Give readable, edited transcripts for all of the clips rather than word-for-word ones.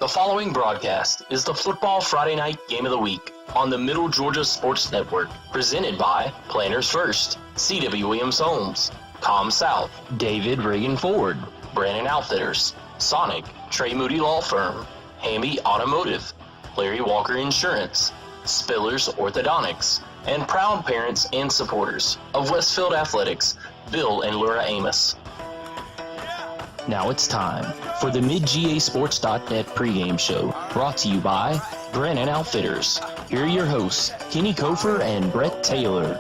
The following broadcast is the Football Friday Night Game of the Week on the Middle Georgia Sports Network, presented by Planners First, C.W. Williams Homes, Com South, David Reagan Ford, Brandon Outfitters, Sonic, Trey Moody Law Firm, Hamby Automotive, Larry Walker Insurance, Spillers Orthodontics, and proud parents and supporters of Westfield Athletics, Bill and Laura Amos. Now it's time for the MidGASports.net pregame show, brought to you by Brandon Outfitters. Here are your hosts, Kenny Kofer and Brett Taylor.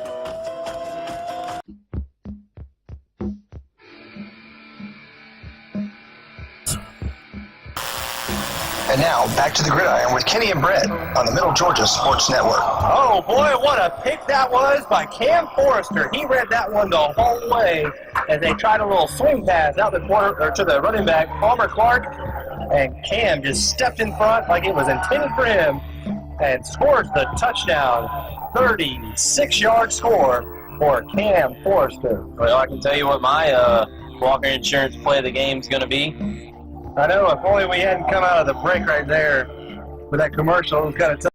And now, back to the gridiron with Kenny and Brett on the Middle Georgia Sports Network. Oh, boy, what a pick that was by Cam Forrester. He read that one the whole way as they tried a little swing pass out the corner or to the running back, Palmer Clark. And Cam just stepped in front like it was intended for him and scores the touchdown. 36-yard score for Cam Forrester. Well, I can tell you what my Walker Insurance play of the game is going to be. I know, if only we hadn't come out of the break right there with that commercial. It was kind of tough.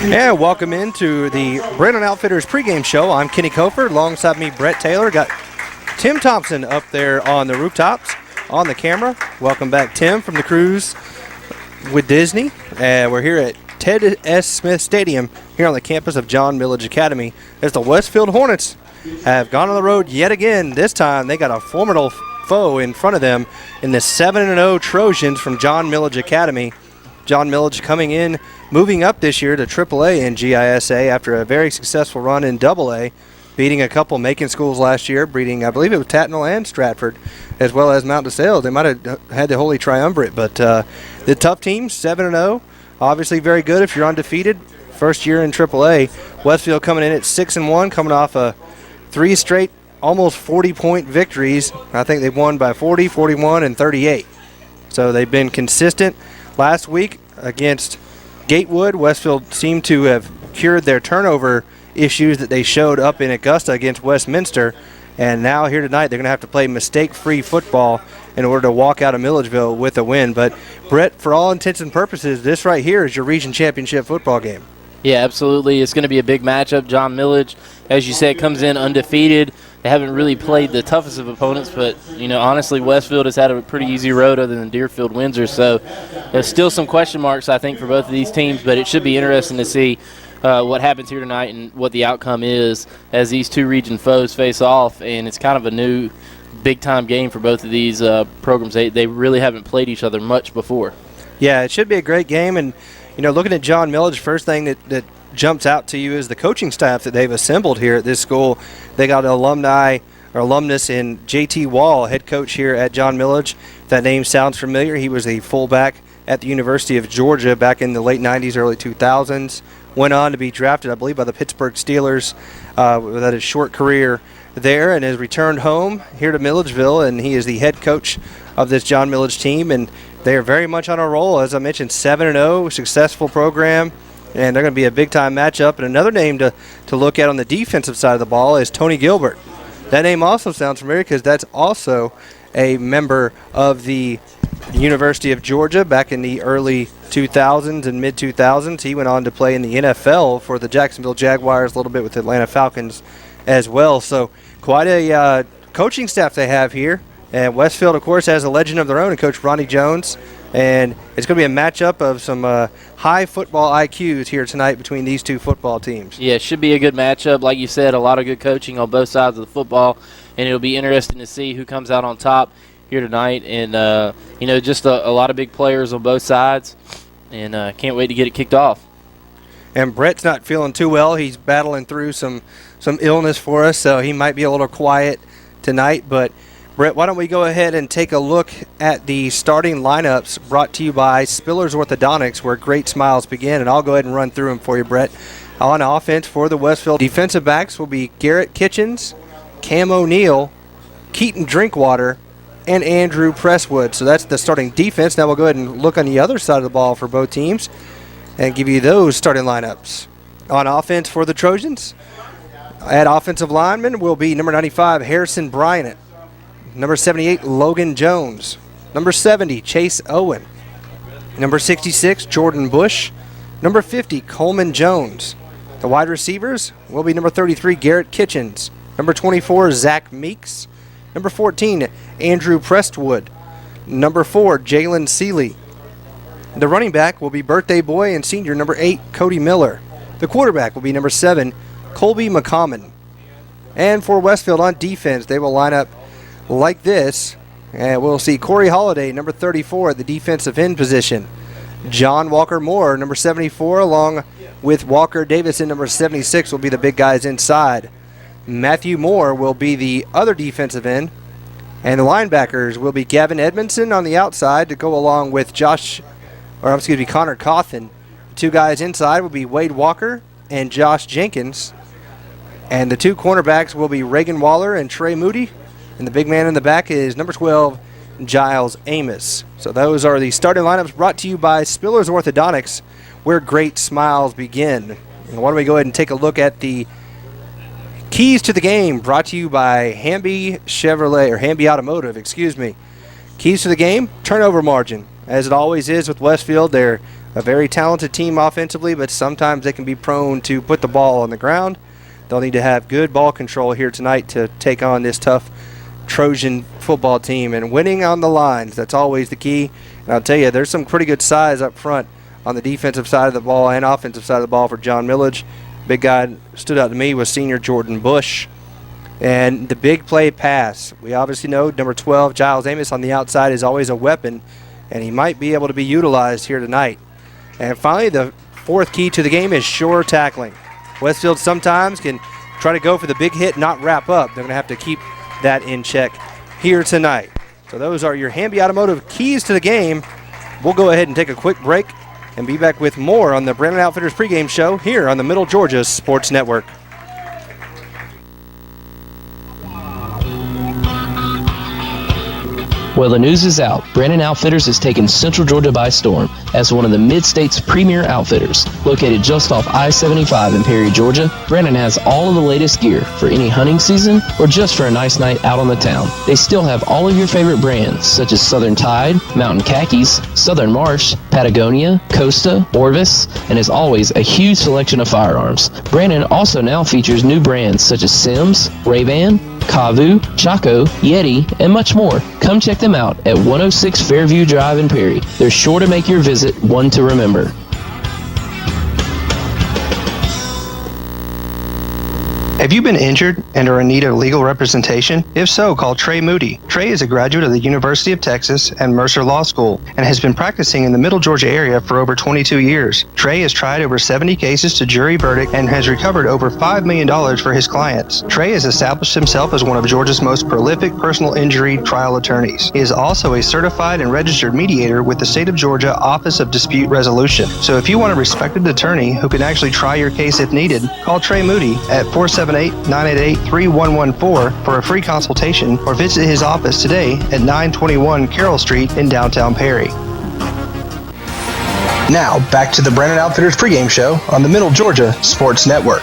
And welcome into the Brandon Outfitters pregame show. I'm Kenny Kofer. Alongside me, Brett Taylor. Got Tim Thompson up there on the rooftops on the camera. Welcome back, Tim, from the cruise with Disney. We're here at Ted S. Smith Stadium here on the campus of John Milledge Academy as the Westfield Hornets have gone on the road yet again. This time they got a formidable foe in front of them in the 7-0 Trojans from John Milledge Academy. John Milledge coming in, moving up this year to AAA in GISA after a very successful run in AA, beating a couple Macon schools last year, beating, I believe it was Tattnall and Stratford, as well as Mount DeSales. They might have had the Holy Triumvirate, but the tough teams, 7-0, obviously very good if you're undefeated. First year in AAA. Westfield coming in at 6-1, coming off a 3 straight almost 40-point victories. I think they've won by 40, 41, and 38. So they've been consistent. Last week against Gatewood, Westfield seemed to have cured their turnover issues that they showed up in Augusta against Westminster. And now here tonight they're going to have to play mistake-free football in order to walk out of Milledgeville with a win. But, Brett, for all intents and purposes, this right here is your region championship football game. Yeah, absolutely. It's going to be a big matchup. John Milledge, as you said, comes in undefeated. They haven't really played the toughest of opponents, but, you know, honestly, Westfield has had a pretty easy road other than Deerfield, Windsor. So there's still some question marks, I think, for both of these teams, but it should be interesting to see what happens here tonight and what the outcome is as these two region foes face off. And it's kind of a new big-time game for both of these programs. They really haven't played each other much before. Yeah, it should be a great game. And, you know, looking at John Milledge, first thing that jumps out to you is the coaching staff that they've assembled here at this school. They got an alumnus in J.T. Wall, head coach here at John Milledge. If that name sounds familiar, he was a fullback at the University of Georgia back in the late 90s, early 2000s. Went on to be drafted, I believe, by the Pittsburgh Steelers with a short career there, and has returned home here to Milledgeville, and he is the head coach of this John Milledge team, and they are very much on a roll. As I mentioned, 7-0, successful program. And they're going to be a big-time matchup. And another name to look at on the defensive side of the ball is Tony Gilbert. That name also sounds familiar because that's also a member of the University of Georgia back in the early 2000s and mid-2000s. He went on to play in the NFL for the Jacksonville Jaguars, a little bit with the Atlanta Falcons as well. So quite a coaching staff they have here. And Westfield, of course, has a legend of their own, Coach Ronnie Jones. And it's going to be a matchup of some high football IQs here tonight between these two football teams. Yeah, it should be a good matchup. Like you said, a lot of good coaching on both sides of the football, and it'll be interesting to see who comes out on top here tonight. And, you know, just a lot of big players on both sides, and can't wait to get it kicked off. And Brett's not feeling too well. He's battling through some illness for us, so he might be a little quiet tonight. But Brett, why don't we go ahead and take a look at the starting lineups brought to you by Spillers Orthodontics, where great smiles begin, and I'll go ahead and run through them for you, Brett. On offense for the Westfield, defensive backs will be Garrett Kitchens, Cam O'Neill, Keaton Drinkwater, and Andrew Presswood. So that's the starting defense. Now we'll go ahead and look on the other side of the ball for both teams and give you those starting lineups. On offense for the Trojans, at offensive lineman will be number 95, Harrison Bryant. Number 78, Logan Jones. Number 70, Chase Owen. Number 66, Jordan Bush. Number 50, Coleman Jones. The wide receivers will be number 33, Garrett Kitchens. Number 24, Zach Meeks. Number 14, Andrew Prestwood. Number 4, Jalen Seeley. The running back will be birthday boy and senior number 8, Cody Miller. The quarterback will be number 7, Colby McCommon. And for Westfield on defense, they will line up like this. And we'll see Corey Holiday, number 34, at the defensive end position. John Walker Moore, number 74, along with Walker Davison, number 76, will be the big guys inside. Matthew Moore will be the other defensive end. And the linebackers will be Gavin Edmondson on the outside to go along with Connor Cawthon. The two guys inside will be Wade Walker and Josh Jenkins. And the two cornerbacks will be Reagan Waller and Trey Moody. And the big man in the back is number 12, Giles Amos. So those are the starting lineups brought to you by Spillers Orthodontics, where great smiles begin. And why don't we go ahead and take a look at the keys to the game, brought to you by Hamby Automotive, Keys to the game, turnover margin. As it always is with Westfield, they're a very talented team offensively, but sometimes they can be prone to put the ball on the ground. They'll need to have good ball control here tonight to take on this tough Trojan football team, and winning on the lines, that's always the key. And I'll tell you, there's some pretty good size up front on the defensive side of the ball and offensive side of the ball for John Milledge. Big guy stood out to me was senior Jordan Bush. And the big play pass, we obviously know number 12, Giles Amos on the outside, is always a weapon, and he might be able to be utilized here tonight. And finally, the fourth key to the game is sure tackling. Westfield sometimes can try to go for the big hit, not wrap up. They're going to have to keep that in check here tonight. So those are your Hamby Automotive keys to the game. We'll go ahead and take a quick break and be back with more on the Brandon Outfitters pregame show here on the Middle Georgia Sports Network. Well, the news is out. Brandon Outfitters has taken Central Georgia by storm as one of the Mid-State's premier outfitters. Located just off I-75 in Perry, Georgia, Brandon has all of the latest gear for any hunting season or just for a nice night out on the town. They still have all of your favorite brands such as Southern Tide, Mountain Khakis, Southern Marsh, Patagonia, Costa, Orvis, and as always, a huge selection of firearms. Brandon also now features new brands such as Sims, Ray-Ban, Kavu, Chaco, Yeti, and much more. Come check them out at 106 Fairview Drive in Perry. They're sure to make your visit one to remember. Have you been injured and are in need of legal representation? If so, call Trey Moody. Trey is a graduate of the University of Texas and Mercer Law School and has been practicing in the Middle Georgia area for over 22 years. Trey has tried over 70 cases to jury verdict and has recovered over $5 million for his clients. Trey has established himself as one of Georgia's most prolific personal injury trial attorneys. He is also a certified and registered mediator with the State of Georgia Office of Dispute Resolution. So if you want a respected attorney who can actually try your case if needed, call Trey Moody at 478-988-3114 for a free consultation or visit his office today at 921 Carroll Street in downtown Perry. Now, back to the Brandon Outfitters pregame show on the Middle Georgia Sports Network.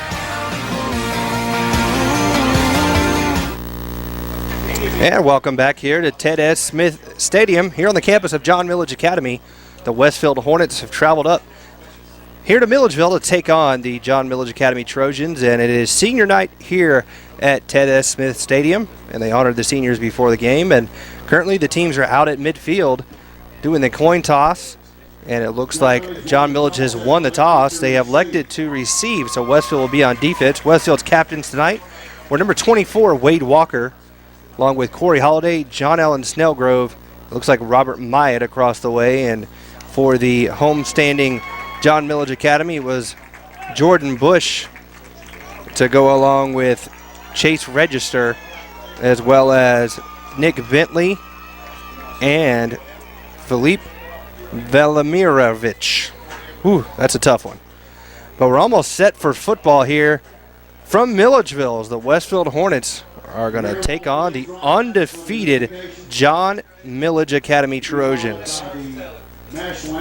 And welcome back here to Ted S. Smith Stadium here on the campus of John Milledge Academy. The Westfield Hornets have traveled up here to Milledgeville to take on the John Milledge Academy Trojans, and it is senior night here at Ted S. Smith Stadium, and they honored the seniors before the game, and currently the teams are out at midfield doing the coin toss, and it looks like John Milledge has won the toss. They have elected to receive, so Westfield will be on defense. Westfield's captains tonight were number 24, Wade Walker, along with Corey Holiday, John Allen Snellgrove. It looks like Robert Myatt across the way, and for the homestanding John Milledge Academy was Jordan Bush to go along with Chase Register, as well as Nick Bentley and Philippe Velimirovich. Ooh, that's a tough one. But we're almost set for football here from Milledgeville as the Westfield Hornets are going to take on the undefeated John Milledge Academy Trojans.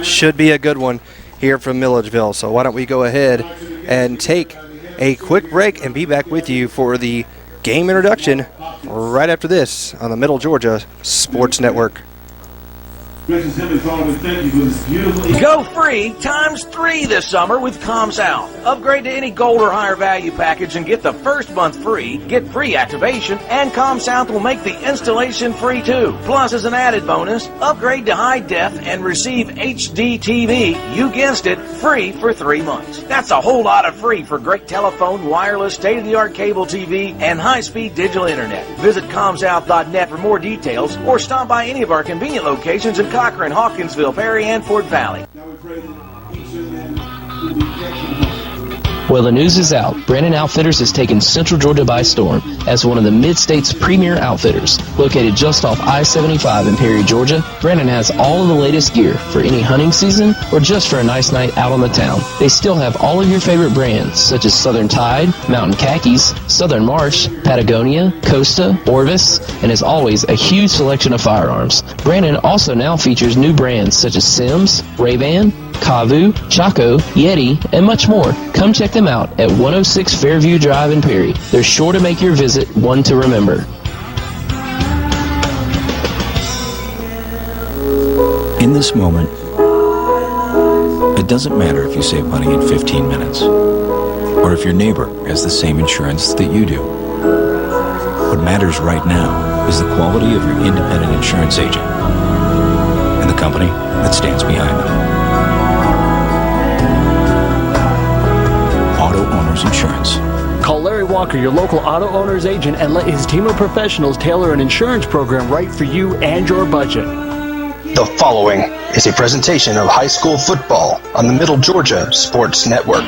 Should be a good one here from Milledgeville. So why don't we go ahead and take a quick break and be back with you for the game introduction right after this on the Middle Georgia Sports Network. Go free times 3 this summer with ComSouth. Upgrade to any gold or higher value package and get the first month free, get free activation, and ComSouth will make the installation free too. Plus, as an added bonus, upgrade to high def and receive HD TV, you guessed it, free for 3 months. That's a whole lot of free for great telephone, wireless, state-of-the-art cable TV, and high-speed digital internet. Visit ComSouth.net for more details or stop by any of our convenient locations in Cochran, Hawkinsville, Perry, and Fort Valley. Well, the news is out. Brandon Outfitters has taken Central Georgia by storm as one of the Mid-State's premier outfitters. Located just off I-75 in Perry, Georgia, Brandon has all of the latest gear for any hunting season or just for a nice night out on the town. They still have all of your favorite brands such as Southern Tide, Mountain Khakis, Southern Marsh, Patagonia, Costa, Orvis, and as always, a huge selection of firearms. Brandon also now features new brands such as Sims, Ray-Ban, Kavu, Chaco, Yeti, and much more. Come check them out at 106 Fairview Drive in Perry. They're sure to make your visit one to remember. In this moment, it doesn't matter if you save money in 15 minutes or if your neighbor has the same insurance that you do. What matters right now is the quality of your independent insurance agent and the company that stands behind them. Auto Owners Insurance. Call Larry Walker, your local auto owner's agent, and let his team of professionals tailor an insurance program right for you and your budget. The following is a presentation of high school football on the Middle Georgia Sports Network.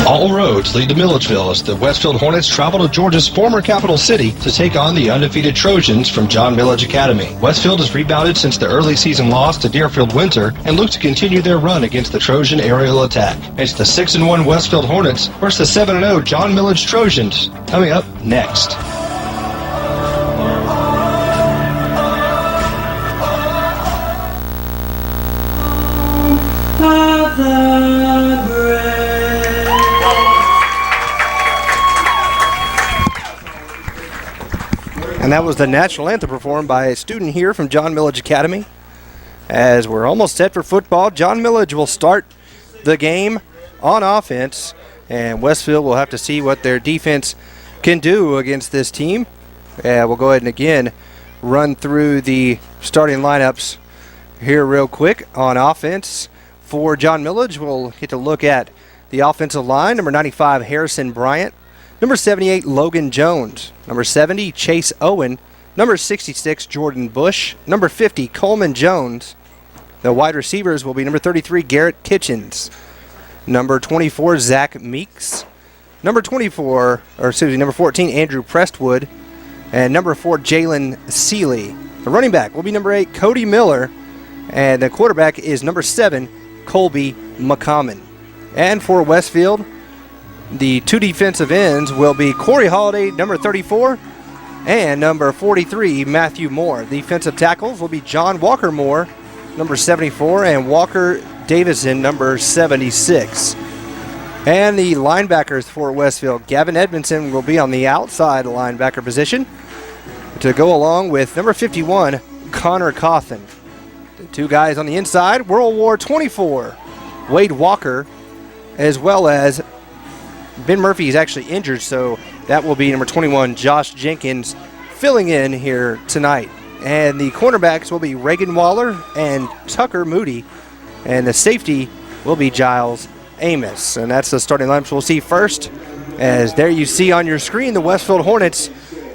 All roads lead to Milledgeville as the Westfield Hornets travel to Georgia's former capital city to take on the undefeated Trojans from John Milledge Academy. Westfield has rebounded since the early season loss to Deerfield Winter and look to continue their run against the Trojan aerial attack. It's the 6-1 Westfield Hornets versus the 7-0 John Milledge Trojans coming up next. And that was the national anthem performed by a student here from John Milledge Academy. As we're almost set for football, John Milledge will start the game on offense, and Westfield will have to see what their defense can do against this team. We'll go ahead and again run through the starting lineups here real quick. On offense for John Milledge, we'll get to look at the offensive line. Number 95, Harrison Bryant. Number 78, Logan Jones. Number 70, Chase Owen. Number 66, Jordan Bush. Number 50, Coleman Jones. The wide receivers will be number 33, Garrett Kitchens. Number 24, Zach Meeks. Number 14, Andrew Prestwood. And number 4, Jalen Seeley. The running back will be number 8, Cody Miller. And the quarterback is number 7, Colby McCommon. And for Westfield, the two defensive ends will be Corey Holiday, number 34, and number 43, Matthew Moore. The defensive tackles will be John Walker Moore, number 74, and Walker Davison, number 76. And the linebackers for Westfield, Gavin Edmondson will be on the outside linebacker position to go along with number 51, Connor Cawthon. The two guys on the inside, World War 24, Wade Walker, as well as Ben Murphy is actually injured, so that will be number 21, Josh Jenkins, filling in here tonight. And the cornerbacks will be Reagan Waller and Tucker Moody. And the safety will be Giles Amos. And that's the starting lineups we'll see first. As there you see on your screen, the Westfield Hornets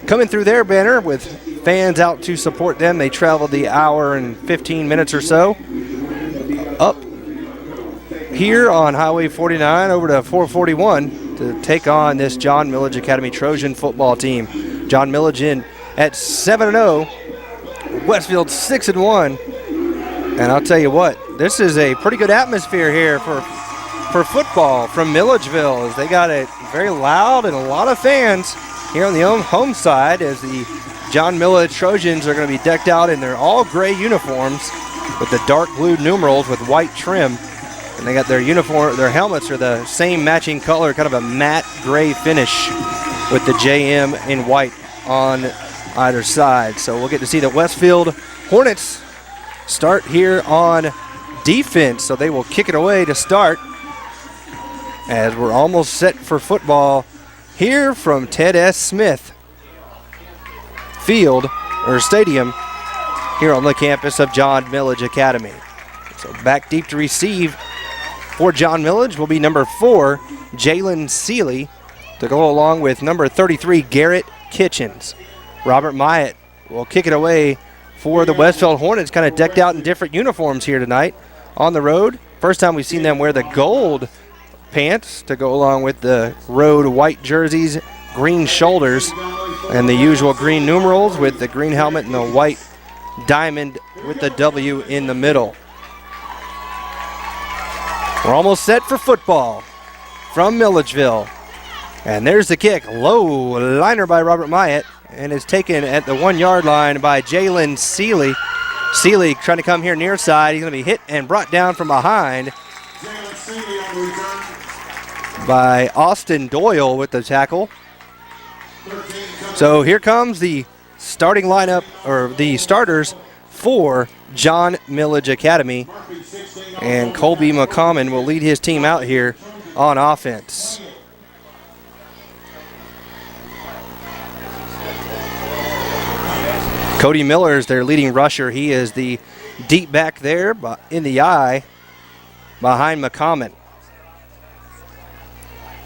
coming through their banner with fans out to support them. They traveled the hour and 15 minutes or so up here on Highway 49 over to 441 to take on this John Milledge Academy Trojan football team. John Milledge in at 7-0, Westfield 6-1. And I'll tell you what, this is a pretty good atmosphere here for football from Milledgeville, as they got it very loud and a lot of fans here on the home side, as the John Milledge Trojans are going to be decked out in their all gray uniforms with the dark blue numerals with white trim. And they got their uniform, their helmets are the same matching color, kind of a matte gray finish with the JM in white. on either side. So we'll get to see the Westfield Hornets start here on defense. So they will kick it away to start as we're almost set for football here from Ted S. Smith Field or Stadium here on the campus of John Milledge Academy. So back deep to receive for John Milledge will be number 4, Jalen Seeley, to go along with number 33, Garrett Kitchens. Robert Myatt will kick it away for the Westfield Hornets, kind of decked out in different uniforms here tonight on the road. First time we've seen them wear the gold pants to go along with the road white jerseys, green shoulders, and the usual green numerals with the green helmet and the white diamond with the W in the middle. We're almost set for football from Milledgeville. And there's the kick. Low liner by Robert Myatt, and is taken at the 1 yard line by Jalen Seeley. Seeley trying to come here near side. He's going to be hit and brought down from behind by Austin Doyle with the tackle. So here comes the starting lineup, or the starters for John Milledge Academy. And Colby McCommon will lead his team out here on offense. Cody Miller is their leading rusher. He is the deep back there in the eye behind McCommon.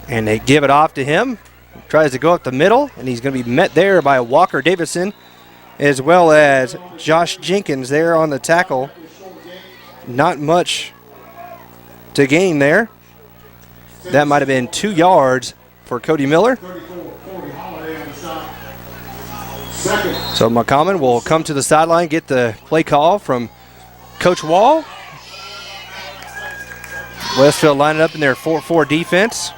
And they give it off to him. He tries to go up the middle, and he's going to be met there by Walker Davison, as well as Josh Jenkins there on the tackle. Not much to gain there. That might have been 2 yards for Cody Miller. So McCommon will come to the sideline, get the play call from Coach Wall. Westfield lining up in their 4-4 defense.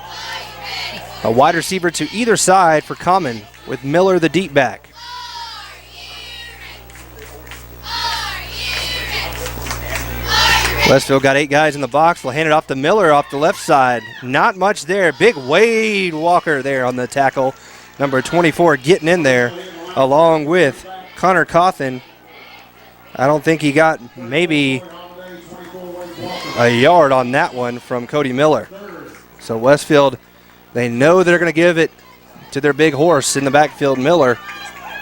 A wide receiver to either side for Common, with Miller the deep back. Westfield got 8 guys in the box. Will hand it off to Miller off the left side. Not much there. Big Wade Walker there on the tackle. Number 24 getting in there along with Connor Cawthon. I don't think he got maybe a yard on that one from Cody Miller. So Westfield, they know they're going to give it to their big horse in the backfield, Miller.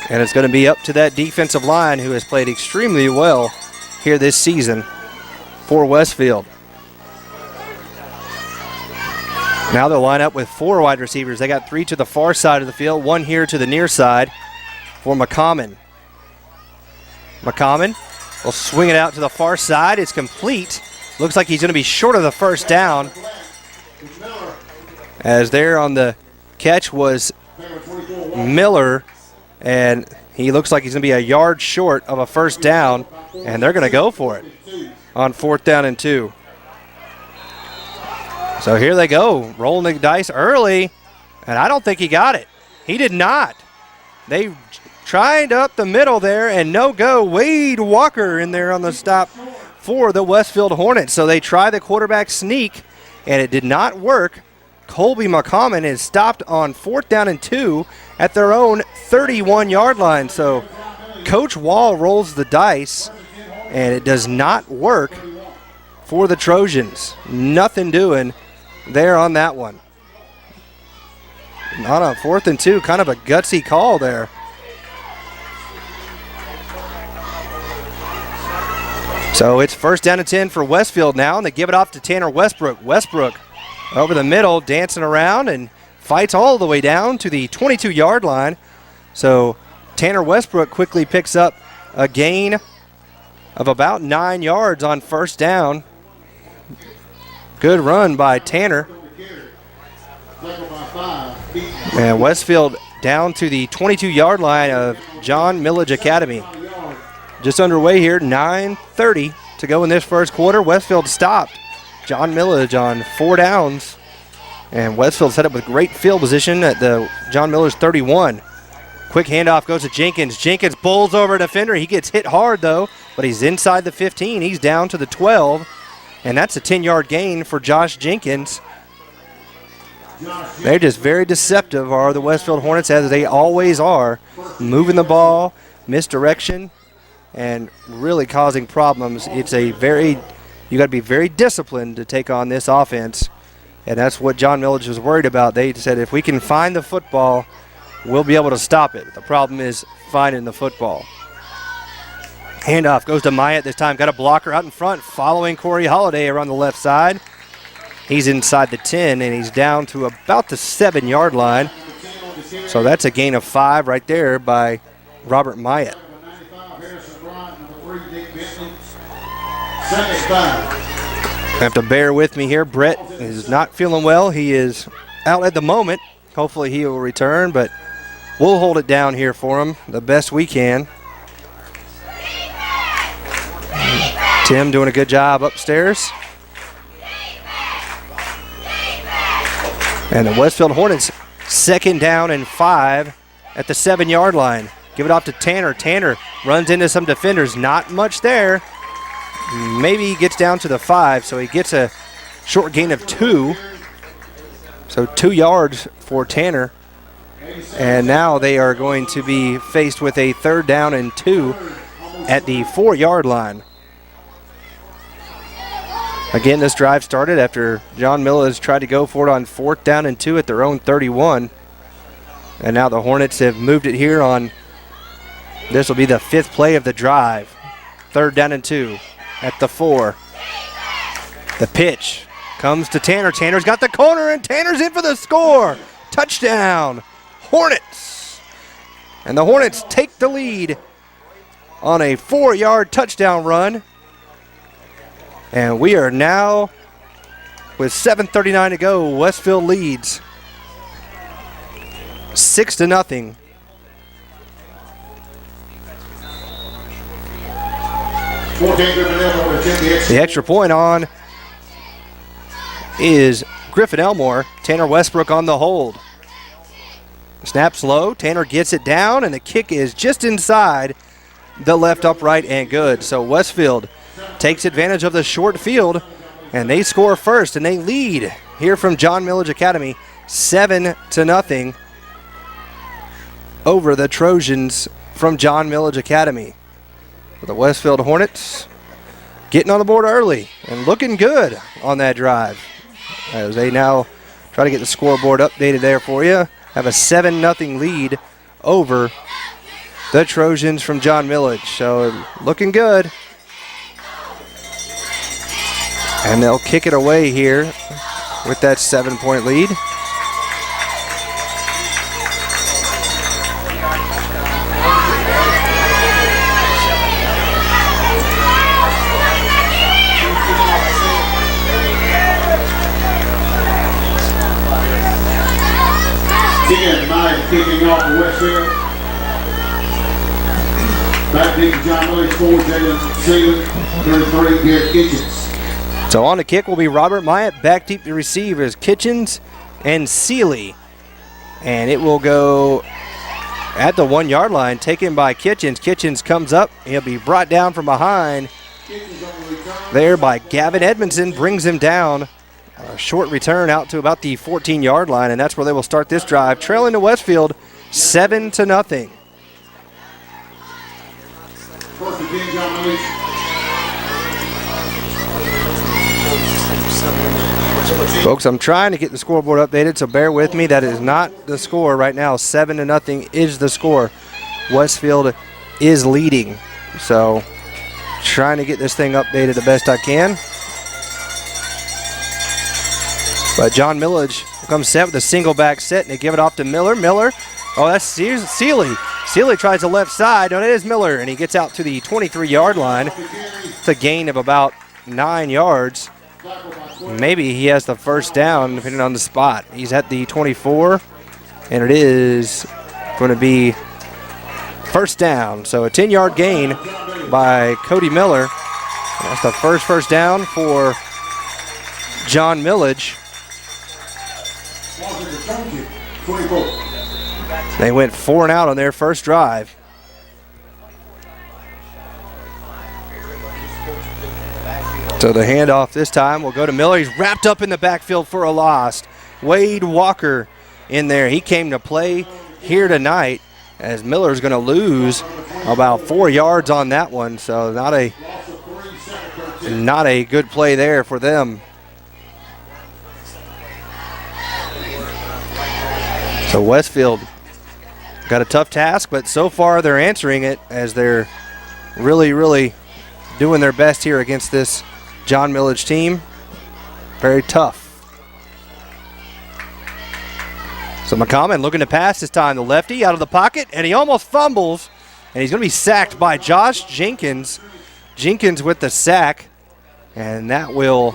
And it's going to be up to that defensive line, who has played extremely well here this season for Westfield. Now they'll line up with 4 wide receivers. They got 3 to the far side of the field, 1 here to the near side for McCommon. McCommon will swing it out to the far side. It's complete. Looks like he's going to be short of the first down, as there on the catch was Miller, and he looks like he's going to be a yard short of a first down, and they're going to go for it on 4th down and 2. So here they go, rolling the dice early, and I don't think he got it. He did not. They tried up the middle there, and no go. Wade Walker in there on the stop for the Westfield Hornets. So they try the quarterback sneak, and it did not work. Colby McCommon is stopped on 4th down and 2 at their own 31-yard line. So Coach Wall rolls the dice, and it does not work for the Trojans. Nothing doing there on that one. On a 4th and 2, kind of a gutsy call there. So it's 1st down and 10 for Westfield now, and they give it off to Tanner Westbrook. Westbrook over the middle, dancing around, and fights all the way down to the 22-yard line. So Tanner Westbrook quickly picks up a gain of about 9 yards on 1st down. Good run by Tanner. And Westfield down to the 22-yard line of John Milledge Academy. Just underway here, 9:30 to go in this first quarter. Westfield stopped John Milledge on 4 downs. And Westfield set up with great field position at the John Milledge 31. Quick handoff goes to Jenkins. Jenkins bowls over a defender. He gets hit hard, though, but he's inside the 15. He's down to the 12. And that's a 10-yard gain for Josh Jenkins. They're just very deceptive, are the Westfield Hornets, as they always are, moving the ball, misdirection, and really causing problems. It's you got to be very disciplined to take on this offense, and that's what John Milledge was worried about. They said if we can find the football, we'll be able to stop it. The problem is finding the football. Handoff goes to Myatt this time. Got a blocker out in front, following Corey Holiday around the left side. He's inside the 10, and he's down to about the 7-yard line. So that's a gain of 5 right there by Robert Myatt. Have to bear with me here. Brett is not feeling well. He is out at the moment. Hopefully he will return, but we'll hold it down here for him the best we can. Tim doing a good job upstairs. And the Westfield Hornets, 2nd down and 5 at the 7-yard line. Give it off to Tanner. Tanner runs into some defenders. Not much there. Maybe he gets down to the 5, so he gets a short gain of 2. So 2 yards for Tanner. And now they are going to be faced with a 3rd down and 2 at the 4-yard line. Again, this drive started after John Milledge tried to go for it on 4th down and 2 at their own 31. And now the Hornets have moved it here on, this will be the 5th play of the drive. 3rd down and 2 at the 4. The pitch comes to Tanner. Tanner's got the corner, and Tanner's in for the score. Touchdown, Hornets. And the Hornets take the lead on a 4-yard touchdown run. And we are now, with 7:39 to go, Westfield leads 6-0. The extra point on is Griffin Elmore. Tanner Westbrook on the hold. Snap's low. Tanner gets it down, and the kick is just inside the left upright and good. So Westfield takes advantage of the short field, and they score first, and they lead here from John Milledge Academy 7-0 over the Trojans from John Milledge Academy. The Westfield Hornets getting on the board early and looking good on that drive as they now try to get the scoreboard updated there for you. Have a 7-0 lead over the Trojans from John Milledge. So looking good. And they'll kick it away here with that 7-point lead. Kicking off for Westfield. Back deep to John Milledge, 4, Jalen Sealy, 33, Garrett Kitchens. So on the kick will be Robert Myatt. Back deep to receive is Kitchens and Sealy. And it will go at the 1-yard line, taken by Kitchens. Kitchens comes up. He'll be brought down from behind there by Gavin Edmondson, brings him down. A short return out to about the 14-yard line, and that's where they will start this drive, trailing to Westfield 7-0. Folks, I'm trying to get the scoreboard updated, so bear with me. That is not the score right now. 7-0 is the score. Westfield is leading, so trying to get this thing updated the best I can. But John Milledge comes set with a single back set, and they give it off to Miller. Miller, oh, that's Sealy. Sealy tries the left side. No, it is Miller, and he gets out to the 23-yard line. It's a gain of about 9 yards. Maybe he has the first down, depending on the spot. He's at the 24, and it is going to be first down. So a 10-yard gain by Cody Miller. That's the first down for John Milledge. They went 4 and out on their first drive. So the handoff this time will go to Miller. He's wrapped up in the backfield for a loss. Wade Walker in there. He came to play here tonight as Miller's going to lose about 4 yards on that one. So not a good play there for them. So Westfield got a tough task, but so far they're answering it as they're really, really doing their best here against this John Milledge team. Very tough. So McCommon looking to pass this time. The lefty out of the pocket, and he almost fumbles, and he's going to be sacked by Josh Jenkins. Jenkins with the sack, and that will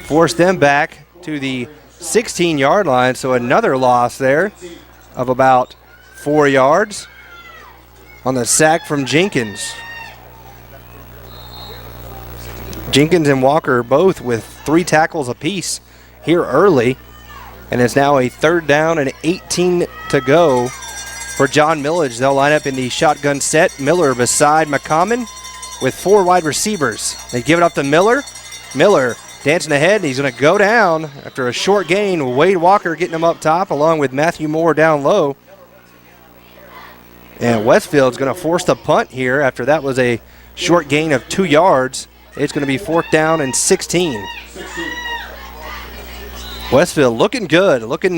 force them back to the 16-yard line. So another loss there of about 4 yards on the sack from Jenkins. Jenkins and Walker both with 3 tackles apiece here early. And it's now a 3rd down and 18 to go for John Milledge. They'll line up in the shotgun set. Miller beside McCommon with 4 wide receivers. They give it up to Miller. Miller dancing ahead, and he's going to go down after a short gain. Wade Walker getting him up top along with Matthew Moore down low. And Westfield's going to force the punt here after that was a short gain of 2 yards. It's going to be 4th down and 16. Westfield looking good, looking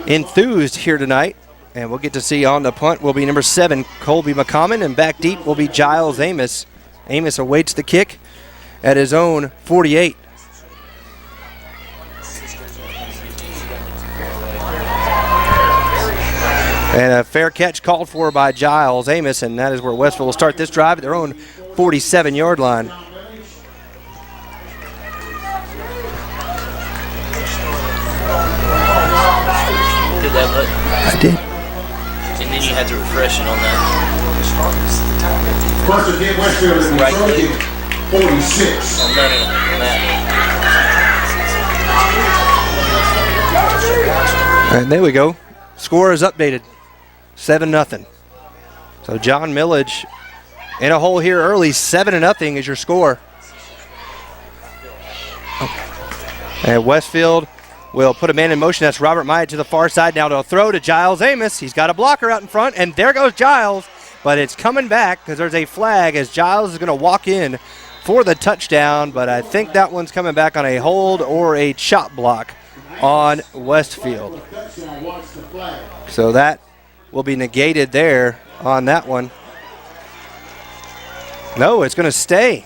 enthused here tonight. And we'll get to see on the punt will be number 7, Colby McCommon, and back deep will be Giles Amos. Amos awaits the kick at his own 48. And a fair catch called for by Giles Amos, and that is where Westfield will start this drive at their own 47-yard line. I did. And then you had to refresh it on that. First and 10 Westfield is Right. 46. On that. And there we go. Score is updated. 7-0. So John Milledge in a hole here early. 7-0 is your score. And Westfield will put a man in motion. That's Robert Myatt to the far side. Now to throw to Giles Amos. He's got a blocker out in front, and there goes Giles. But it's coming back because there's a flag as Giles is going to walk in for the touchdown. But I think that one's coming back on a hold or a chop block on Westfield. So that will be negated there on that one. No, it's going to stay.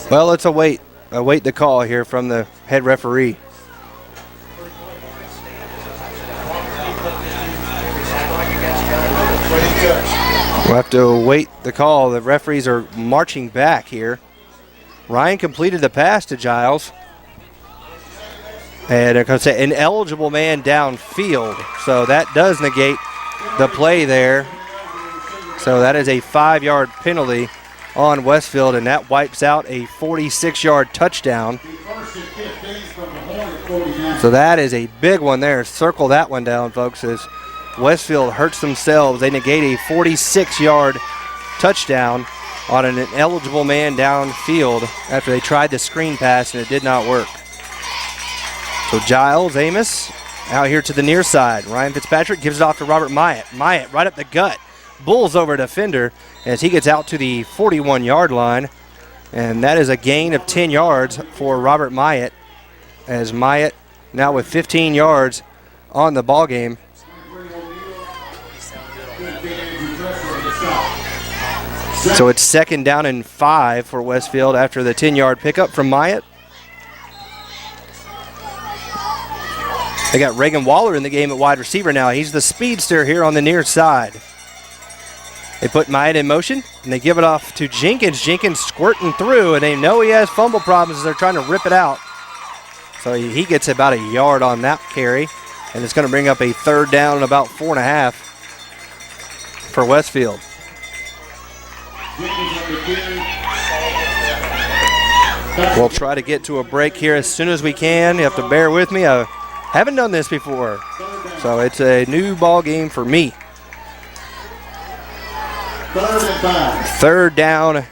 Well, let's await the call here from the head referee. We'll have to await the call. The referees are marching back here. Ryan completed the pass to Giles. And they're going to say an eligible man downfield. So that does negate the play there. So that is a 5-yard penalty on Westfield, and that wipes out a 46-yard touchdown. So that is a big one there. Circle that one down, folks, as Westfield hurts themselves. They negate a 46-yard touchdown on an ineligible man downfield after they tried the screen pass and it did not work. So Giles Amos out here to the near side. Ryan Fitzpatrick gives it off to Robert Myatt. Myatt right up the gut. Bulls over a defender as he gets out to the 41-yard line. And that is a gain of 10 yards for Robert Myatt, as Myatt now with 15 yards on the ball game. So it's 2nd down and 5 for Westfield after the 10-yard pickup from Myatt. They got Reagan Waller in the game at wide receiver now. He's the speedster here on the near side. They put Myatt in motion, and they give it off to Jenkins. Jenkins squirting through, and they know he has fumble problems as they're trying to rip it out. So he gets about a yard on that carry, and it's going to bring up a 3rd down and about 4.5 for Westfield. We'll try to get to a break here as soon as we can. You have to bear with me. I haven't done this before, so it's a new ball game for me. 3rd and 5. 3rd down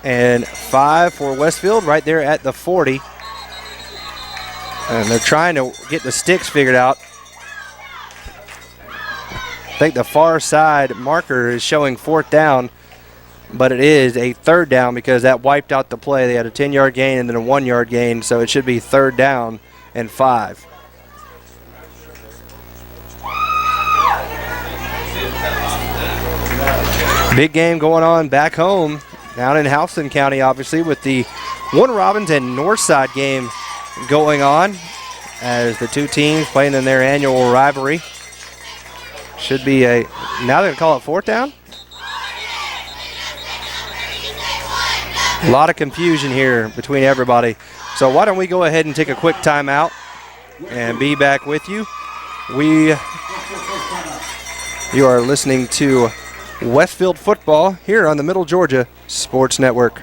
and 5 for Westfield right there at the 40. And they're trying to get the sticks figured out. I think the far side marker is showing 4th down, but it is a 3rd down because that wiped out the play. They had a 10-yard gain and then a 1-yard gain, so it should be 3rd down and 5. Big game going on back home down in Houston County, obviously, with the Warner Robins and Northside game going on as the two teams playing in their annual rivalry. Should be a, now they're going to call it 4th down? A lot of confusion here between everybody. So why don't we go ahead and take a quick timeout and be back with you. You are listening to Westfield football here on the Middle Georgia Sports Network.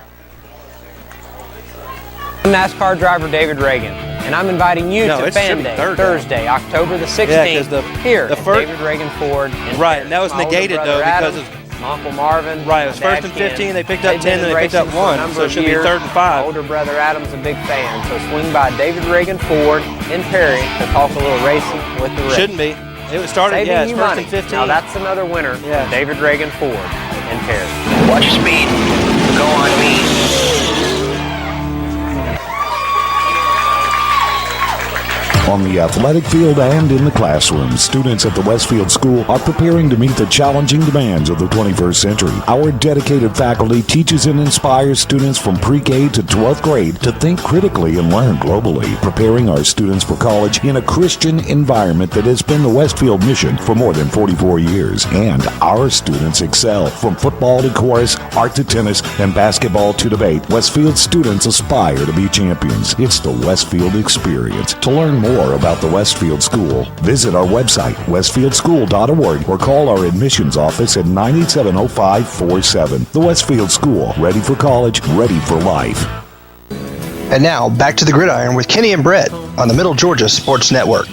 I'm NASCAR driver David Reagan, and I'm inviting you to Fan Day, Thursday, October the 16th, here at David Reagan Ford. Right, and that was negated, though, because of my Uncle Marvin. Right, it was 1st and 15. They picked up 10, and they picked up 1, so it should be 3rd and 5. Older brother Adam's a big fan, so swing by David Reagan Ford in Perry to talk a little racing with the Reagan. Shouldn't be. It started, yeah, it's 1st and 15. Now that's another winner, David Reagan Ford in Perry. Watch your speed. Go on me. On the athletic field and in the classroom, students at the Westfield School are preparing to meet the challenging demands of the 21st century. Our dedicated faculty teaches and inspires students from pre-K to 12th grade to think critically and learn globally, preparing our students for college in a Christian environment that has been the Westfield mission for more than 44 years. And our students excel. From football to chorus, art to tennis, and basketball to debate, Westfield students aspire to be champions. It's the Westfield experience. To learn more about the Westfield School, visit our website, westfieldschool.org, or call our admissions office at 987-0547. The Westfield School, ready for college, ready for life. And now, back to the gridiron with Kenny and Brett on the Middle Georgia Sports Network.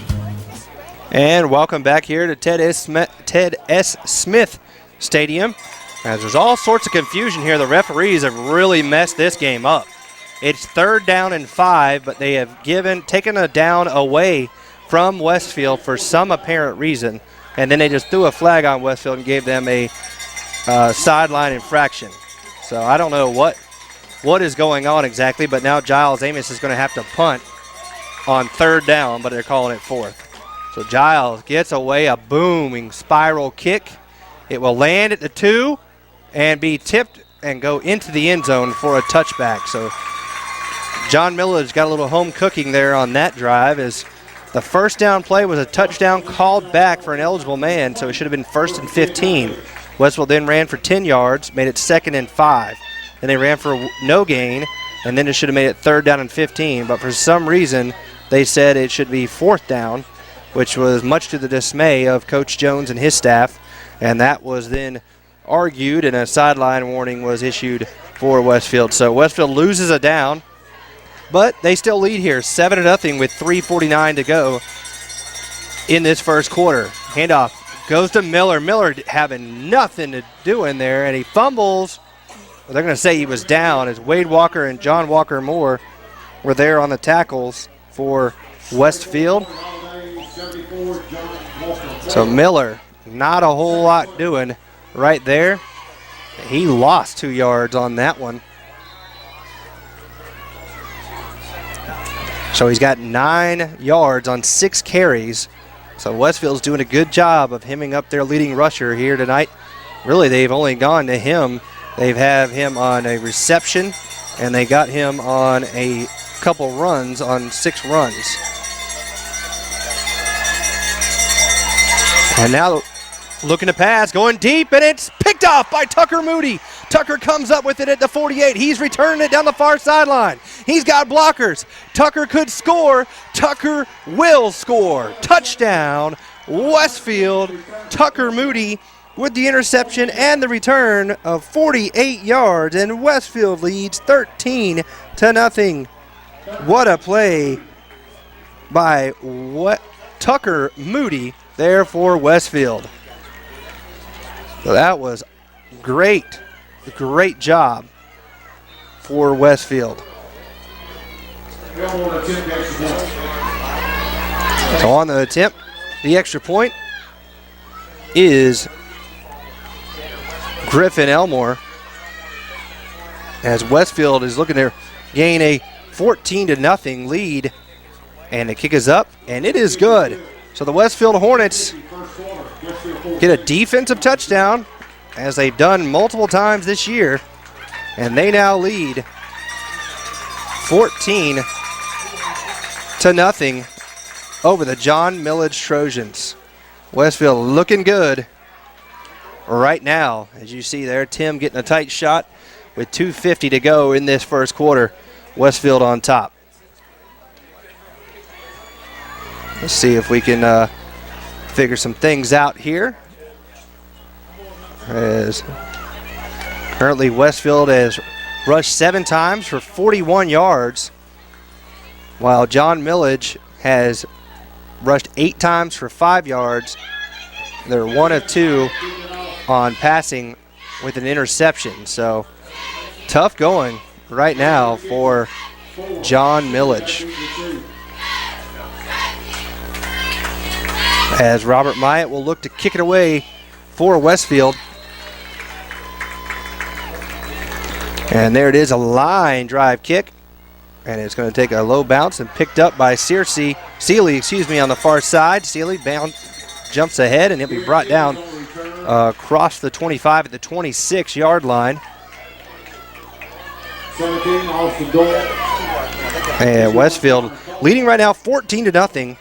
And welcome back here to Ted S. Smith Stadium. As there's all sorts of confusion here, the referees have really messed this game up. It's 3rd down and 5, but they have taken a down away from Westfield for some apparent reason, and then they just threw a flag on Westfield and gave them a sideline infraction. So I don't know what is going on exactly, but now Giles Amos is going to have to punt on 3rd down, but they're calling it 4th. So Giles gets away a booming spiral kick. It will land at the 2 and be tipped and go into the end zone for a touchback. So John Milledge got a little home cooking there on that drive, as the 1st down play was a touchdown called back for an eligible man, so it should have been 1st and 15. Westfield then ran for 10 yards, made it 2nd and 5. Then they ran for no gain, and then it should have made it 3rd down and 15. But for some reason, they said it should be 4th down, which was much to the dismay of Coach Jones and his staff, and that was then argued, and a sideline warning was issued for Westfield. So Westfield loses a down, but they still lead here 7-0 with 3:49 to go in this first quarter. Handoff goes to Miller. Miller having nothing to do in there, and he fumbles. Well, they're going to say he was down, as Wade Walker and John Walker Moore were there on the tackles for Westfield. So Miller, not a whole lot doing right there. He lost 2 yards on that one. So he's got 9 yards on 6 carries. So Westfield's doing a good job of hemming up their leading rusher here tonight. Really, they've only gone to him. They've had him on a reception, and they got him on a couple runs on 6 runs. And now looking to pass, going deep, and it's picked off by Tucker Moody. Tucker comes up with it at the 48. He's returning it down the far sideline. He's got blockers. Tucker could score. Tucker will score. Touchdown, Westfield. Tucker Moody with the interception and the return of 48 yards, and Westfield leads 13-0. What a play by Tucker Moody there for Westfield. So that was great job for Westfield. So on the attempt, the extra point is Griffin Elmore, as Westfield is looking to gain a 14-0 lead. And the kick is up, and it is good. So the Westfield Hornets get a defensive touchdown, as they've done multiple times this year, and they now lead 14-0 over the John Milledge Trojans. Westfield looking good right now. As you see there, Tim getting a tight shot with 2:50 to go in this first quarter. Westfield on top. Let's see if we can figure some things out here. As currently Westfield has rushed 7 times for 41 yards, while John Milledge has rushed 8 times for 5 yards. They're 1 of 2 on passing with an interception. So tough going right now for John Milledge. As Robert Myatt will look to kick it away for Westfield. And there it is, a line drive kick. And it's going to take a low bounce and picked up by Sealy, on the far side. Sealy jumps ahead, and he'll be brought down across the 25 at the 26-yard line. And Westfield leading right now 14-0.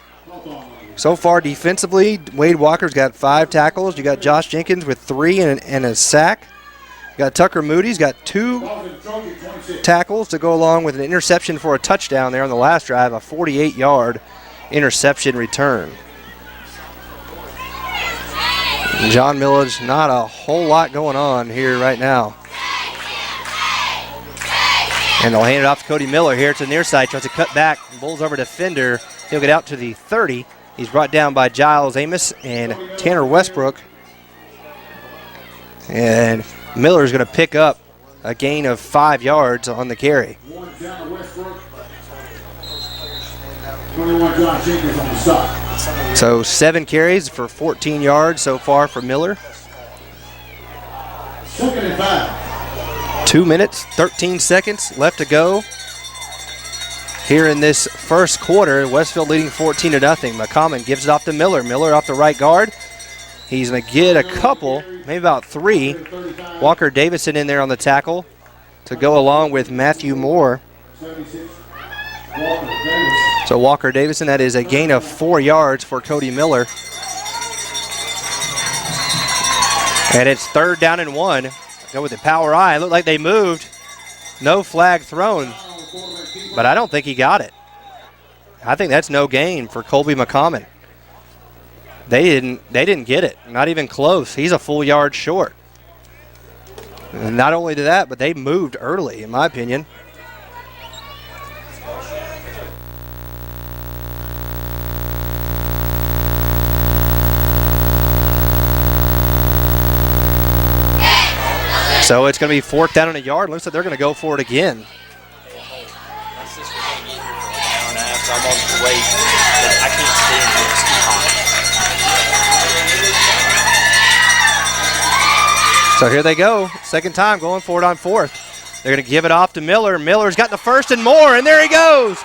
So far defensively, Wade Walker's got 5 tackles. You got Josh Jenkins with 3 and a sack. You got Tucker Moody's got 2 tackles to go along with an interception for a touchdown there on the last drive, a 48-yard interception return. John Milledge, not a whole lot going on here right now. And they'll hand it off to Cody Miller here to the near side. Tries to cut back, bowls over defender. He'll get out to the 30. He's brought down by Giles Amos and Tanner Westbrook. And Miller's going to pick up a gain of 5 yards on the carry. So 7 carries for 14 yards so far for Miller. 2 minutes, 13 seconds left to go here in this first quarter. Westfield leading 14-0. McCommon gives it off to Miller. Miller off the right guard. He's going to get a couple, maybe about 3. Walker Davison in there on the tackle to go along with Matthew Moore. So Walker Davison, that is a gain of 4 yards for Cody Miller. And it's 3rd down and 1. Go with the power eye. Looked like they moved. No flag thrown. But I don't think he got it. I think that's no gain for Colby McCommon. They didn't get it. Not even close. He's a full yard short. And not only did that, but they moved early, in my opinion. So it's going to be 4th down and a yard. Looks like they're going to go for it again. So here they go. Second time going for it on 4th. They're going to give it off to Miller. Miller's got the first and more, and there he goes.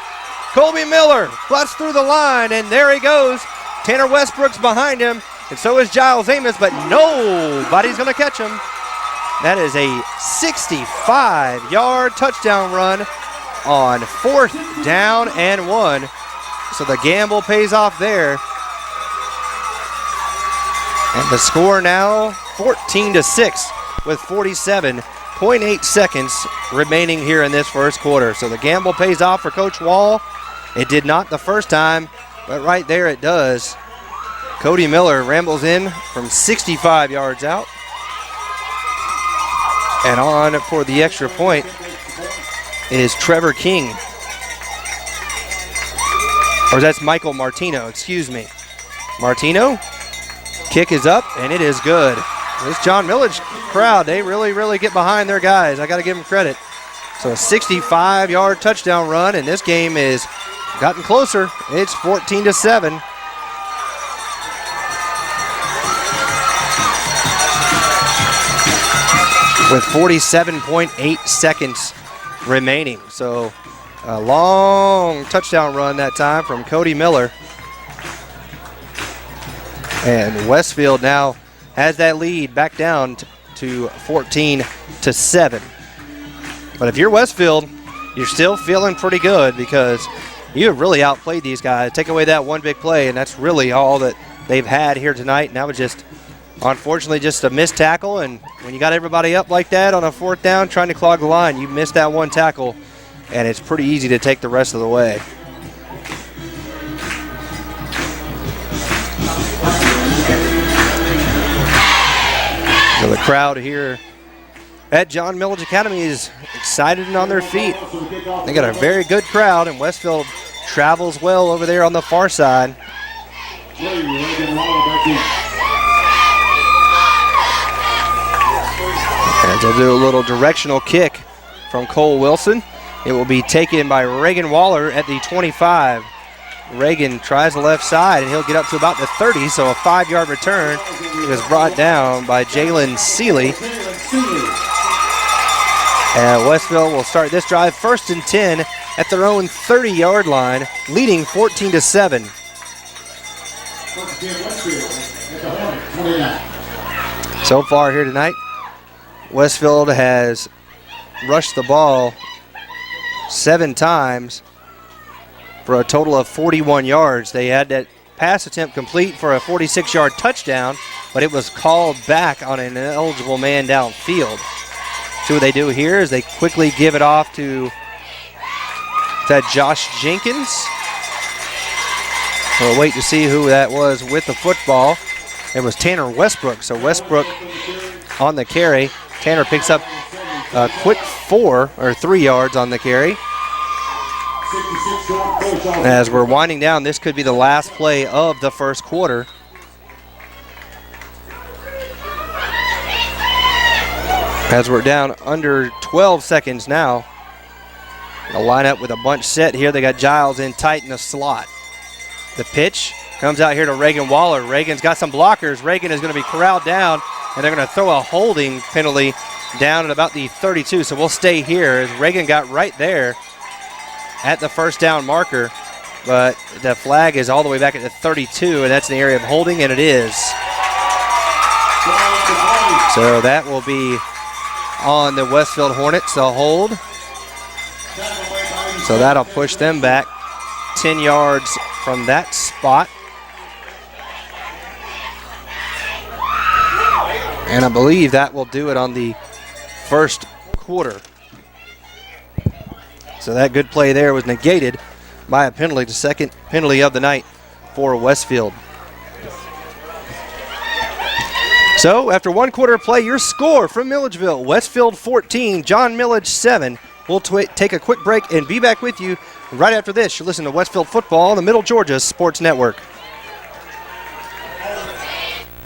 Colby Miller busts through the line, and there he goes. Tanner Westbrook's behind him, and so is Giles Amos, but nobody's going to catch him. That is a 65-yard touchdown run on 4th down and 1. So the gamble pays off there. And the score now 14-6 with 47.8 seconds remaining here in this first quarter. So the gamble pays off for Coach Wall. It did not the first time, but right there it does. Cody Miller rambles in from 65 yards out. And on for the extra point is Trevor King. Or that's Michael Martino, excuse me. Martino, kick is up, and it is good. This John Milledge crowd, they really get behind their guys. I got to give them credit. So a 65-yard touchdown run, and this game is gotten closer. It's 14-7. With 47.8 seconds remaining. So a long touchdown run that time from Cody Miller. And Westfield now has that lead back down to 14-7. But if you're Westfield, you're still feeling pretty good because you have really outplayed these guys. Take away that one big play, and that's really all that they've had here tonight. And that was just, unfortunately, just a missed tackle. And when you got everybody up like that on a fourth down trying to clog the line, you missed that one tackle, and it's pretty easy to take the rest of the way. So the crowd here at John Milledge Academy is excited and on their feet. They got a very good crowd, and Westfield travels well over there on the far side. And they'll do a little directional kick from Cole Wilson. It will be taken by Reagan Waller at the 25. Reagan tries the left side, and he'll get up to about the 30, so a 5-yard return. He was brought down by Jalen Seeley. And Westfield will start this drive 1st and 10 at their own 30-yard line, leading 14-7. So far here tonight, Westfield has rushed the ball 7 times for a total of 41 yards. They had that pass attempt complete for a 46-yard touchdown, but it was called back on an ineligible man downfield. See what they do here is they quickly give it off to Josh Jenkins. We'll wait to see who that was with the football. It was Tanner Westbrook. So Westbrook on the carry. Tanner picks up a quick 3 yards on the carry. As we're winding down, this could be the last play of the first quarter. As we're down under 12 seconds now. They'll line up with a bunch set here. They got Giles in tight in the slot. The pitch comes out here to Reagan Waller. Reagan's got some blockers. Reagan is going to be corralled down, and they're going to throw a holding penalty down at about the 32. So we'll stay here as Reagan got right there at the first down marker, but the flag is all the way back at the 32, and that's an area of holding, and it is. So that will be on the Westfield Hornets, the hold. So that'll push them back 10 yards from that spot. And I believe that will do it on the first quarter. So that good play there was negated by a penalty, the second penalty of the night for Westfield. So after one quarter of play, your score from Milledgeville: Westfield 14, John Milledge 7. We'll take a quick break and be back with you right after this. You're listening to Westfield Football on the Middle Georgia Sports Network.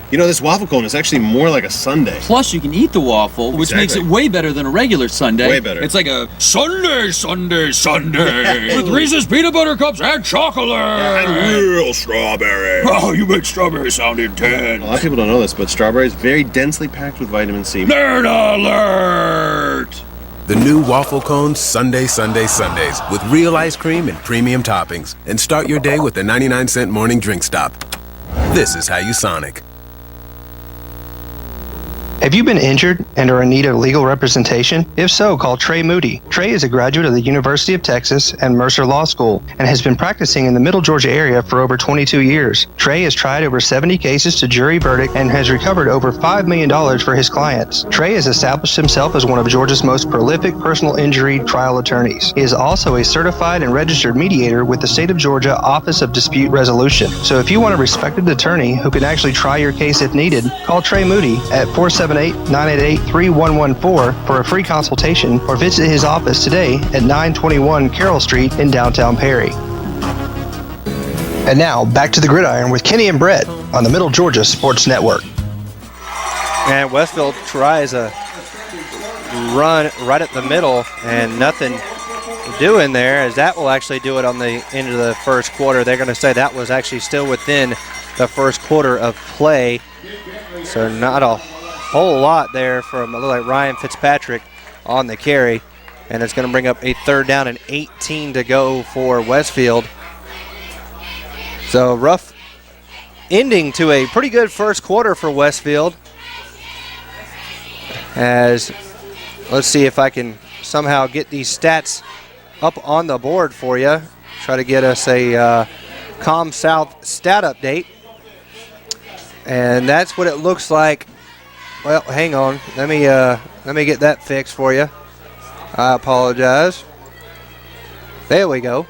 You know, this waffle cone is actually more like a sundae. Plus, you can eat the waffle, which makes it way better than a regular sundae. Way better. It's like a Sunday with Reese's peanut butter cups and chocolate. And real strawberry. Oh, you make strawberry sound intense. A lot of people don't know this, but strawberry is very densely packed with vitamin C. Nerd alert! The new waffle cone Sundays with real ice cream and premium toppings. And start your day with the 99-cent morning drink stop. This is how you Sonic. Have you been injured and are in need of legal representation? If so, call Trey Moody. Trey is a graduate of the University of Texas and Mercer Law School and has been practicing in the Middle Georgia area for over 22 years. Trey has tried over 70 cases to jury verdict and has recovered over $5 million for his clients. Trey has established himself as one of Georgia's most prolific personal injury trial attorneys. He is also a certified and registered mediator with the State of Georgia Office of Dispute Resolution. So if you want a respected attorney who can actually try your case if needed, call Trey Moody at 478-988-3114 for a free consultation or visit his office today at 921 Carroll Street in downtown Perry. And now, back to the gridiron with Kenny and Brett on the Middle Georgia Sports Network. And Westfield tries a run right at the middle and nothing doing there, as that will actually do it on the end of the first quarter. They're going to say that was actually still within the first quarter of play. So not a whole lot there from a little like Ryan Fitzpatrick on the carry. And it's going to bring up a 3rd down and 18 to go for Westfield. So rough ending to a pretty good first quarter for Westfield. As let's see if I can somehow get these stats up on the board for you. Try to get us a Com South stat update. And that's what it looks like. Well, hang on. Let me get that fixed for you. I apologize. There we go.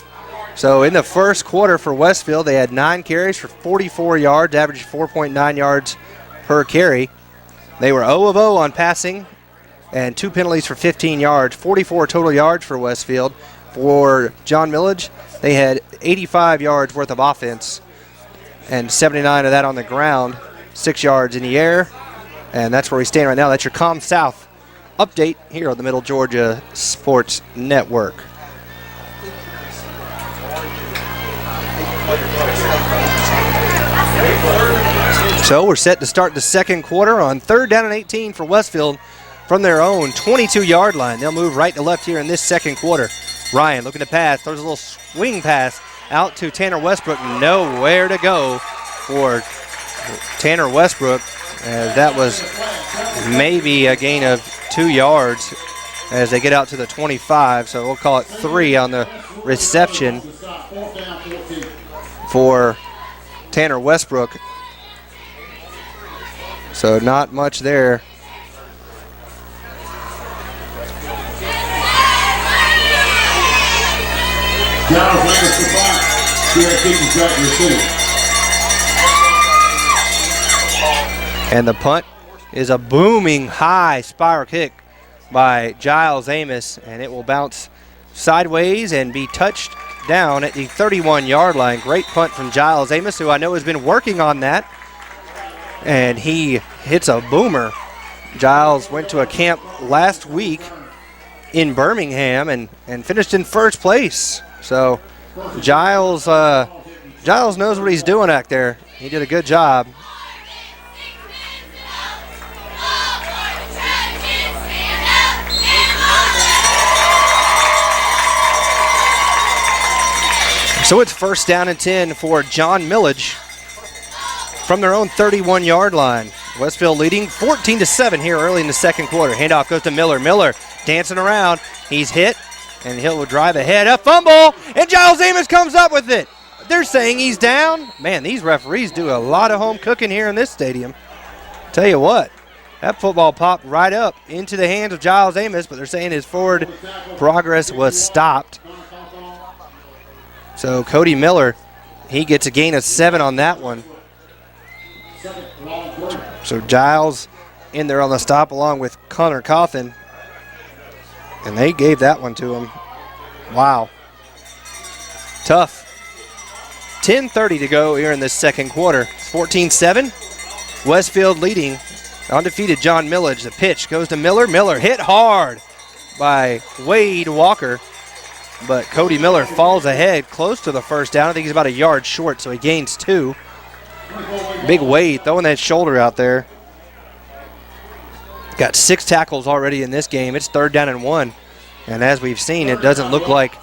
So in the first quarter for Westfield, they had 9 carries for 44 yards, averaged 4.9 yards per carry. They were 0 of 0 on passing and 2 penalties for 15 yards, 44 total yards for Westfield. For John Milledge, they had 85 yards worth of offense and 79 of that on the ground, 6 yards in the air. And that's where we stand right now. That's your Com South update here on the Middle Georgia Sports Network. So we're set to start the second quarter on 3rd down and 18 for Westfield from their own 22-yard line. They'll move right to left here in this second quarter. Ryan looking to pass, throws a little swing pass out to Tanner Westbrook. Nowhere to go for Tanner Westbrook. That was maybe a gain of 2 yards as they get out to the 25. So we'll call it 3 on the reception for Tanner Westbrook. So not much there. And the punt is a booming high spiral kick by Giles Amos, and it will bounce sideways and be touched down at the 31-yard line. Great punt from Giles Amos, who I know has been working on that, and he hits a boomer. Giles went to a camp last week in Birmingham and finished in first place. So Giles knows what he's doing out there. He did a good job. So it's 1st down and 10 for John Milledge from their own 31-yard line. Westfield leading 14-7 here early in the second quarter. Handoff goes to Miller. Miller dancing around. He's hit, and he'll drive ahead. A fumble, and Giles Amos comes up with it. They're saying he's down. Man, these referees do a lot of home cooking here in this stadium. Tell you what, that football popped right up into the hands of Giles Amos, but they're saying his forward progress was stopped. So Cody Miller, he gets a gain of 7 on that one. So Giles in there on the stop along with Connor Cawthon. And they gave that one to him. Wow. Tough. 10:30 to go here in this second quarter. It's 14-7. Westfield leading. Undefeated John Milledge. The pitch goes to Miller. Miller hit hard by Wade Walker. But Cody Miller falls ahead close to the first down. I think he's about a yard short, so he gains 2. Big Wade throwing that shoulder out there. Got 6 tackles already in this game. It's 3rd down and 1. And as we've seen, it doesn't look like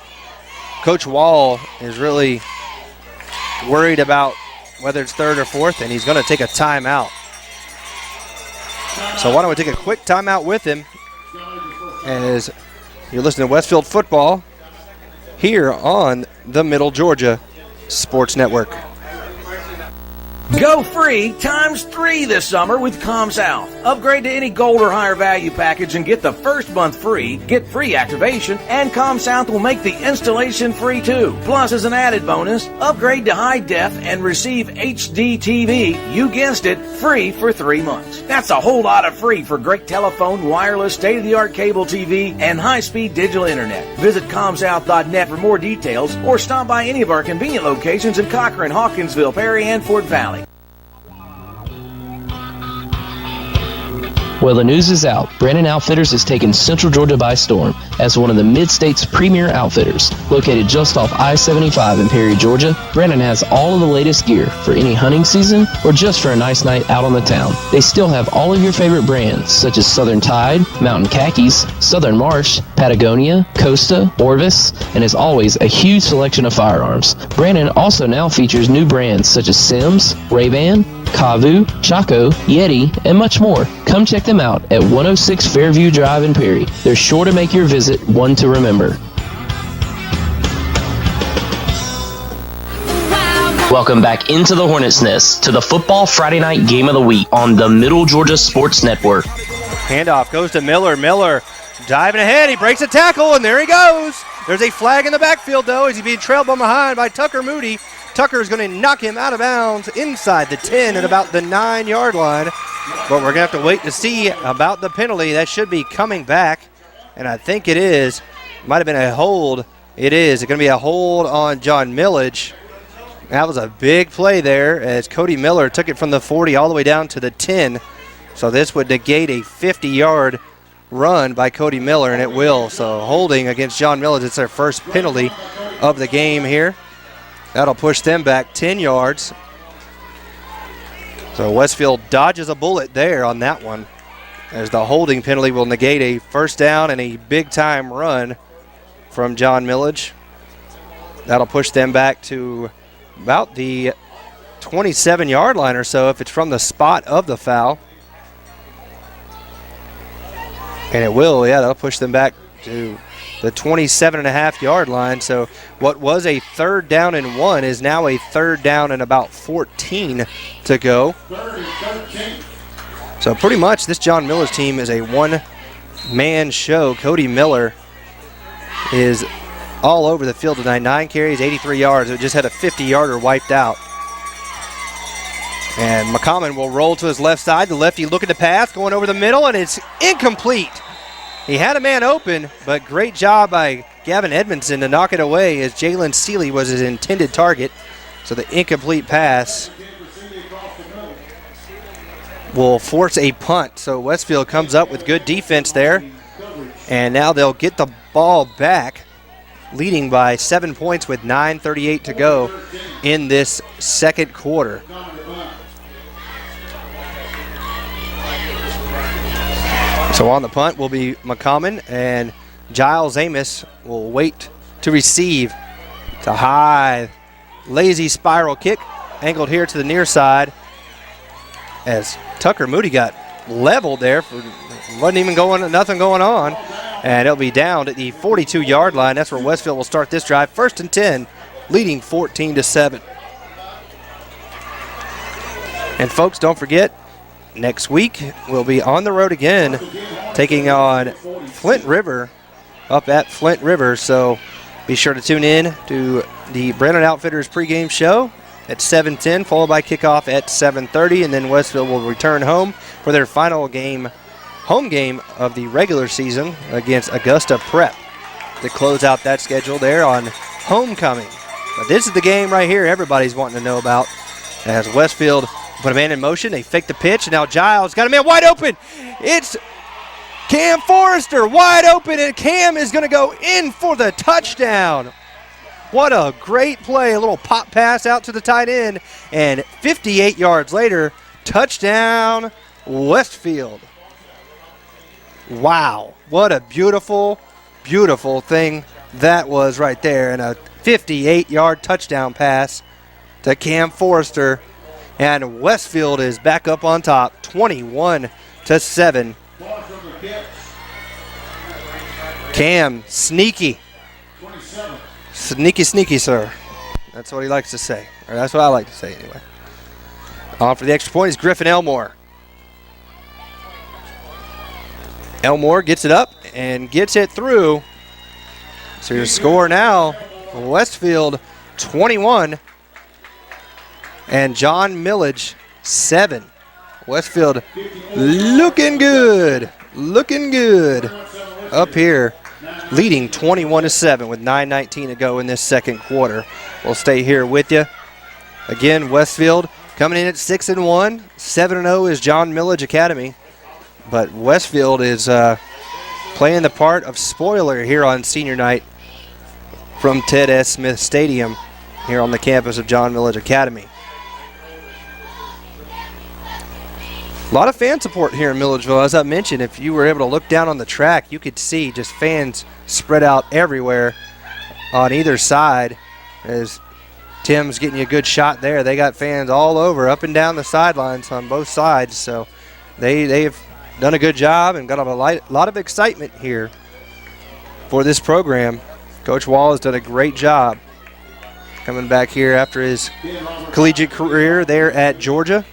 Coach Wall is really worried about whether it's 3rd or 4th, and he's going to take a timeout. So why don't we take a quick timeout with him as you're listening to Westfield football here on the Middle Georgia Sports Network. Go free ×3 this summer with ComSouth. Upgrade to any gold or higher value package and get the first month free, get free activation, and ComSouth will make the installation free too. Plus, as an added bonus, upgrade to high def and receive HD TV, you guessed it, free for 3 months. That's a whole lot of free for great telephone, wireless, state-of-the-art cable TV, and high-speed digital internet. Visit ComSouth.net for more details or stop by any of our convenient locations in Cochran, Hawkinsville, Perry, and Fort Valley. Well, the news is out. Brandon Outfitters has taken Central Georgia by storm as one of the Mid-State's premier outfitters. Located just off I-75 in Perry, Georgia, Brandon has all of the latest gear for any hunting season or just for a nice night out on the town. They still have all of your favorite brands such as Southern Tide, Mountain Khakis, Southern Marsh, Patagonia, Costa, Orvis, and as always, a huge selection of firearms. Brandon also now features new brands such as Sims, Ray-Ban, Kavu, Chaco, Yeti, and much more. Come check them out at 106 Fairview Drive in Perry. They're sure to make your visit one to remember. Welcome back into the Hornets' Nest to the Football Friday Night Game of the Week on the Middle Georgia Sports Network. Handoff goes to Miller. Miller diving ahead. He breaks a tackle, and there he goes. There's a flag in the backfield, though, as he's being trailed from behind by Tucker Moody. Tucker is going to knock him out of bounds inside the 10 at about the 9-yard line. But we're going to have to wait to see about the penalty. That should be coming back, and I think it is. Might have been a hold. It is. It's going to be a hold on John Milledge. That was a big play there as Cody Miller took it from the 40 all the way down to the 10. So this would negate a 50-yard run by Cody Miller, and it will. So holding against John Milledge. It's their first penalty of the game here. That'll push them back 10 yards. So Westfield dodges a bullet there on that one, as the holding penalty will negate a first down and a big-time run from John Milledge. That'll push them back to about the 27-yard line or so if it's from the spot of the foul. And it will, yeah, that'll push them back to the 27.5-yard line. So what was a 3rd down and 1 is now a 3rd down and about 14 to go. So pretty much this John Miller's team is a one-man show. Cody Miller is all over the field tonight. 9 carries, 83 yards. It just had a 50-yarder wiped out. And McCommon will roll to his left side. The lefty looking to pass, going over the middle, and it's incomplete. He had a man open, but great job by Gavin Edmondson to knock it away as Jalen Seeley was his intended target. So the incomplete pass will force a punt. So Westfield comes up with good defense there. And now they'll get the ball back, leading by 7 points with 9:38 to go in this second quarter. So on the punt will be McCommon, and Giles Amos will wait to receive. It's a high, lazy spiral kick, angled here to the near side, as Tucker Moody got leveled there. Wasn't even nothing going on. And it'll be down at the 42-yard line. That's where Westfield will start this drive. 1st and 10, leading 14-7. And folks, don't forget, next week we'll be on the road again, taking on Flint River up at Flint River. So be sure to tune in to the Brandon Outfitters pregame show at 7:10, followed by kickoff at 7:30, and then Westfield will return home for their final game, home game of the regular season against Augusta Prep to close out that schedule there on homecoming. But this is the game right here everybody's wanting to know about, as Westfield put a man in motion. They fake the pitch, and now Giles got a man wide open. It's Cam Forrester wide open, and Cam is going to go in for the touchdown. What a great play. A little pop pass out to the tight end, and 58 yards later, touchdown Westfield. Wow, what a beautiful, beautiful thing that was right there, and a 58-yard touchdown pass to Cam Forrester. And Westfield is back up on top, 21-7. Cam, sneaky. Sneaky, sir. That's what he likes to say. Or that's what I like to say anyway. On for the extra point is Griffin Elmore. Elmore gets it up and gets it through. So your score now, Westfield 21 and John Milledge 7. Westfield looking good up here, leading 21-7 with 9:19 to go in this second quarter. We'll stay here with you. Again, Westfield coming in at 6-1. 7-0 is John Milledge Academy. But Westfield is playing the part of spoiler here on senior night from Ted S. Smith Stadium here on the campus of John Milledge Academy. A lot of fan support here in Milledgeville. As I mentioned, if you were able to look down on the track, you could see just fans spread out everywhere on either side. As Tim's getting you a good shot there, they got fans all over, up and down the sidelines on both sides. So they've done a good job and got a lot of excitement here for this program. Coach Wall has done a great job coming back here after his collegiate career there at Georgia.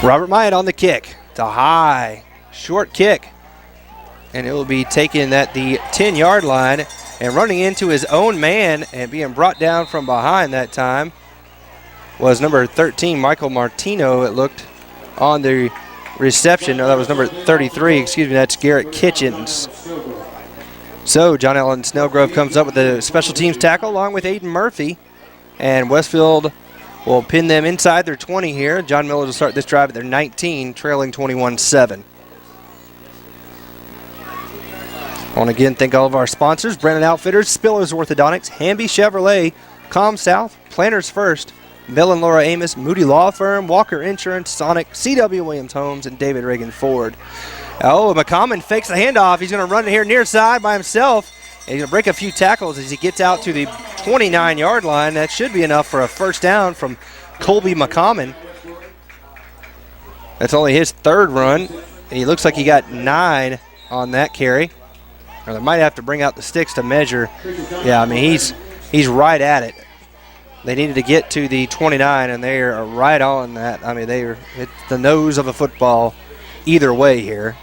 Robert Myatt on the kick. It's a high, short kick. And it will be taken at the 10-yard line and running into his own man and being brought down from behind that time was number 13, Michael Martino, it looked, on the reception. No, that was number 33, excuse me, that's Garrett Kitchens. So John Allen Snellgrove comes up with the special teams tackle along with Aiden Murphy, and Westfield will pin them inside their 20 here. John Milledge will start this drive at their 19, trailing 21-7. I want to again thank all of our sponsors: Brandon Outfitters, Spillers Orthodontics, Hamby Chevrolet, Com-South, Planners First, Bill and Laura Amos, Moody Law Firm, Walker Insurance, Sonic, C.W. Williams Homes, and David Reagan Ford. Oh, McCommon fakes the handoff. He's going to run it here near side by himself. And he's going to break a few tackles as he gets out to the 29-yard line. That should be enough for a first down from Colby McCommon. That's only his third run. And he looks like he got 9 on that carry. Or they might have to bring out the sticks to measure. Yeah, I mean, he's right at it. They needed to get to the 29, and they are right on that. I mean, it's the nose of a football either way here.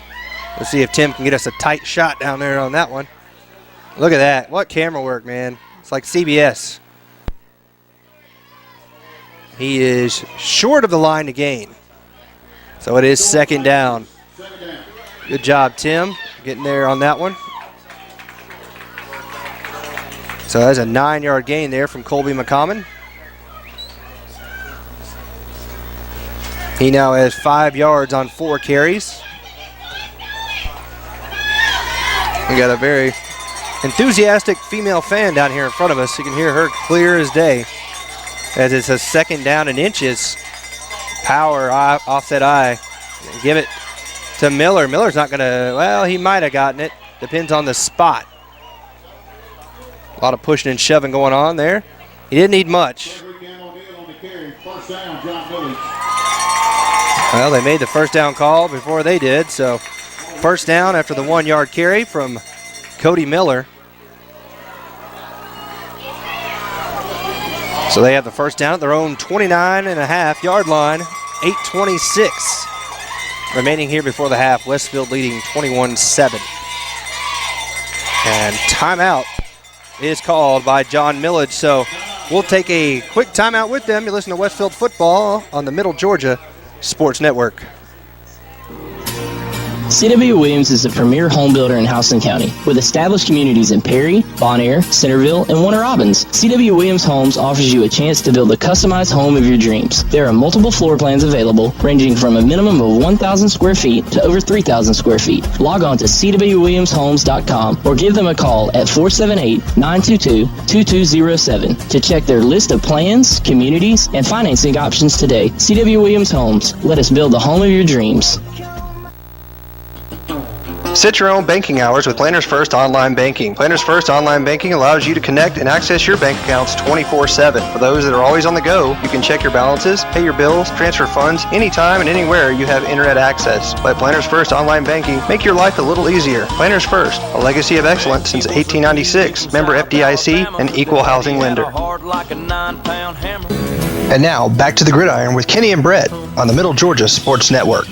Let's see if Tim can get us a tight shot down there on that one. Look at that. What camera work, man. It's like CBS. He is short of the line to gain. So it is second down. Good job, Tim, getting there on that one. So that's a 9-yard gain there from Colby McCommon. He now has 5 yards on 4 carries. We got a very enthusiastic female fan down here in front of us. You can hear her clear as day as it's a second down and inches. Power, offset eye. Give it to Miller. Miller's not going to, well, he might have gotten it. Depends on the spot. A lot of pushing and shoving going on there. He didn't need much. Well, they made the first down call before they did, so first down after the 1-yard carry from Cody Miller. So they have the first down at their own 29.5-yard line, 8:26 remaining here before the half. Westfield leading 21-7. And timeout is called by John Milledge. So we'll take a quick timeout with them. You listen to Westfield football on the Middle Georgia Sports Network. C.W. Williams is the premier home builder in Houston County, with established communities in Perry, Bonaire, Centerville, and Warner Robins. C.W. Williams Homes offers you a chance to build a customized home of your dreams. There are multiple floor plans available, ranging from a minimum of 1,000 square feet to over 3,000 square feet. Log on to cwwilliamshomes.com or give them a call at 478-922-2207 to check their list of plans, communities, and financing options today. C.W. Williams Homes. Let us build the home of your dreams. Set your own banking hours with Planners First Online Banking. Planners First Online Banking allows you to connect and access your bank accounts 24/7. For those that are always on the go, you can check your balances, pay your bills, transfer funds anytime and anywhere you have internet access. Let Planners First Online Banking make your life a little easier. Planners First, a legacy of excellence since 1896. Member FDIC, an equal housing lender. And now, back to the gridiron with Kenny and Brett on the Middle Georgia Sports Network.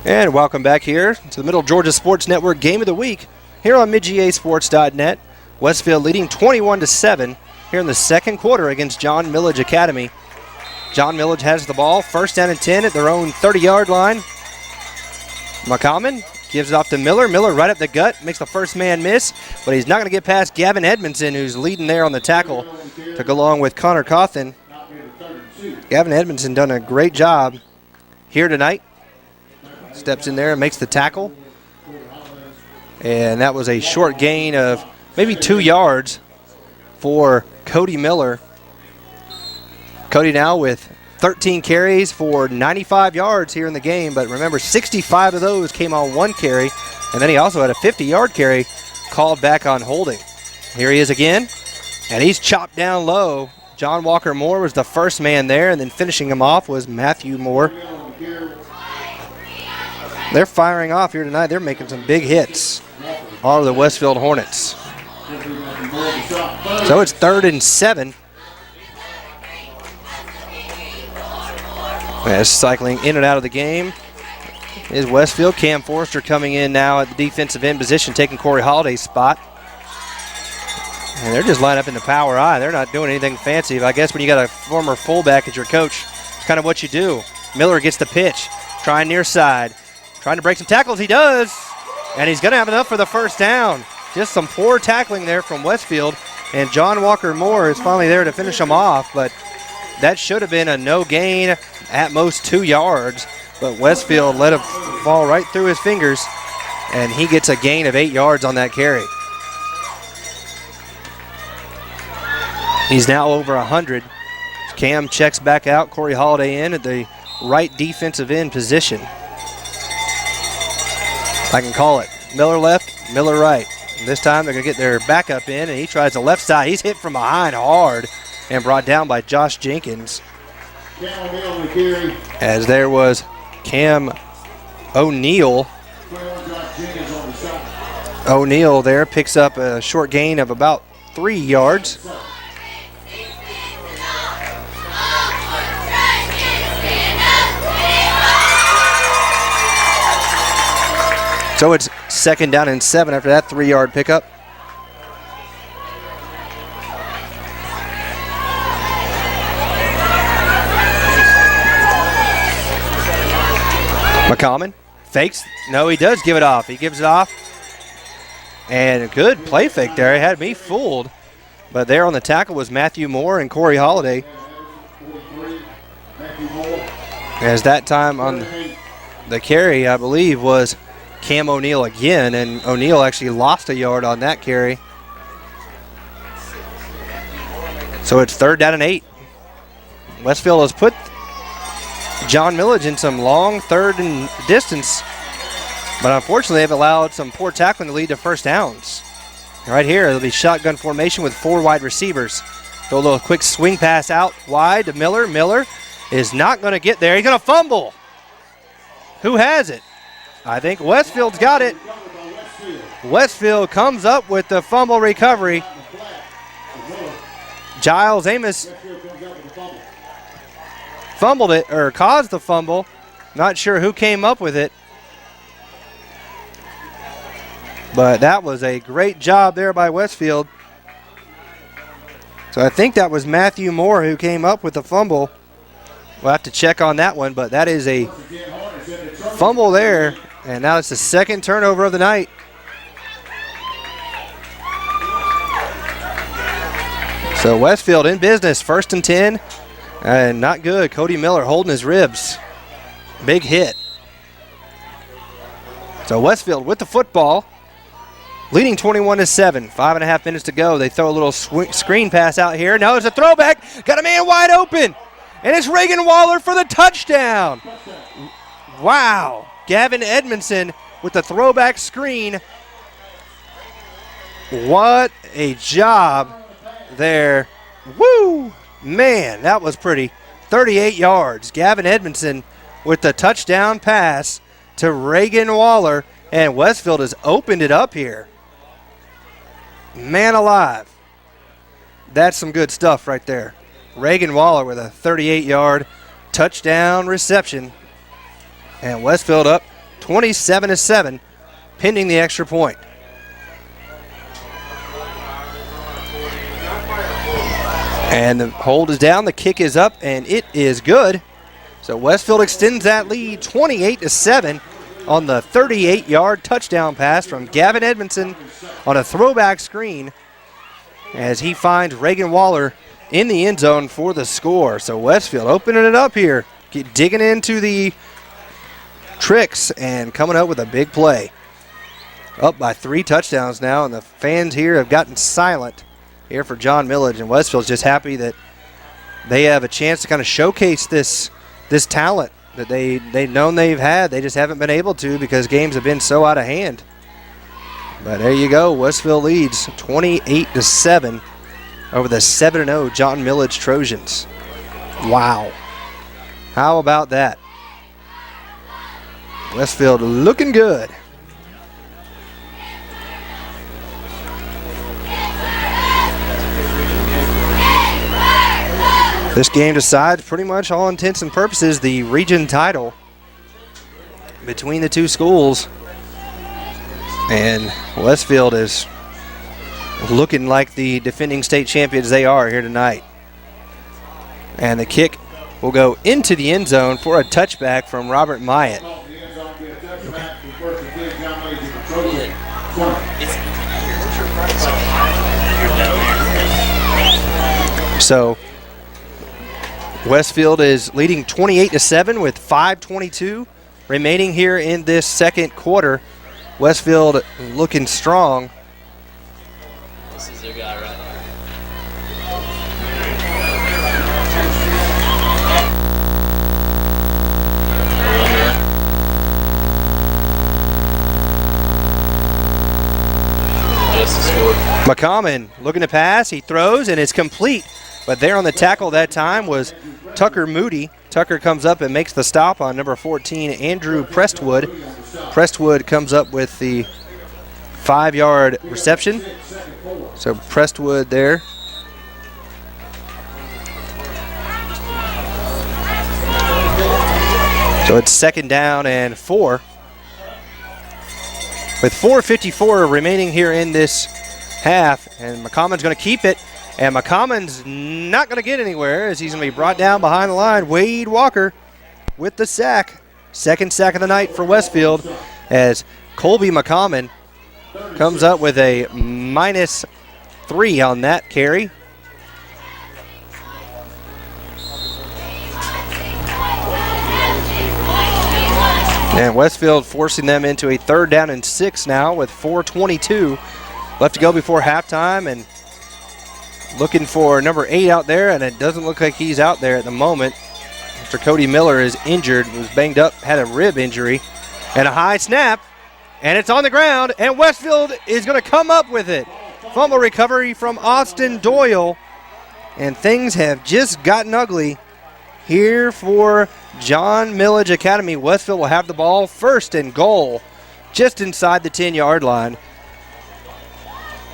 And welcome back here to the Middle Georgia Sports Network Game of the Week here on midgasports.net. Westfield leading 21-7 here in the second quarter against John Milledge Academy. John Milledge has the ball, first down and 10 at their own 30-yard line. McCommon gives it off to Miller. Miller right up the gut, makes the first man miss, but he's not going to get past Gavin Edmondson, who's leading there on the tackle to go along with Connor Cawthon. Gavin Edmondson done a great job here tonight. Steps in there and makes the tackle. And that was a short gain of maybe 2 yards for Cody Miller. Cody now with 13 carries for 95 yards here in the game, but remember 65 of those came on 1 carry, and then he also had a 50-yard carry called back on holding. Here he is again, and he's chopped down low. John Walker Moore was the first man there, and then finishing him off was Matthew Moore. They're firing off here tonight. They're making some big hits. All of the Westfield Hornets. So it's 3rd and 7. As cycling in and out of the game is Westfield. Cam Forrester coming in now at the defensive end position, taking Corey Holiday's spot. And they're just lined up in the power I. They're not doing anything fancy. But I guess when you got a former fullback as your coach, it's kind of what you do. Miller gets the pitch, trying near side, trying to break some tackles. He does, and he's going to have enough for the first down. Just some poor tackling there from Westfield, and John Walker Moore is finally there to finish him off, but that should have been a no gain, at most 2 yards, but Westfield let him fall right through his fingers, and he gets a gain of 8 yards on that carry. He's now over 100. Cam checks back out, Corey Holiday in at the right defensive end position. I can call it. Miller left, Miller right. And this time they're going to get their backup in, and he tries the left side. He's hit from behind hard and brought down by Josh Jenkins. As there was Cam O'Neal. O'Neal there picks up a short gain of about 3 yards. So it's 2nd down and 7 after that 3-yard pickup. McCommon fakes. No, he does give it off. He gives it off. And a good play fake there. It had me fooled. But there on the tackle was Matthew Moore and Corey Holiday. As that time on the carry, I believe, was Cam O'Neal again, and O'Neal actually lost a yard on that carry. So it's 3rd down and 8. Westfield has put John Milledge in some long 3rd and distance, but unfortunately they've allowed some poor tackling to lead to first downs. Right here, it'll be shotgun formation with 4 wide receivers. Throw a little quick swing pass out wide to Miller. Miller is not going to get there. He's going to fumble. Who has it? I think Westfield's got it. Westfield comes up with the fumble recovery. Giles Amos fumbled it, or caused the fumble. Not sure who came up with it. But that was a great job there by Westfield. So I think that was Matthew Moore who came up with the fumble. We'll have to check on that one, but that is a fumble there. And now it's the 2nd turnover of the night. So Westfield in business, 1st and 10. And not good. Cody Miller holding his ribs. Big hit. So Westfield with the football, leading 21-7. 5.5 minutes to go. They throw a little screen pass out here. Now it's a throwback. Got a man wide open. And it's Reagan Waller for the touchdown. Wow. Gavin Edmondson with the throwback screen. What a job there. Woo! Man, that was pretty. 38 yards. Gavin Edmondson with the touchdown pass to Reagan Waller. And Westfield has opened it up here. Man alive. That's some good stuff right there. Reagan Waller with a 38-yard touchdown reception. And Westfield up 27-7, pending the extra point. And the hold is down, the kick is up, and it is good. So Westfield extends that lead 28-7 on the 38-yard touchdown pass from Gavin Edmondson on a throwback screen as he finds Reagan Waller in the end zone for the score. So Westfield opening it up here, digging into the tricks and coming up with a big play. Up by 3 touchdowns now, and the fans here have gotten silent here for John Milledge, and Westfield's just happy that they have a chance to kind of showcase this talent that they've known they've had. They just haven't been able to because games have been so out of hand. But there you go. Westfield leads 28-7 over the 7-0 John Milledge Trojans. Wow. How about that? Westfield looking good. This game decides pretty much all intents and purposes the region title between the two schools. And Westfield is looking like the defending state champions they are here tonight. And the kick will go into the end zone for a touchback from Robert Myatt. So Westfield is leading 28-7 with 5:22 remaining here in this second quarter. Westfield looking strong. This is their guy right here. McCommon looking to pass. He throws and it's complete. But there on the tackle that time was Tucker Moody. Tucker comes up and makes the stop on number 14, Andrew Prestwood. Prestwood comes up with the 5-yard reception. So Prestwood there. So it's 2nd down and 4. With 4:54 remaining here in this half, and McCommon's going to keep it. And McCommon's not going to get anywhere as he's going to be brought down behind the line. Wade Walker with the sack. 2nd sack of the night for Westfield as Colby McCommon comes up with a -3 on that carry. And Westfield forcing them into a 3rd down and 6 now with 4:22 left to go before halftime, and looking for number 8 out there, and it doesn't look like he's out there at the moment. Mr. Cody Miller is injured, was banged up, had a rib injury, and a high snap, and it's on the ground, and Westfield is going to come up with it. Fumble recovery from Austin Doyle, and things have just gotten ugly here for John Milledge Academy. Westfield will have the ball 1st and goal just inside the 10-yard line.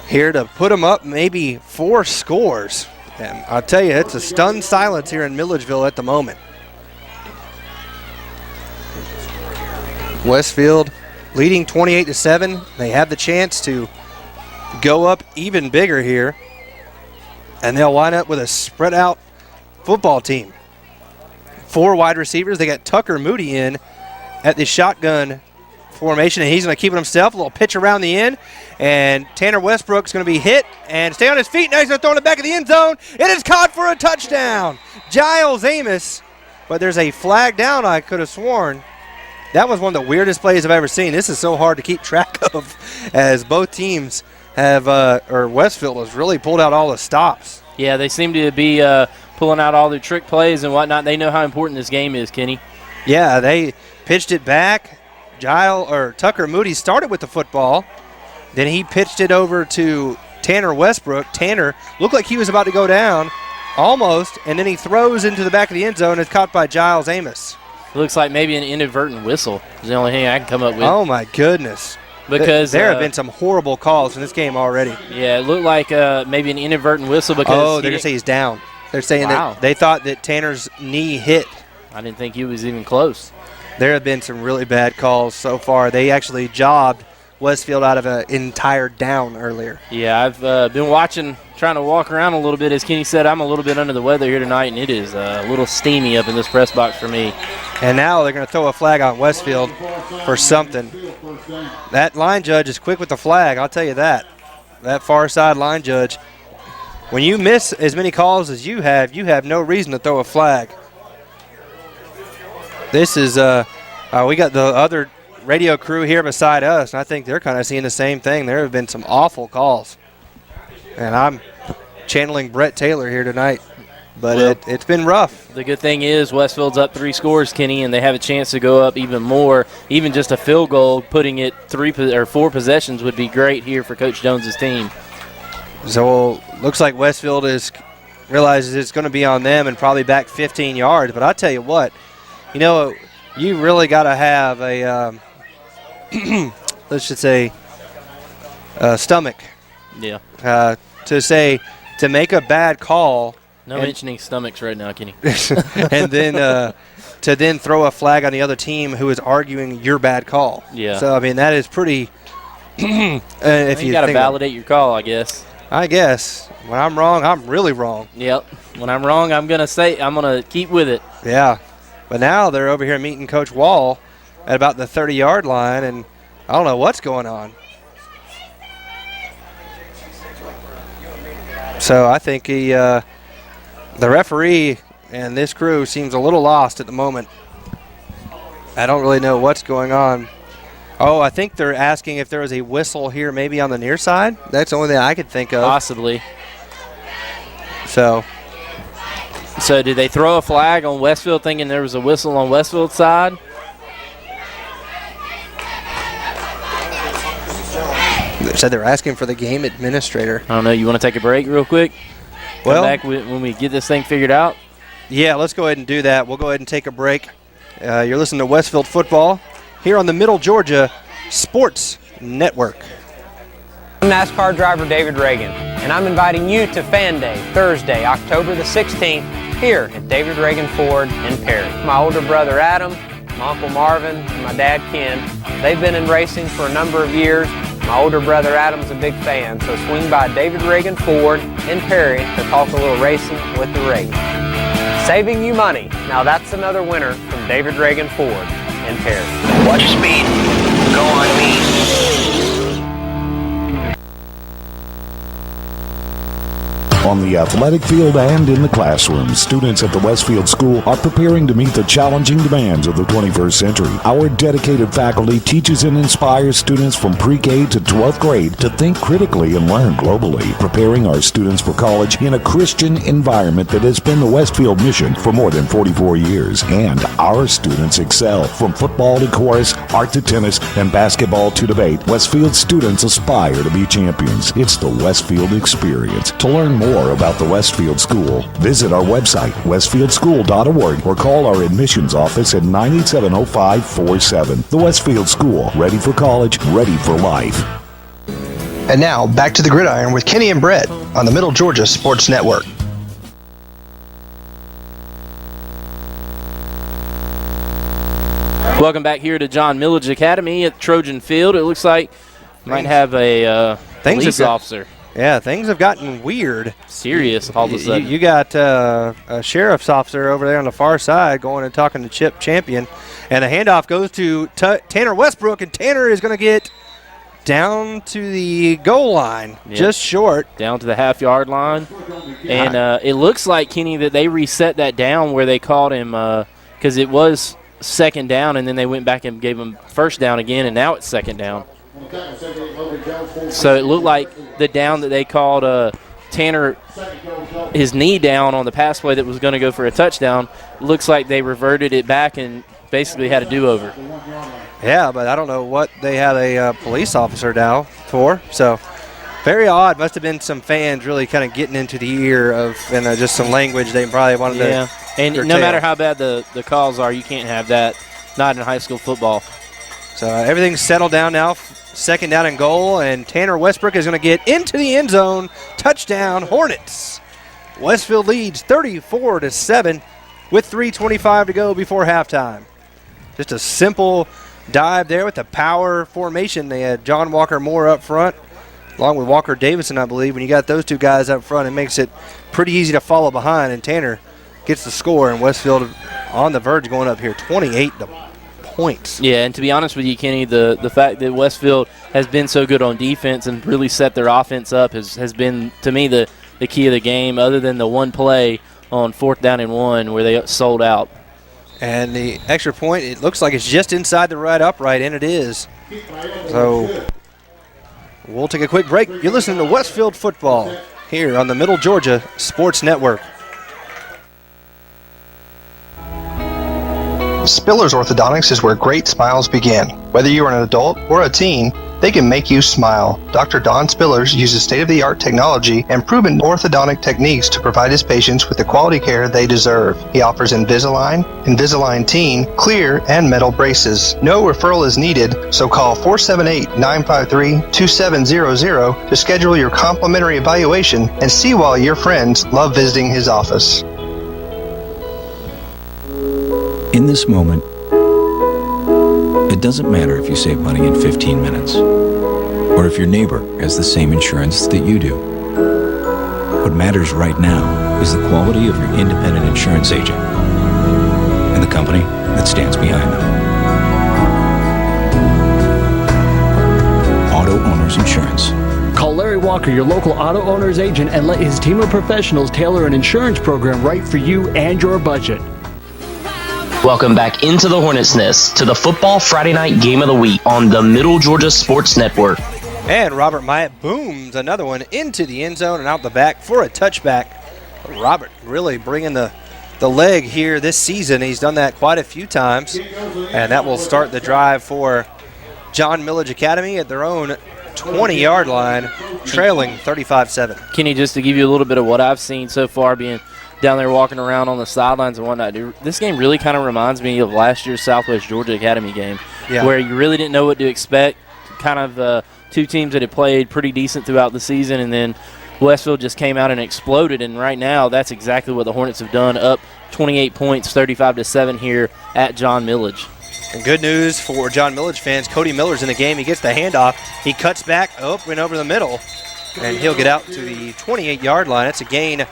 Here to put them up maybe 4 scores. And I'll tell you, it's a stunned silence here in Milledgeville at the moment. Westfield leading 28-7. They have the chance to go up even bigger here. And they'll line up with a spread out football team. 4 wide receivers. They got Tucker Moody in at the shotgun formation, and he's going to keep it himself. A little pitch around the end, and Tanner Westbrook's going to be hit and stay on his feet. Now he's going to throw in the back of the end zone. It is caught for a touchdown. Giles Amos, but there's a flag down, I could have sworn. That was one of the weirdest plays I've ever seen. This is so hard to keep track of as both teams have, or Westfield has really pulled out all the stops. Yeah, they seem to be pulling out all their trick plays and whatnot. They know how important this game is, Kenny. Yeah, they pitched it back. Tucker Moody started with the football. Then he pitched it over to Tanner Westbrook. Tanner looked like he was about to go down, almost, and then he throws into the back of the end zone. It's caught by Giles Amos. It looks like maybe an inadvertent whistle is the only thing I can come up with. Oh, my goodness. Because there have been some horrible calls in this game already. Yeah, it looked like maybe an inadvertent whistle because they're going to say he's down. They're saying that they thought that Tanner's knee hit. I didn't think he was even close. There have been some really bad calls so far. They actually jobbed Westfield out of an entire down earlier. Yeah, I've been watching, trying to walk around a little bit. As Kenny said, I'm a little bit under the weather here tonight, and it is a little steamy up in this press box for me. And now they're going to throw a flag on Westfield for something. That line judge is quick with the flag, I'll tell you that. That far side line judge. when you miss as many calls as you have no reason to throw a flag. This is we got the other radio crew here beside us, and I think they're kind of seeing the same thing. There have been some awful calls, and I'm channeling Brett Taylor here tonight. But well, it's been rough. The good thing is Westfield's up 3 scores, Kenny, and they have a chance to go up even more. Even just a field goal, putting it 4 possessions would be great here for Coach Jones's team. So looks like Westfield realizes it's going to be on them and probably back 15 yards. But I tell you what, you really got to have a let's just say stomach. Yeah. To make a bad call. No mentioning stomachs right now, Kenny. And then to then throw a flag on the other team who is arguing your bad call. Yeah. So, I mean, that is pretty if you got to validate your call, I guess. I guess. When I'm wrong, I'm really wrong. Yep. When I'm wrong, I'm going to keep with it. Yeah. But now they're over here meeting Coach Wall at about the 30-yard line, and I don't know what's going on. So I think the referee and this crew seems a little lost at the moment. I don't really know what's going on. Oh, I think they're asking if there was a whistle here maybe on the near side. That's the only thing I could think of. Possibly. So did they throw a flag on Westfield thinking there was a whistle on Westfield's side? They said they're asking for the game administrator. I don't know. You want to take a break real quick? Well, come back when we get this thing figured out? Yeah, let's go ahead and do that. We'll go ahead and take a break. You're listening to Westfield Football here on the Middle Georgia Sports Network. I'm NASCAR driver David Reagan, and I'm inviting you to Fan Day, Thursday, October the 16th, here at David Reagan Ford in Perry. My older brother Adam, my Uncle Marvin, and my dad Ken, they've been in racing for a number of years. My older brother Adam's a big fan, so swing by David Reagan Ford in Perry to talk a little racing with the Reagans. Saving you money. Now that's another winner from David Reagan Ford in Perry. Watch your speed. Go on me. On the athletic field and in the classroom, students at the Westfield School are preparing to meet the challenging demands of the 21st century. Our dedicated faculty teaches and inspires students from pre-K to 12th grade to think critically and learn globally, preparing our students for college in a Christian environment that has been the Westfield mission for more than 44 years. And our students excel from football to chorus, art to tennis, and basketball to debate. Westfield students aspire to be champions. It's the Westfield experience. To learn more about the Westfield School, visit our website, westfieldschool.org, or call our admissions office at 987-0547. The Westfield School, ready for college, ready for life. And now, back to the gridiron with Kenny and Brett on the Middle Georgia Sports Network. Welcome back here to John Milledge Academy at Trojan Field. It looks like might have a police officer. Yeah, things have gotten weird. Serious all of a sudden. You got a sheriff's officer over there on the far side going and talking to Chip Champion. And the handoff goes to Tanner Westbrook, and Tanner is going to get down to the goal line, just short. Down to the half-yard line. And it looks like, Kenny, that they reset that down where they called him because it was second down, and then they went back and gave him first down again, and now it's second down. So it looked like the down that they called Tanner, his knee down on the pass play that was going to go for a touchdown, looks like they reverted it back and basically had a do-over. Yeah, but I don't know what they had a police officer down for. So very odd. Must have been some fans really kind of getting into the ear of just some language they probably wanted to. Yeah, and no matter how bad the calls are, you can't have that, not in high school football. So everything's settled down now. Second down and goal, and Tanner Westbrook is going to get into the end zone. Touchdown, Hornets. Westfield leads 34-7 with 3:25 to go before halftime. Just a simple dive there with the power formation. They had John Walker Moore up front, along with Walker Davison, I believe. When you got those two guys up front, it makes it pretty easy to follow behind, and Tanner gets the score, and Westfield on the verge going up here 28 points. Yeah, and to be honest with you, Kenny, the fact that Westfield has been so good on defense and really set their offense up has been, to me, the the key of the game, other than the one play on 4th down and 1 where they sold out. And the extra point, it looks like it's just inside the right upright, and it is. So we'll take a quick break. You're listening to Westfield Football here on the Middle Georgia Sports Network. Spiller's Orthodontics is where great smiles begin. Whether you are an adult or a teen, they can make you smile. Dr. Don Spillers uses state-of-the-art technology and proven orthodontic techniques to provide his patients with the quality care they deserve. He offers Invisalign, Invisalign Teen, clear, and metal braces. No referral is needed, so call 478-953-2700 to schedule your complimentary evaluation and see why your friends love visiting his office. In this moment, it doesn't matter if you save money in 15 minutes, or if your neighbor has the same insurance that you do. What matters right now is the quality of your independent insurance agent and the company that stands behind them. Auto Owners Insurance. Call Larry Walker, your local auto owner's agent, and let his team of professionals tailor an insurance program right for you and your budget. Welcome back into the Hornets' Nest to the Football Friday Night Game of the Week on the Middle Georgia Sports Network. And Robert Myatt booms another one into the end zone and out the back for a touchback. Robert really bringing the leg here this season. He's done that quite a few times, and that will start the drive for John Milledge Academy at their own 20-yard line, trailing 35-7. Kenny, just to give you a little bit of what I've seen so far, being down there walking around on the sidelines and whatnot, this game really kind of reminds me of last year's Southwest Georgia Academy game, where you really didn't know what to expect. Kind of two teams that had played pretty decent throughout the season, and then Westfield just came out and exploded. And right now, that's exactly what the Hornets have done, up 28 points, 35-7 here at John Milledge. And good news for John Milledge fans, Cody Miller's in the game. He gets the handoff. He cuts back, went over the middle, and he'll get out to the 28-yard line. It's a gain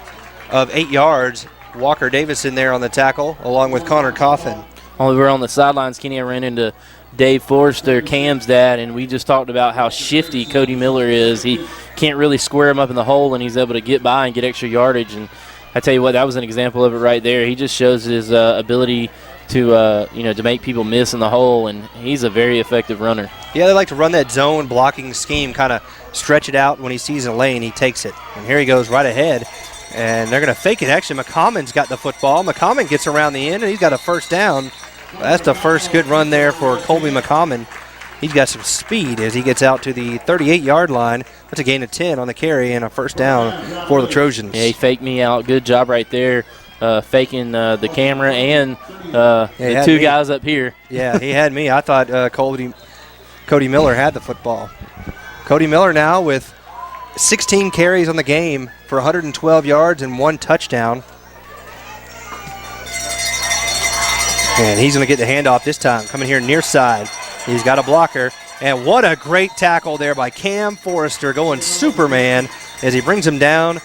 of 8 yards. Walker Davis in there on the tackle, along with Connor Coffin. While we were on the sidelines, Kenny, I ran into Dave Forrester, Cam's dad, and we just talked about how shifty Cody Miller is. He can't really square him up in the hole, and he's able to get by and get extra yardage. And I tell you what, that was an example of it right there. He just shows his ability to to make people miss in the hole, and he's a very effective runner. Yeah, they like to run that zone blocking scheme, kind of stretch it out. When he sees a lane, he takes it. And here he goes right ahead. And they're going to fake it. Actually, McCommon's got the football. McCommon gets around the end, and he's got a first down. That's the first good run there for Colby McCommon. He's got some speed as he gets out to the 38-yard line. That's a gain of 10 on the carry and a first down for the Trojans. Yeah, he faked me out. Good job right there, faking the camera and the two guys up here. Yeah, he had me. I thought Cody Miller had the football. Cody Miller now with 16 carries on the game for 112 yards and 1 touchdown. And he's going to get the handoff this time, coming here near side. He's got a blocker. And what a great tackle there by Cam Forrester, going Superman as he brings him down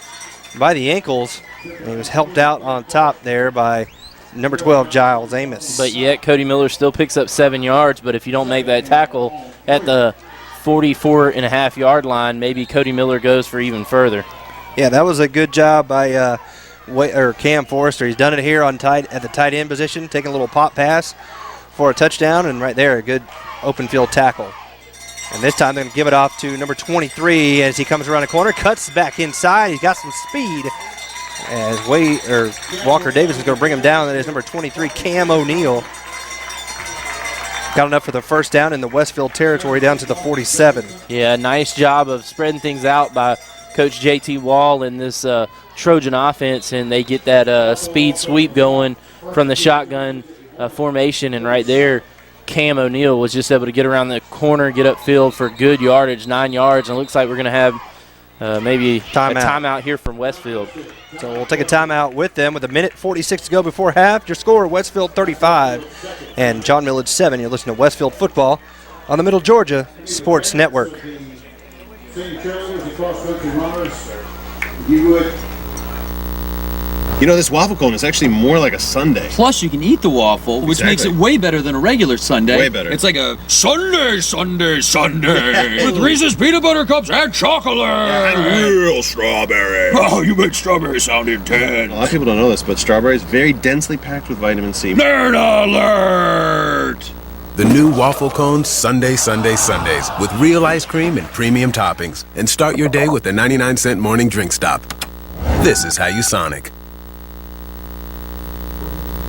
by the ankles. And he was helped out on top there by number 12, Giles Amos. But yet Cody Miller still picks up 7 yards, but if you don't make that tackle at the 44.5-yard line, maybe Cody Miller goes for even further. Yeah, that was a good job by Cam Forrester. He's done it here at the tight end position, taking a little pop pass for a touchdown, and right there, a good open field tackle. And this time they're going to give it off to number 23 as he comes around the corner, cuts back inside. He's got some speed. As Walker Davis is going to bring him down. That is number 23, Cam O'Neill. Got enough for the first down in the Westfield territory down to the 47. Yeah, nice job of spreading things out by Coach J.T. Wall in this Trojan offense, and they get that speed sweep going from the shotgun formation. And right there, Cam O'Neill was just able to get around the corner, get upfield for good yardage, 9 yards. And it looks like we're going to have maybe a timeout here from Westfield. So we'll take a timeout with them with 1:46 to go before half. Your score, Westfield 35 and John Milledge 7. You're listening to Westfield Football on the Middle Georgia Sports Network. Senior cheerleaders and cross-country runners, if you would You know, this waffle cone is actually more like a sundae. Plus, you can eat the waffle, which makes it way better than a regular sundae. Way better. It's like a Sunday, Sunday, Sunday with Reese's peanut butter cups and chocolate. And real strawberry. Oh, you make strawberry sound intense. A lot of people don't know this, but strawberry is very densely packed with vitamin C. Nerd alert! The new waffle cones Sunday, Sunday, Sundays with real ice cream and premium toppings. And start your day with the 99-cent morning drink stop. This is how you Sonic.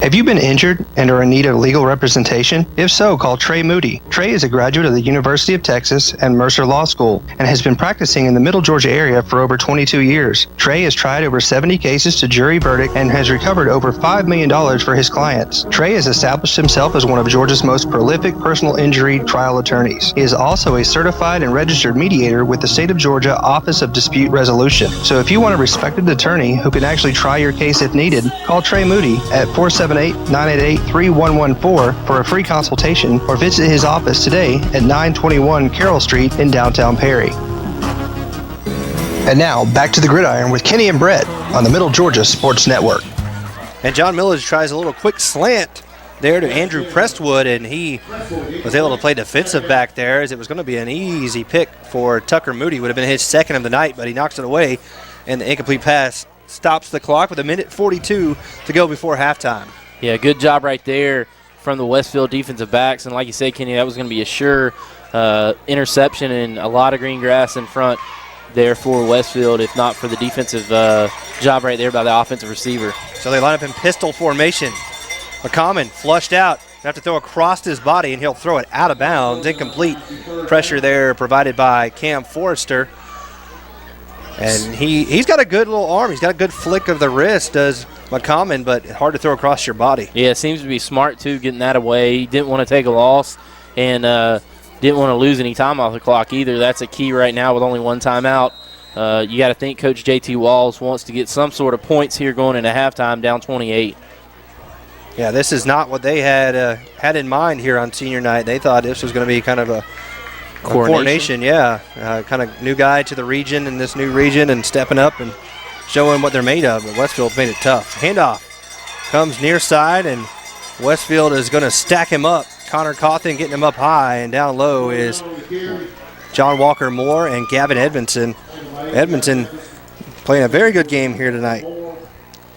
Have you been injured and are in need of legal representation? If so, call Trey Moody. Trey is a graduate of the University of Texas and Mercer Law School and has been practicing in the Middle Georgia area for over 22 years. Trey has tried over 70 cases to jury verdict and has recovered over $5 million for his clients. Trey has established himself as one of Georgia's most prolific personal injury trial attorneys. He is also a certified and registered mediator with the State of Georgia Office of Dispute Resolution. So if you want a respected attorney who can actually try your case if needed, call Trey Moody at 478-988-3114 for a free consultation or visit his office today at 921 Carroll Street in downtown Perry. And now, back to the gridiron with Kenny and Brett on the Middle Georgia Sports Network. And John Milledge tries a little quick slant there to Andrew Prestwood, and he was able to play defensive back there as it was going to be an easy pick for Tucker Moody. Would have been his second of the night, but he knocks it away, and the incomplete pass stops the clock with 1:42 to go before halftime. Yeah, good job right there from the Westfield defensive backs. And like you said, Kenny, that was going to be a sure interception and a lot of green grass in front there for Westfield, if not for the defensive job right there by the offensive receiver. So they line up in pistol formation. McCommon flushed out. Have to throw across his body, and he'll throw it out of bounds. Incomplete. Pressure there provided by Cam Forrester. And he's got a good little arm. He's got a good flick of the wrist, does McCommon, but hard to throw across your body. Yeah, it seems to be smart, too, getting that away. He didn't want to take a loss and didn't want to lose any time off the clock either. That's a key right now with only one timeout. You got to think Coach J.T. Walls wants to get some sort of points here going into halftime, down 28. Yeah, this is not what they had in mind here on senior night. They thought this was going to be kind of a coordination, yeah. Kind of new guy to the region in this new region and stepping up and showing what they're made of. But Westfield made it tough. Handoff comes near side, and Westfield is going to stack him up. Connor Cawthon getting him up high, and down low is John Walker Moore and Gavin Edmondson. Edmondson playing a very good game here tonight.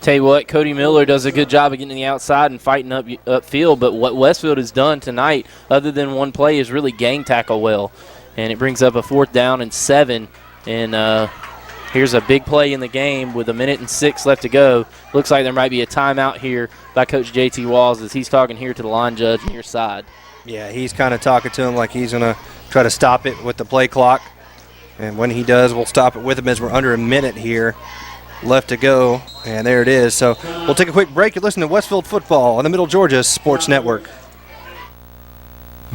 Tell you what, Cody Miller does a good job of getting to the outside and fighting upfield, but what Westfield has done tonight, other than one play, is really gang tackle well. And it brings up a 4th down and 7. And here's a big play in the game with 1:06 left to go. Looks like there might be a timeout here by Coach J.T. Walls as he's talking here to the line judge near side. Yeah, he's kind of talking to him like he's going to try to stop it with the play clock. And when he does, we'll stop it with him as we're under a minute here left to go, and there it is. So we'll take a quick break. You're listening to Westfield Football on the Middle Georgia Sports Network.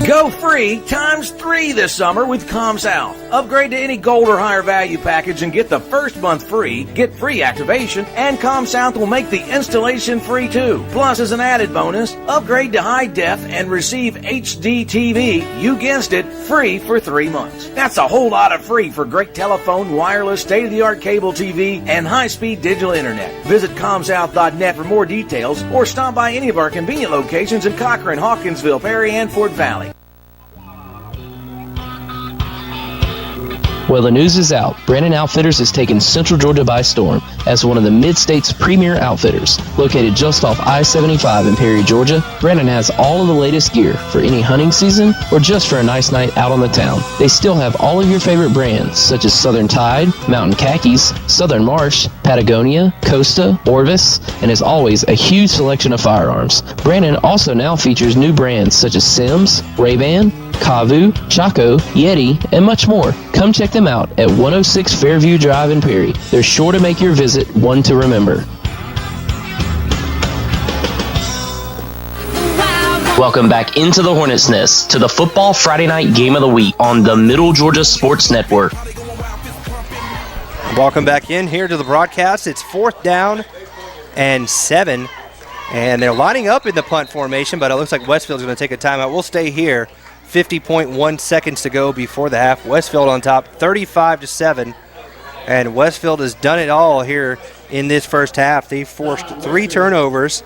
Go free ×3 this summer with ComSouth. Upgrade to any gold or higher value package and get the first month free, get free activation, and ComSouth will make the installation free too. Plus, as an added bonus, upgrade to high def and receive HD TV, you guessed it, free for 3 months. That's a whole lot of free for great telephone, wireless, state-of-the-art cable TV, and high-speed digital internet. Visit ComSouth.net for more details or stop by any of our convenient locations in Cochran, Hawkinsville, Perry, and Fort Valley. Well, the news is out. Brandon Outfitters has taken Central Georgia by storm as one of the Mid-State's premier outfitters. Located just off I-75 in Perry, Georgia, Brandon has all of the latest gear for any hunting season or just for a nice night out on the town. They still have all of your favorite brands such as Southern Tide, Mountain Khakis, Southern Marsh, Patagonia, Costa, Orvis, and as always, a huge selection of firearms. Brandon also now features new brands such as Sims, Ray-Ban, Kavu, Chaco, Yeti, and much more. Come check them out at 106 Fairview Drive in Perry. They're sure to make your visit one to remember. Welcome back into the Hornets' Nest to the Football Friday Night Game of the Week on the Middle Georgia Sports Network. Welcome back in here to the broadcast. It's 4th down and 7, and they're lining up in the punt formation, but it looks like Westfield's going to take a timeout. We'll stay here. 50.1 seconds to go before the half. Westfield on top, 35-7. And Westfield has done it all here in this first half. They forced 3 turnovers,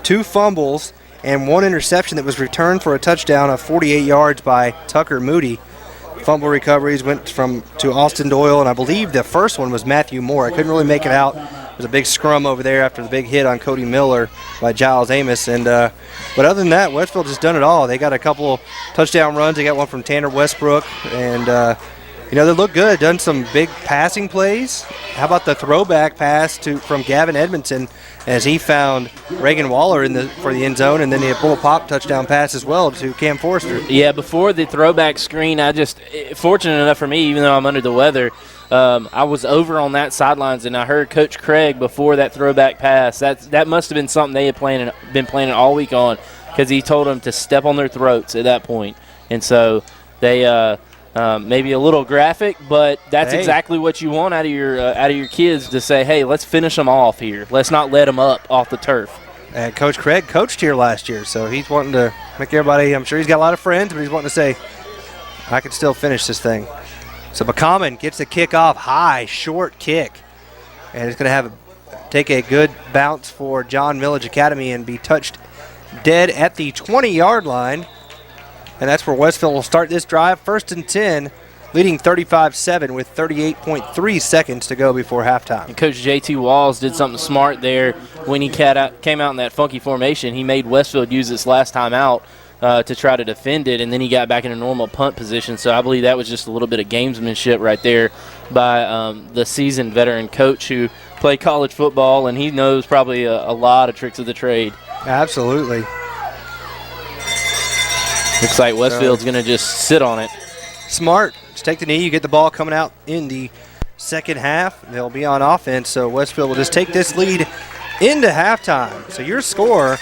2 fumbles, and 1 interception that was returned for a touchdown of 48 yards by Tucker Moody. Fumble recoveries went to Austin Doyle, and I believe the first one was Matthew Moore. I couldn't really make it out. There's a big scrum over there after the big hit on Cody Miller by Giles Amos. But other than that, Westfield just done it all. They got a couple touchdown runs. They got one from Tanner Westbrook, and they look good. Done some big passing plays. How about the throwback pass from Gavin Edmondson as he found Reagan Waller for the end zone, and then the bull pop touchdown pass as well to Cam Forrester. Yeah, before the throwback screen, fortunate enough for me, even though I'm under the weather, I was over on that sidelines, and I heard Coach Craig before that throwback pass. That must have been something they had been planning all week on, because he told them to step on their throats at that point. And so they maybe a little graphic, but that's exactly what you want out of your kids, to say, hey, let's finish them off here. Let's not let them up off the turf. And Coach Craig coached here last year, so he's wanting to make everybody, I'm sure he's got a lot of friends, but he's wanting to say, I can still finish this thing. So McCommon gets the kick off high, short kick, and it's going to take a good bounce for John Milledge Academy and be touched dead at the 20-yard line. And that's where Westfield will start this drive. 1st and 10, leading 35-7 with 38.3 seconds to go before halftime. And Coach J.T. Walls did something smart there when he came out in that funky formation. He made Westfield use this last time out to try to defend it, and then he got back in a normal punt position. So I believe that was just a little bit of gamesmanship right there by the seasoned veteran coach who played college football, and he knows probably a lot of tricks of the trade. Absolutely. Looks like Westfield's going to just sit on it. Smart. Just take the knee. You get the ball coming out in the second half. They'll be on offense, so Westfield will just take this lead into halftime. So your score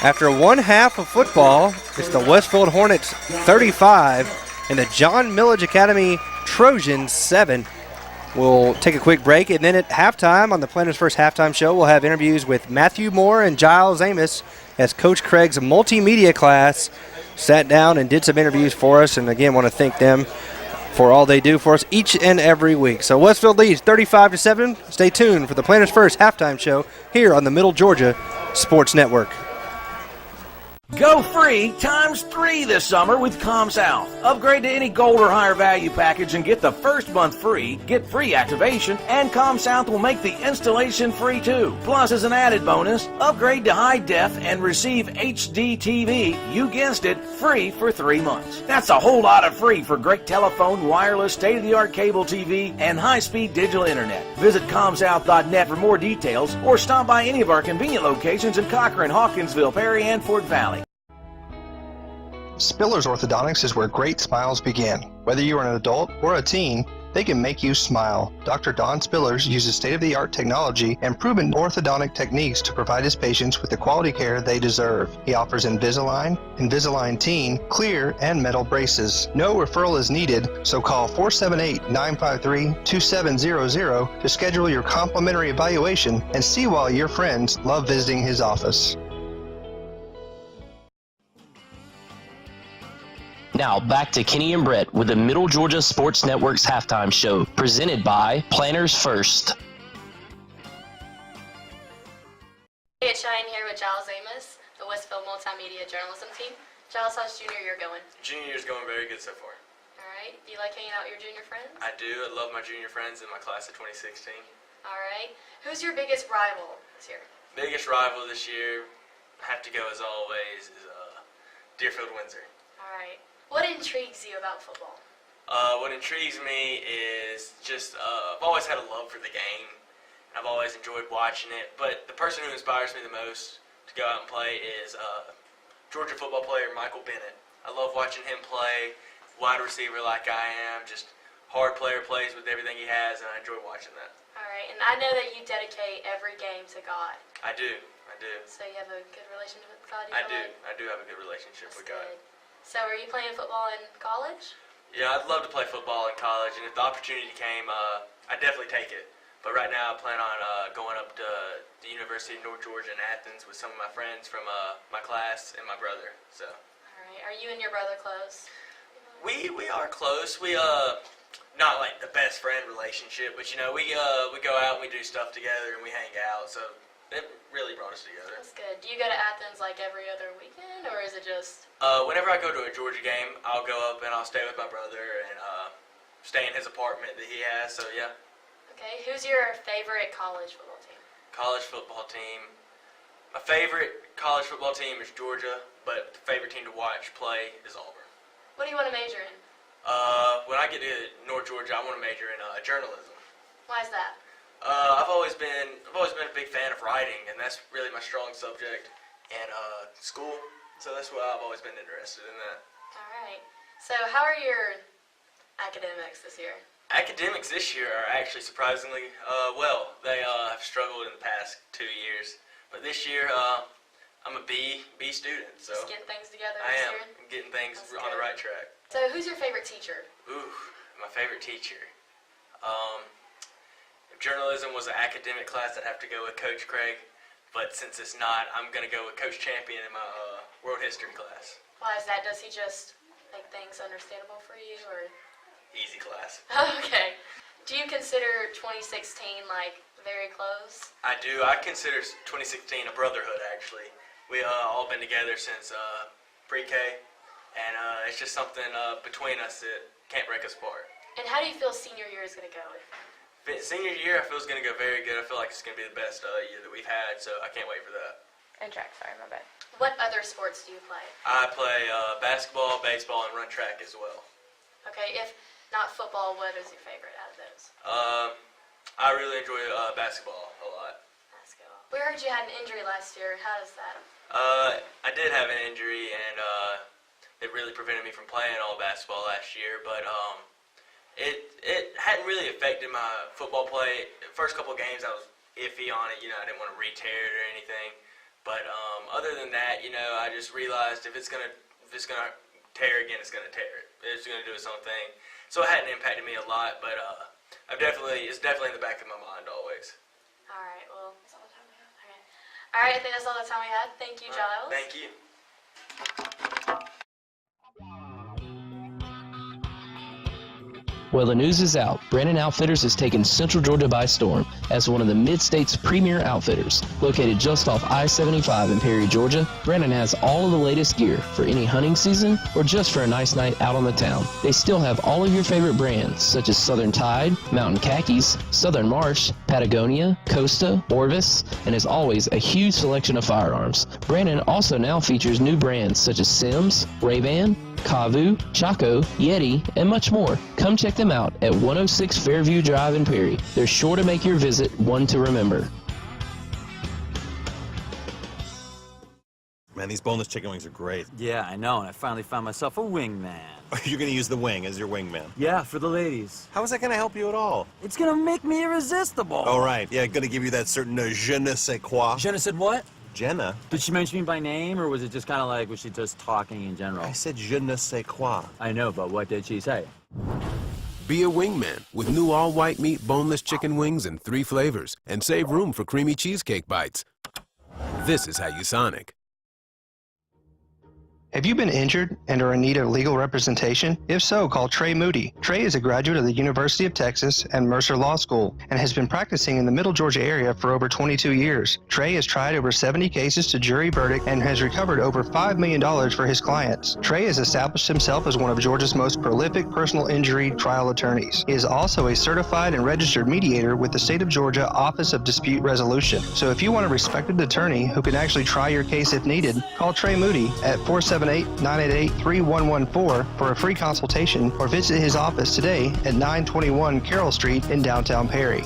after one half of football, it's the Westfield Hornets 35 and the John Milledge Academy Trojans 7. We'll take a quick break, and then at halftime on the Planners First Halftime Show, we'll have interviews with Matthew Moore and Giles Amos as Coach Craig's multimedia class sat down and did some interviews for us, and again want to thank them for all they do for us each and every week. So Westfield leads 35-7. Stay tuned for the Planners First Halftime Show here on the Middle Georgia Sports Network. Go free ×3 this summer with ComSouth. Upgrade to any gold or higher value package and get the first month free, get free activation, and ComSouth will make the installation free too. Plus, as an added bonus, upgrade to high def and receive HD TV, you guessed it, free for 3 months. That's a whole lot of free for great telephone, wireless, state-of-the-art cable TV, and high-speed digital internet. Visit ComSouth.net for more details or stop by any of our convenient locations in Cochran, Hawkinsville, Perry, and Fort Valley. Spiller's Orthodontics is where great smiles begin. Whether you are an adult or a teen, they can make you smile. Dr. Don Spillers uses state-of-the-art technology and proven orthodontic techniques to provide his patients with the quality care they deserve. He offers Invisalign, Invisalign Teen, clear, and metal braces. No referral is needed, so call 478-953-2700 to schedule your complimentary evaluation and see why your friends love visiting his office. Now back to Kenny and Brett with the Middle Georgia Sports Network's halftime show, presented by Planners First. Hey, it's Cheyenne here with Giles Amos, the Westfield Multimedia Journalism team. Giles, how's junior year going? Junior year's going very good so far. All right. Do you like hanging out with your junior friends? I do. I love my junior friends in my class of 2016. All right. Who's your biggest rival this year? Biggest rival this year, have to go as always, is Deerfield Windsor. All right. What intrigues you about football? What intrigues me is just I've always had a love for the game. I've always enjoyed watching it, but the person who inspires me the most to go out and play is Georgia football player Michael Bennett. I love watching him play, wide receiver like I am, just hard player, plays with everything he has, and I enjoy watching that. All right, and I know that you dedicate every game to God. I do. So you have a good relationship with God? I do have a good relationship with God. So are you playing football in college? Yeah, I'd love to play football in college, and if the opportunity came, I'd definitely take it. But right now I plan on going up to the University of North Georgia in Athens with some of my friends from my class and my brother. So. All right. Are you and your brother close? We are close. We not like the best friend relationship, but we go out and we do stuff together and we hang out, so it really brought us together. That's good. Do you go to Athens like every other weekend, or is it just? Whenever I go to a Georgia game, I'll go up and I'll stay with my brother and stay in his apartment that he has. So yeah. Okay. Who's your favorite college football team? College football team. My favorite college football team is Georgia, but the favorite team to watch play is Auburn. What do you want to major in? When I get to North Georgia, I want to major in journalism. Why is that? I've always been a big fan of writing, and that's really my strong subject in school. So that's why I've always been interested in that. All right. So how are your academics this year? Academics this year are actually surprisingly well. They have struggled in the past 2 years, but this year I'm a B student. So just getting things together. I am. I'm getting things on the right track. So who's your favorite teacher? Ooh, my favorite teacher. If journalism was an academic class, I'd have to go with Coach Craig. But since it's not, I'm going to go with Coach Champion in my world history class. Why is that? Does he just make things understandable for you, or? Easy class. Okay. Do you consider 2016 like very close? I do. I consider 2016 a brotherhood, actually. We all been together since pre-K, and it's just something between us that can't break us apart. And how do you feel senior year is going to go? Senior year, I feel is going to go very good. I feel like it's going to be the best year that we've had, so I can't wait for that. And track, sorry, my bad. What other sports do you play? I play basketball, baseball, and run track as well. Okay, if not football, what is your favorite out of those? I really enjoy basketball a lot. Basketball. We heard you had an injury last year. How does that? I did have an injury, and it really prevented me from playing all basketball last year, but it hadn't really affected my football play. The first couple of games I was iffy on it, I didn't want to re-tear it or anything. But other than that, I just realized if it's gonna tear again, it's gonna tear it. It's gonna do its own thing. So it hadn't impacted me a lot, but it's definitely in the back of my mind always. All right, well, that's all the time we have. Okay. All right, I think that's all the time we had. Thank you, Giles. Thank you. Well, the news is out. Brandon Outfitters has taken Central Georgia by storm as one of the Mid-State's premier outfitters. Located just off I-75 in Perry, Georgia, Brandon has all of the latest gear for any hunting season or just for a nice night out on the town. They still have all of your favorite brands such as Southern Tide, Mountain Khakis, Southern Marsh, Patagonia, Costa, Orvis, and as always, a huge selection of firearms. Brandon also now features new brands such as Sims, Ray-Ban, Kavu, Chaco, Yeti, and much more. Come check them out at 106 Fairview Drive in Perry. They're sure to make your visit one to remember. Man, these boneless chicken wings are great. Yeah, I know, and I finally found myself a wingman. You're gonna use the wing as your wingman? Yeah, for the ladies. How is that gonna help you at all? It's gonna make me irresistible. Oh, right. Yeah, gonna give you that certain je ne sais quoi. Je ne sais what? Jenna. Did she mention me by name, or was it just kind of like, was she just talking in general? I said je ne sais quoi. I know, but what did she say? Be a wingman with new all-white meat boneless chicken wings in 3 flavors and save room for creamy cheesecake bites. This is how you Sonic. Have you been injured and are in need of legal representation? If so, call Trey Moody. Trey is a graduate of the University of Texas and Mercer Law School and has been practicing in the Middle Georgia area for over 22 years. Trey has tried over 70 cases to jury verdict and has recovered over $5 million for his clients. Trey has established himself as one of Georgia's most prolific personal injury trial attorneys. He is also a certified and registered mediator with the State of Georgia Office of Dispute Resolution. So if you want a respected attorney who can actually try your case if needed, call Trey Moody at 478-988-3114 for a free consultation or visit his office today at 921 Carroll Street in downtown Perry.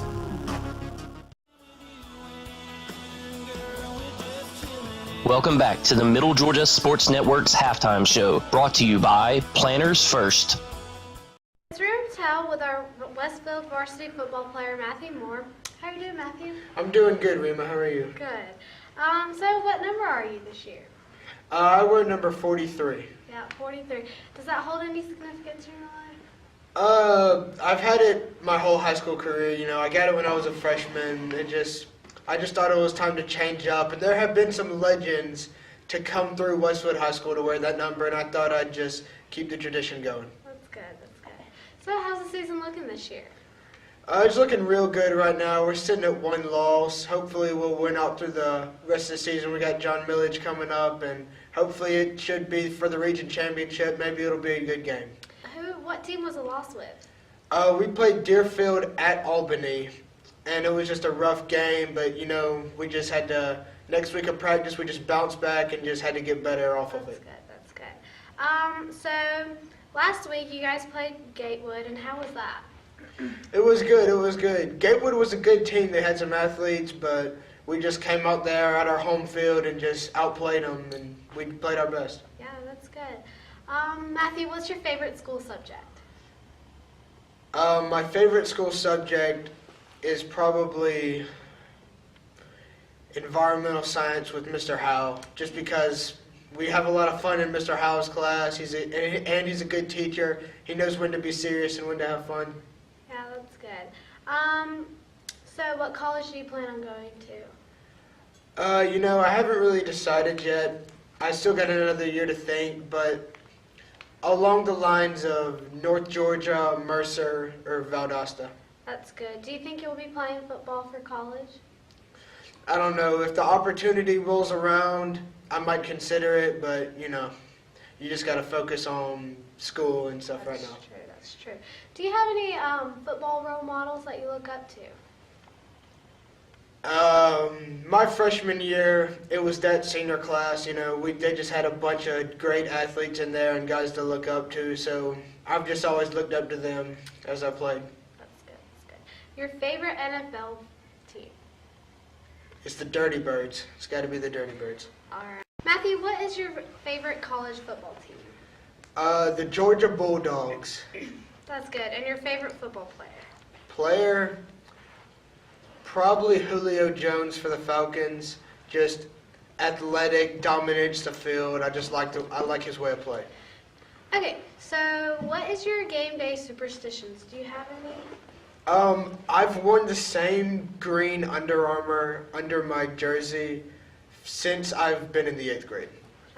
Welcome back to the Middle Georgia Sports Network's halftime show, brought to you by Planners First. It's Room to Tell with our Westfield varsity football player, Matthew Moore. How are you doing, Matthew? I'm doing good, Rima. How are you? Good. So what number are you this year? I wear number 43. Yeah, 43. Does that hold any significance in your life? I've had it my whole high school career. You know, I got it when I was a freshman. I just thought it was time to change up. And there have been some legends to come through Westfield High School to wear that number, and I thought I'd just keep the tradition going. That's good, that's good. So how's the season looking this year? It's looking real good right now. We're sitting at 1 loss. Hopefully we'll win out through the rest of the season. We got John Milledge coming up, and hopefully it should be for the region championship. Maybe it'll be a good game. What team was the loss with? We played Deerfield at Albany, and it was just a rough game, but, you know, we just had to, next week of practice, we just bounced back and just had to get better off of it. That's good. So last week you guys played Gatewood, and how was that? It was good. It was good. Gatewood was a good team. They had some athletes, but we just came out there at our home field and just outplayed them, and we played our best. Yeah, that's good. Matthew, what's your favorite school subject? My favorite school subject is probably environmental science with Mr. Howe, just because we have a lot of fun in Mr. Howe's class. He's a good teacher. He knows when to be serious and when to have fun. Yeah, that's good. So what college do you plan on going to? You know, I haven't really decided yet. I still got another year to think, but along the lines of North Georgia, Mercer, or Valdosta. That's good. Do you think you'll be playing football for college? I don't know. If the opportunity rolls around, I might consider it, but, you know, you just got to focus on school and stuff right now. That's true. Do you have any football role models that you look up to? My freshman year, it was that senior class. You know, they just had a bunch of great athletes in there and guys to look up to. So I've just always looked up to them as I played. That's good. That's good. Your favorite NFL team? It's the Dirty Birds. It's got to be the Dirty Birds. All right. Matthew, what is your favorite college football team? The Georgia Bulldogs. That's good. And your favorite football player? Player, probably Julio Jones for the Falcons. Just athletic, dominates the field. I like his way of play. Okay, so what is your game day superstitions? Do you have any? I've worn the same green Under Armour under my jersey since I've been in the 8th grade.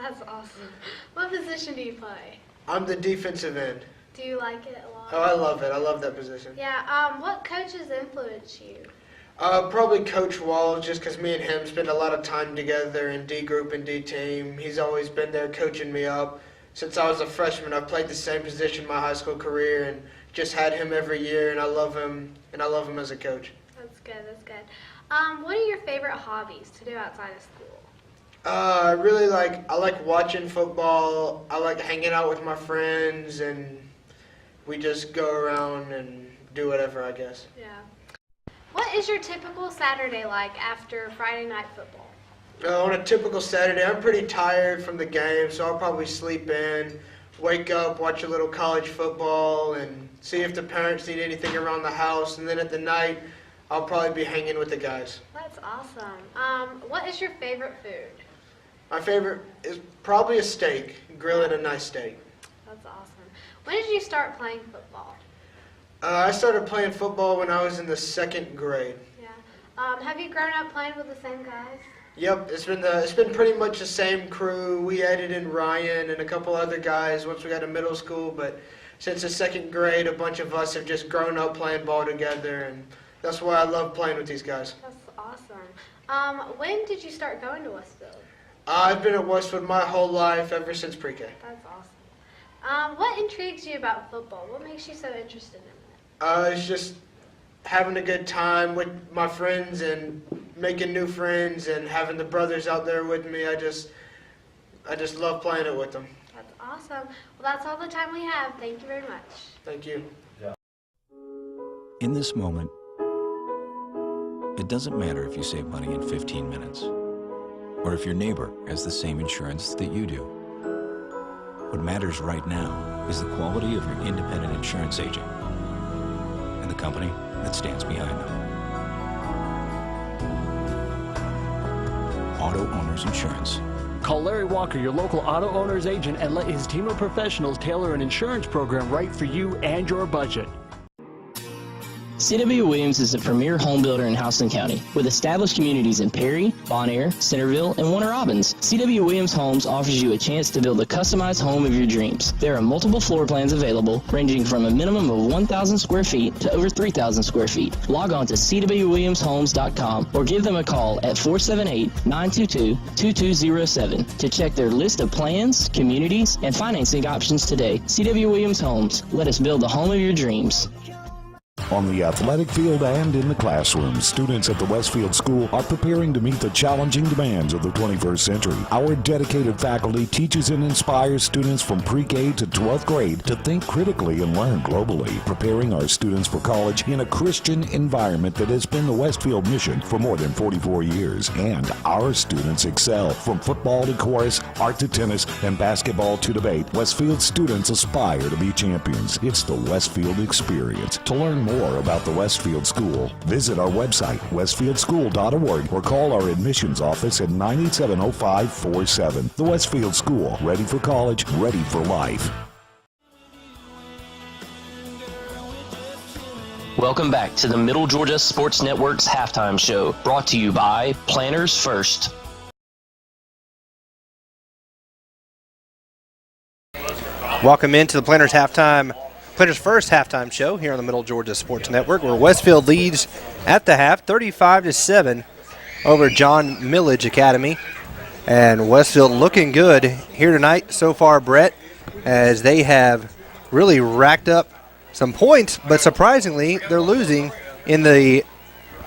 That's awesome. What position do you play? I'm the defensive end. Do you like it a lot? Oh, I love it. I love that position. Yeah. What coaches influenced you? Probably Coach Wall, just because me and him spend a lot of time together in D group and D team. He's always been there coaching me up. Since I was a freshman, I've played the same position my high school career and just had him every year, and I love him as a coach. That's good. That's good. What are your favorite hobbies to do outside of school? I like watching football. I like hanging out with my friends, and we just go around and do whatever, I guess. Yeah. What is your typical Saturday like after Friday night football? On a typical Saturday, I'm pretty tired from the game, so I'll probably sleep in, wake up, watch a little college football, and see if the parents need anything around the house. And then at the night, I'll probably be hanging with the guys. That's awesome. What is your favorite food? My favorite is probably a steak, grilling a nice steak. That's awesome. When did you start playing football? I started playing football when I was in the 2nd grade. Yeah. Have you grown up playing with the same guys? Yep, it's been pretty much the same crew. We added in Ryan and a couple other guys once we got to middle school, but since the 2nd grade, a bunch of us have just grown up playing ball together, and that's why I love playing with these guys. That's awesome. When did you start going to Westfield? I've been at Westfield my whole life, ever since pre-K. That's awesome. What intrigues you about football? What makes you so interested in it? It's just having a good time with my friends and making new friends and having the brothers out there with me. I just love playing it with them. That's awesome. Well, that's all the time we have. Thank you very much. Thank you. In this moment, it doesn't matter if you save money in 15 minutes or if your neighbor has the same insurance that you do. What matters right now is the quality of your independent insurance agent and the company that stands behind them. Auto Owners Insurance. Call Larry Walker, your local auto owner's agent, and let his team of professionals tailor an insurance program right for you and your budget. C.W. Williams is the premier home builder in Houston County. With established communities in Perry, Bonaire, Centerville, and Warner Robins, C.W. Williams Homes offers you a chance to build a customized home of your dreams. There are multiple floor plans available, ranging from a minimum of 1,000 square feet to over 3,000 square feet. Log on to cwwilliamshomes.com or give them a call at 478-922-2207 to check their list of plans, communities, and financing options today. C.W. Williams Homes. Let us build the home of your dreams. On the athletic field and in the classroom, students at the Westfield School are preparing to meet the challenging demands of the 21st century. Our dedicated faculty teaches and inspires students from pre-K to 12th grade to think critically and learn globally, preparing our students for college in a Christian environment that has been the Westfield mission for more than 44 years. And our students excel. From football to chorus, art to tennis, and basketball to debate, Westfield students aspire to be champions. It's the Westfield experience. To learn more about the Westfield School, visit our website, westfieldschool.org, or call our admissions office at 987-0547. The Westfield School, ready for college, ready for life. Welcome back to the Middle Georgia Sports Network's halftime show, brought to you by Planners First. Welcome into the Planners First halftime show here on the Middle Georgia Sports Network, where Westfield leads at the half 35-7 over John Milledge Academy. And Westfield looking good here tonight so far, Brett, as they have really racked up some points, but surprisingly they're losing in the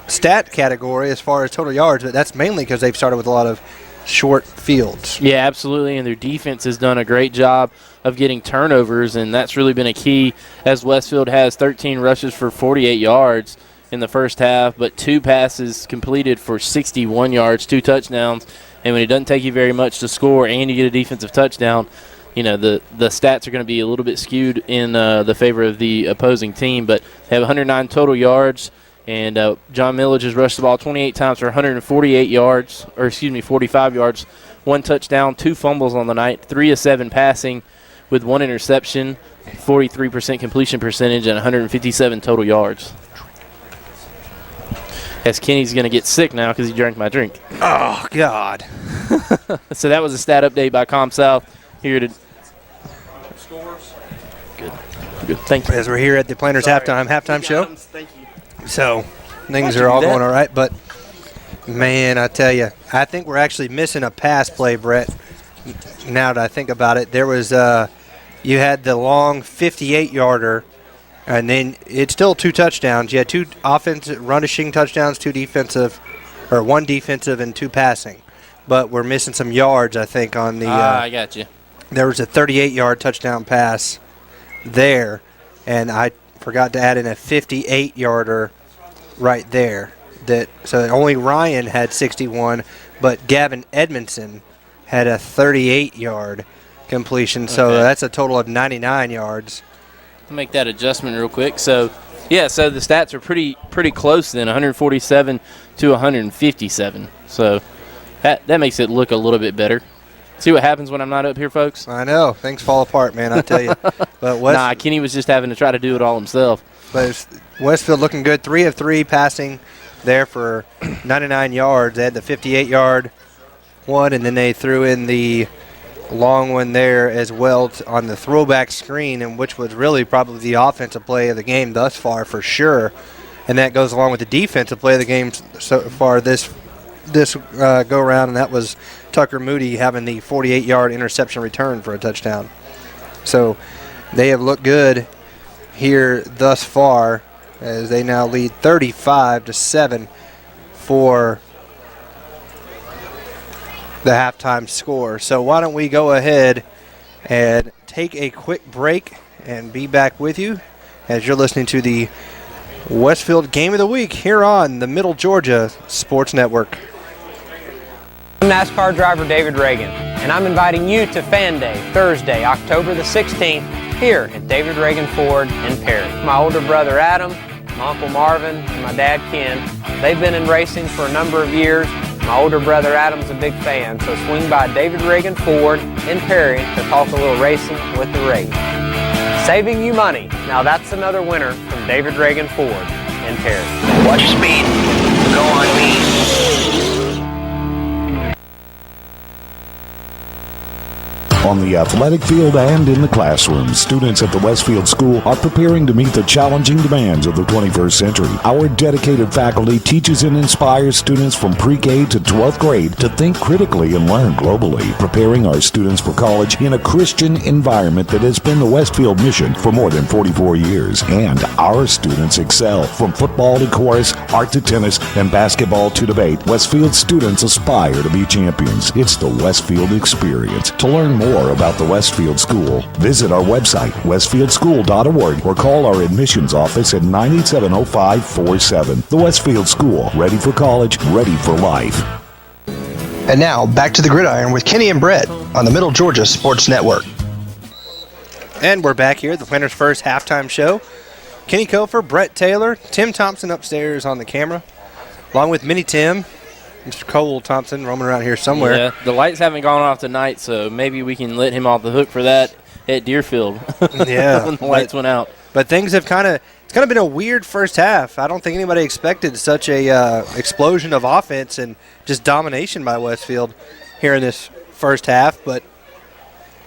stat category as far as total yards, but that's mainly because they've started with a lot of short fields. Yeah, absolutely, and their defense has done a great job of getting turnovers, and that's really been a key, as Westfield has 13 rushes for 48 yards in the first half, but 2 passes completed for 61 yards, 2 touchdowns, and when it doesn't take you very much to score and you get a defensive touchdown, you know, the stats are going to be a little bit skewed in the favor of the opposing team, but they have 109 total yards. And John Milledge has rushed the ball 28 times for 148 yards, 45 yards, 1 touchdown, 2 fumbles on the night, 3 of 7 passing with 1 interception, 43% completion percentage, and 157 total yards. As Kenny's going to get sick now because he drank my drink. Oh, God. So that was a stat update by ComSouth here to scores. Good. Thank you. As we're here at the Planners halftime show. Thank you. So things are all going all right, but man, I tell you, I think we're actually missing a pass play, Brett. Now that I think about it, there was you had the long 58-yarder, and then it's still 2 touchdowns. You had 2 offensive rushing touchdowns, 1 defensive and 2 passing. But we're missing some yards, I think, on the. I got you. There was a 38-yard touchdown pass there, and I forgot to add in a 58-yarder right there. So only Ryan had 61, but Gavin Edmondson had a 38-yard completion. So that's a total of 99 yards. I'll make that adjustment real quick. So, yeah, so the stats are pretty close then, 147 to 157. So that makes it look a little bit better. See what happens when I'm not up here, folks? I know. Things fall apart, man, I tell you. But Kenny was just having to try to do it all himself. But Westfield looking good. 3 of 3 passing there for 99 yards. They had the 58-yard one, and then they threw in the long one there as well on the throwback screen, and which was really probably the offensive play of the game thus far for sure. And that goes along with the defensive play of the game so far this go-around, and that was Tucker Moody having the 48-yard interception return for a touchdown. So they have looked good here thus far as they now lead 35-7 for the halftime score. So why don't we go ahead and take a quick break and be back with you as you're listening to the Westfield Game of the Week here on the Middle Georgia Sports Network. I'm NASCAR driver David Reagan, and I'm inviting you to Fan Day, Thursday, October the 16th, here at David Reagan Ford in Perry. My older brother Adam, my Uncle Marvin, and my dad Ken, they've been in racing for a number of years. My older brother Adam's a big fan, so swing by David Reagan Ford in Perry to talk a little racing with the Reagan. Saving you money. Now that's another winner from David Reagan Ford and Perry. Watch your speed. Go on me. On the athletic field and in the classroom, students at the Westfield School are preparing to meet the challenging demands of the 21st century. Our dedicated faculty teaches and inspires students from pre-K to 12th grade to think critically and learn globally, preparing our students for college in a Christian environment that has been the Westfield mission for more than 44 years. And our students excel. From football to chorus, art to tennis, and basketball to debate, Westfield students aspire to be champions. It's the Westfield experience. To learn more about the Westfield School, visit our website, westfieldschool.org, or call our admissions office at 987-0547. The Westfield School, ready for college, ready for life. And now, back to the gridiron with Kenny and Brett on the Middle Georgia Sports Network. And we're back here at the Planners First halftime show. Kenny Kofer, Brett Taylor, Tim Thompson upstairs on the camera, along with Mini Tim, Mr. Cole Thompson roaming around here somewhere. Yeah, the lights haven't gone off tonight, so maybe we can let him off the hook for that at Deerfield. Yeah. When the lights went out. But things have it's kind of been a weird first half. I don't think anybody expected such a explosion of offense and just domination by Westfield here in this first half. But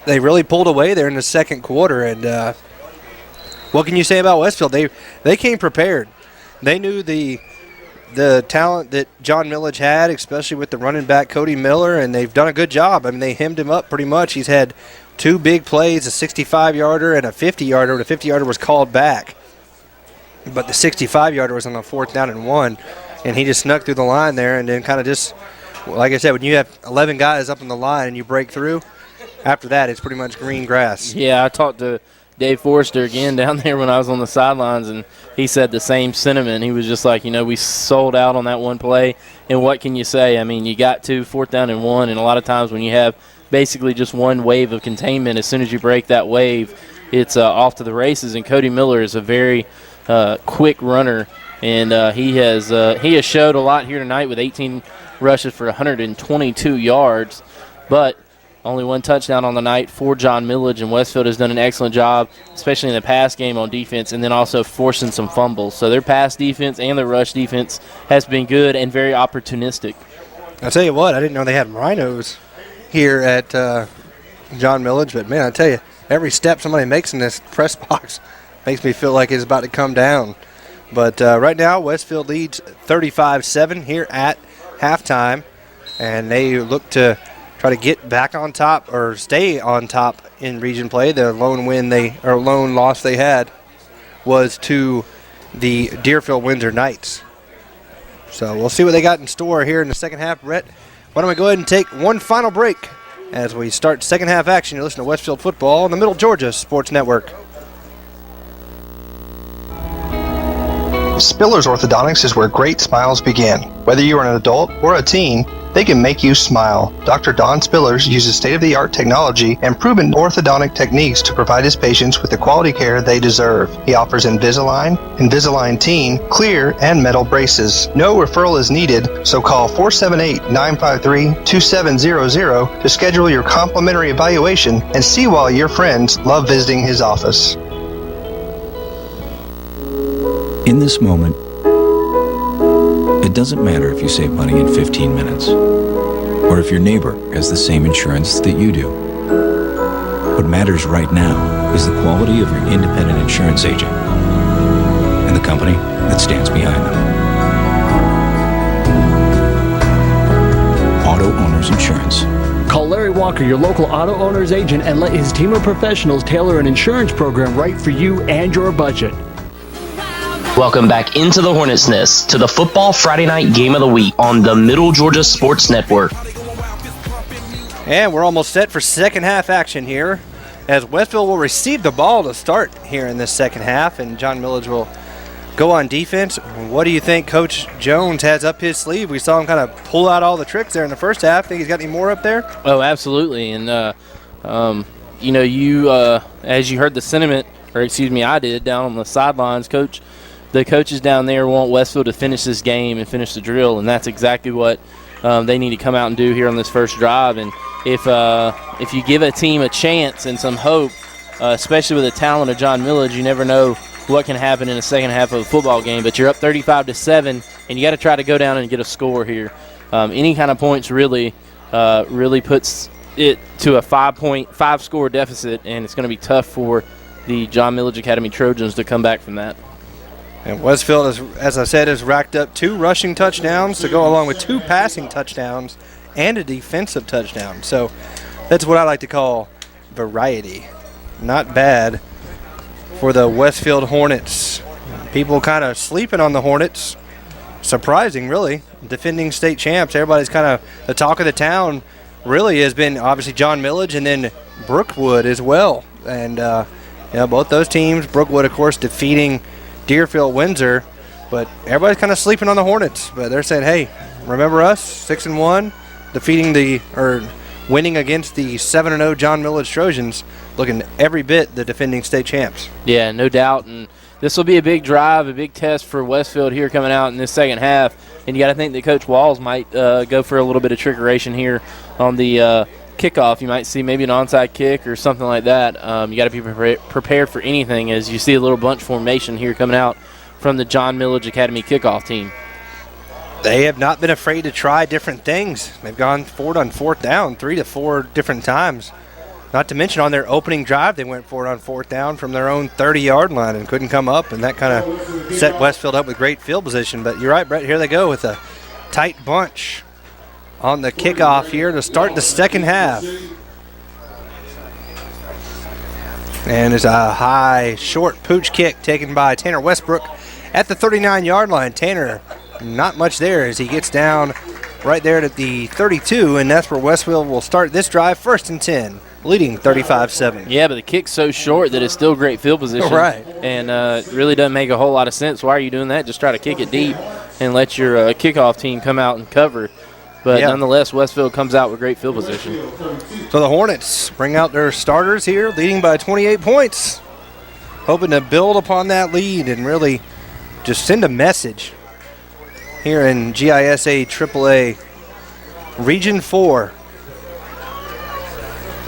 they really pulled away there in the second quarter. And what can you say about Westfield? They came prepared. They knew the talent that John Milledge had, especially with the running back Cody Miller, and they've done a good job. I mean, they hemmed him up pretty much. He's had two big plays, a 65-yarder and a 50-yarder. The 50-yarder was called back, but the 65-yarder was on a 4th down and 1, and he just snuck through the line there and then kind of just, like I said, when you have 11 guys up in the line and you break through, after that it's pretty much green grass. Yeah, I talked to Dave Forrester again down there when I was on the sidelines, and he said the same sentiment. He was just like, we sold out on that one play, and what can you say? I mean, you got 4th down and 1, and a lot of times when you have basically just one wave of containment, as soon as you break that wave, it's off to the races. And Cody Miller is a very quick runner, and he has showed a lot here tonight with 18 rushes for 122 yards, but only one touchdown on the night for John Milledge, and Westfield has done an excellent job, especially in the pass game on defense, and then also forcing some fumbles. So their pass defense and their rush defense has been good and very opportunistic. I'll tell you what, I didn't know they had rhinos here at John Milledge, but, man, I tell you, every step somebody makes in this press box makes me feel like it's about to come down. But right now, Westfield leads 35-7 here at halftime, and they look to try to get back on top or stay on top in region play. The lone loss they had was to the Deerfield Windsor Knights. So we'll see what they got in store here in the second half. Brett, why don't we go ahead and take one final break as we start second half action. You're listening to Westfield Football on the Middle Georgia Sports Network. Spillers Orthodontics is where great smiles begin. Whether you are an adult or a teen, they can make you smile. Dr. Don Spillers uses state-of-the-art technology and proven orthodontic techniques to provide his patients with the quality care they deserve. He offers Invisalign, Invisalign Teen, clear, and metal braces. No referral is needed, so call 478-953-2700 to schedule your complimentary evaluation and see why your friends love visiting his office. In this moment, it doesn't matter if you save money in 15 minutes, or if your neighbor has the same insurance that you do. What matters right now is the quality of your independent insurance agent and the company that stands behind them. Auto Owners Insurance. Call Larry Walker, your local auto owner's agent, and let his team of professionals tailor an insurance program right for you and your budget. Welcome back into the Hornets' Nest to the Football Friday Night Game of the Week on the Middle Georgia Sports Network. And we're almost set for second half action here as Westfield will receive the ball to start here in this second half, and John Milledge will go on defense. What do you think Coach Jones has up his sleeve? We saw him kind of pull out all the tricks there in the first half. Think he's got any more up there? Oh, absolutely. And, as you heard the sentiment, or excuse me, I did down on the sidelines, the coaches down there want Westfield to finish this game and finish the drill, and that's exactly what they need to come out and do here on this first drive. And if you give a team a chance and some hope, especially with the talent of John Milledge, you never know what can happen in the second half of a football game. But you're up 35-7, and you got to try to go down and get a score here. Any kind of points really puts it to a 5-score deficit, and it's going to be tough for the John Milledge Academy Trojans to come back from that. And Westfield, as I said, has racked up 2 rushing touchdowns to go along with 2 passing touchdowns and a defensive touchdown. So that's what I like to call variety. Not bad for the Westfield Hornets. People kind of sleeping on the Hornets. Surprising, really. Defending state champs. Everybody's kind of the talk of the town. Really has been obviously John Milledge and then Brookwood as well. And both those teams, Brookwood, of course, defeating Deerfield Windsor. But everybody's kind of sleeping on the Hornets. But they're saying, hey, remember us, 6-1, winning against the 7-0 John Milledge Trojans, looking every bit the defending state champs. Yeah, no doubt. And this will be a big drive, a big test for Westfield here coming out in this second half. And you got to think that Coach Walls might go for a little bit of trickeration here on the kickoff. You might see maybe an onside kick or something like that. You got to be prepared for anything as you see a little bunch formation here coming out from the John Milledge Academy kickoff team. They have not been afraid to try different things. They've gone forward on 4th down 3 to 4 different times. Not to mention on their opening drive, they went forward on 4th down from their own 30-yard line and couldn't come up, and that kind of set Westfield up with great field position. But you're right, Brett, here they go with a tight bunch on the kickoff here to start the second half. And it's a high, short pooch kick taken by Tanner Westbrook at the 39-yard line. Tanner, not much there as he gets down right there at the 32, and that's where Westfield will start this drive, 1st and 10. Leading 35-7. Yeah, but the kick's so short that it's still great field position. Right. And it really doesn't make a whole lot of sense. Why are you doing that? Just try to kick it deep and let your kickoff team come out and cover. But nonetheless, Westfield comes out with great field position. So the Hornets bring out their starters here, leading by 28 points. Hoping to build upon that lead and really just send a message here in GISA AAA Region 4.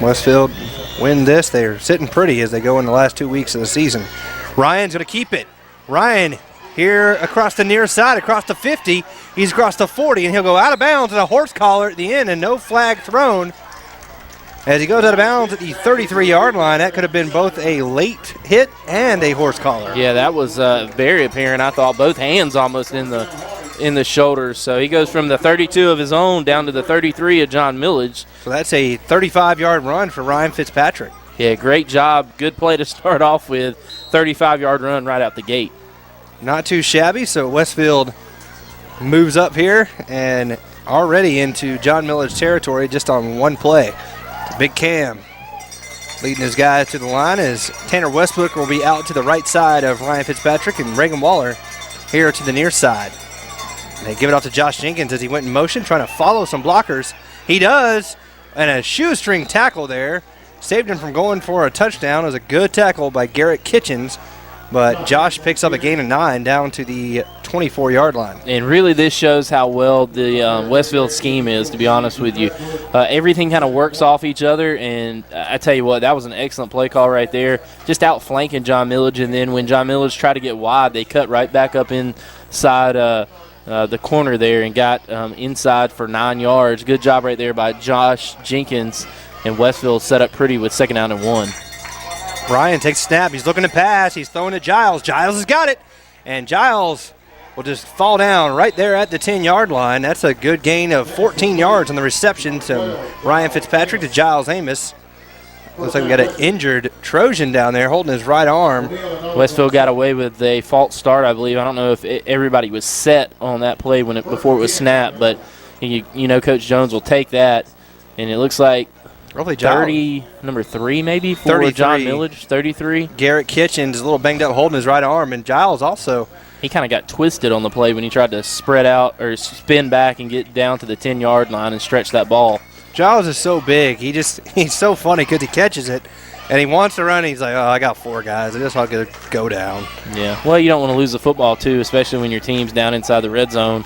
Westfield win this. They're sitting pretty as they go in the last 2 weeks of the season. Ryan's going to keep it. Ryan here across the near side, across the 50. He's across the 40, and he'll go out of bounds at a horse collar at the end, and no flag thrown. As he goes out of bounds at the 33-yard line, that could have been both a late hit and a horse collar. Yeah, that was very apparent. I thought both hands almost in the shoulders. So he goes from the 32 of his own down to the 33 of John Milledge. So that's a 35-yard run for Ryan Fitzpatrick. Yeah, great job. Good play to start off with. 35-yard run right out the gate. Not too shabby, so Westfield moves up here and already into John Milledge territory just on one play. Big Cam leading his guys to the line as Tanner Westbrook will be out to the right side of Ryan Fitzpatrick and Reagan Waller here to the near side. They give it off to Josh Jenkins as he went in motion, trying to follow some blockers. He does, and a shoestring tackle there. Saved him from going for a touchdown. It was a good tackle by Garrett Kitchens, but Josh picks up a gain of 9 down to the 24-yard line. And really this shows how well the Westfield scheme is, to be honest with you. Everything kind of works off each other, and I tell you what, that was an excellent play call right there. Just outflanking John Milledge, and then when John Milledge tried to get wide, they cut right back up inside the corner there and got inside for 9 yards. Good job right there by Josh Jenkins, and Westfield set up pretty with 2nd down and 1. Ryan takes a snap. He's looking to pass. He's throwing to Giles. Giles has got it, and Giles will just fall down right there at the 10-yard line. That's a good gain of 14 yards on the reception to Ryan Fitzpatrick to Giles Amos. Looks like we got an injured Trojan down there holding his right arm. Westfield got away with a false start, I believe. I don't know if everybody was set on that play before it was snapped, but you know Coach Jones will take that, and it looks like number 3 maybe for 33. John Milledge, 33. Garrett Kitchens is a little banged up holding his right arm, and Giles also. He kind of got twisted on the play when he tried to spread out or spin back and get down to the 10-yard line and stretch that ball. Giles is so big. He's so funny because he catches it, and he wants to run, and he's like, oh, I got 4 guys. I just want to go down. Yeah. Well, you don't want to lose the football, too, especially when your team's down inside the red zone,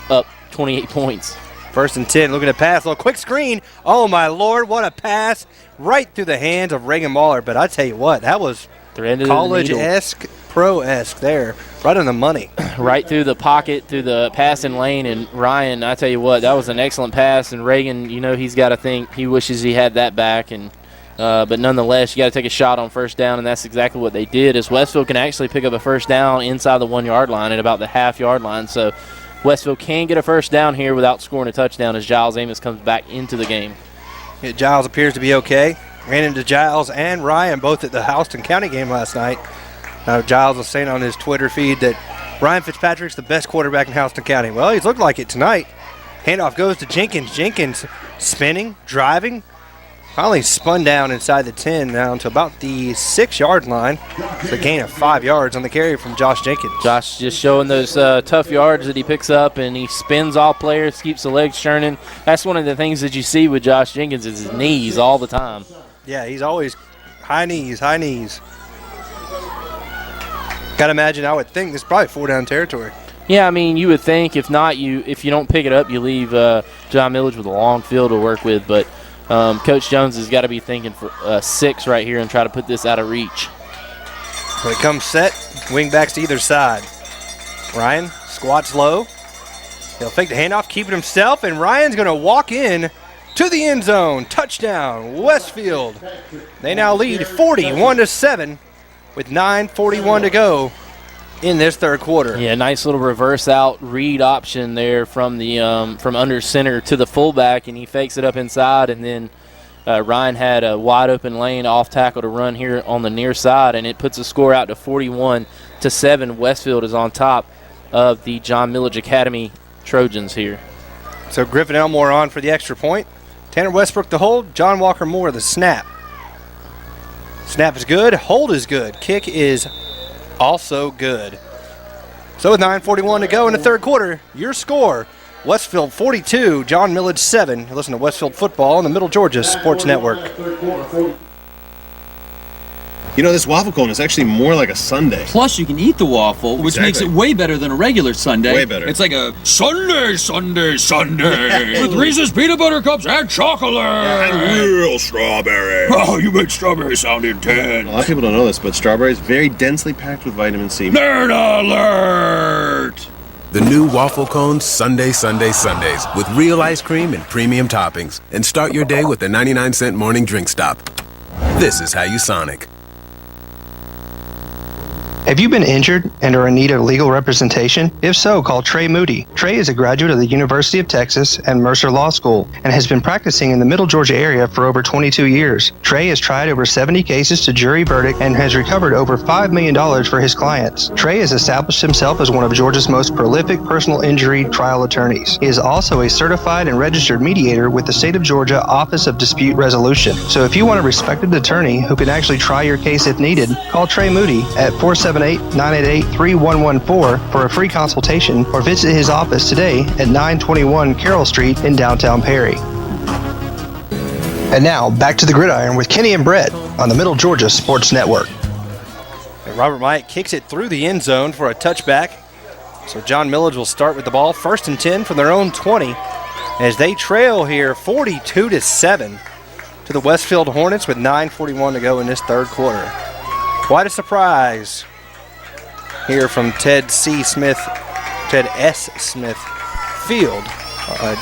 up 28 points. 1st and 10, looking to pass. A little quick screen. Oh, my Lord, what a pass right through the hands of Reagan Waller. But I tell you what, that was college-esque Pro-esque there, right on the money. Right through the pocket, through the passing lane, and Ryan, I tell you what, that was an excellent pass, and Reagan, he's got to think he wishes he had that back, and but nonetheless, you got to take a shot on first down, and that's exactly what they did, as Westfield can actually pick up a first down inside the 1 yard line at about the half-yard line, so Westfield can get a first down here without scoring a touchdown as Giles Amos comes back into the game. Yeah, Giles appears to be okay. Ran into Giles and Ryan both at the Houston County game last night. Giles was saying on his Twitter feed that Ryan Fitzpatrick's the best quarterback in Houston County. Well, he's looked like it tonight. Handoff goes to Jenkins. Jenkins spinning, driving. Finally spun down inside the 10 down to about the 6 yard line. It's a gain of 5 yards on the carry from Josh Jenkins. Josh just showing those tough yards that he picks up, and he spins all players, keeps the legs churning. That's one of the things that you see with Josh Jenkins is his knees all the time. Yeah, he's always high knees, high knees. Got to imagine, I would think this is probably 4-down territory. Yeah, I mean, you would think. If not, if you don't pick it up, you leave John Milledge with a long field to work with. But Coach Jones has got to be thinking for 6 right here and try to put this out of reach. When it comes set, wing backs to either side. Ryan squats low. He'll fake the handoff, keep it himself, and Ryan's going to walk in to the end zone. Touchdown, Westfield. They now lead 41-7 with 9:41 to go in this third quarter. Yeah, nice little reverse out read option there from the from under center to the fullback, and he fakes it up inside, and then Ryan had a wide open lane off tackle to run here on the near side, and it puts the score out to 41-7. Westfield is on top of the John Milledge Academy Trojans here. So Griffin Elmore on for the extra point. Tanner Westbrook the hold, John Walker Moore the snap. Snap is good, hold is good, kick is also good. So with 9:41 to go in the third quarter, your score, Westfield 42, John Milledge 7. Listen to Westfield football on the Middle Georgia Sports Network. You know, this waffle cone is actually more like a sundae. Plus, you can eat the waffle, which makes it way better than a regular sundae. Way better. It's like a Sunday, Sunday, Sunday with Reese's peanut butter cups and chocolate. And real strawberry. Oh, you make strawberry sound intense. A lot of people don't know this, but strawberry is very densely packed with vitamin C. Nerd alert! The new waffle cones Sunday, Sunday, Sundays with real ice cream and premium toppings. And start your day with the 99-cent morning drink stop. This is how you Sonic. Have you been injured and are in need of legal representation? If so, call Trey Moody. Trey is a graduate of the University of Texas and Mercer Law School and has been practicing in the Middle Georgia area for over 22 years. Trey has tried over 70 cases to jury verdict and has recovered over $5 million for his clients. Trey has established himself as one of Georgia's most prolific personal injury trial attorneys. He is also a certified and registered mediator with the State of Georgia Office of Dispute Resolution. So if you want a respected attorney who can actually try your case if needed, call Trey Moody at 478-988-3114 for a free consultation or visit his office today at 921 Carroll Street in downtown Perry. And now, back to the gridiron with Kenny and Brett on the Middle Georgia Sports Network. And Robert Myatt kicks it through the end zone for a touchback. So John Milledge will start with the ball, 1st and 10 from their own 20 as they trail here 42-7 to the Westfield Hornets with 9:41 to go in this third quarter. Quite a surprise here from Ted S. Smith Field,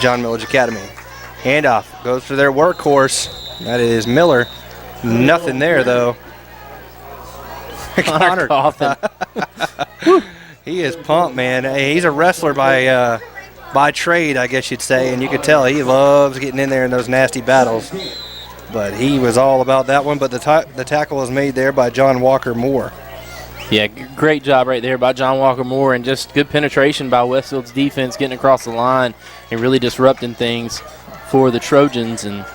John Milledge Academy. Handoff goes to their workhorse. That is Miller. Nothing there, though. Connor Coffin. He is pumped, man. Hey, he's a wrestler by trade, I guess you'd say, and you could tell he loves getting in there in those nasty battles. But he was all about that one, but the tackle was made there by John Walker Moore. Yeah, great job right there by John Walker Moore, and just good penetration by Westfield's defense getting across the line and really disrupting things for the Trojans. And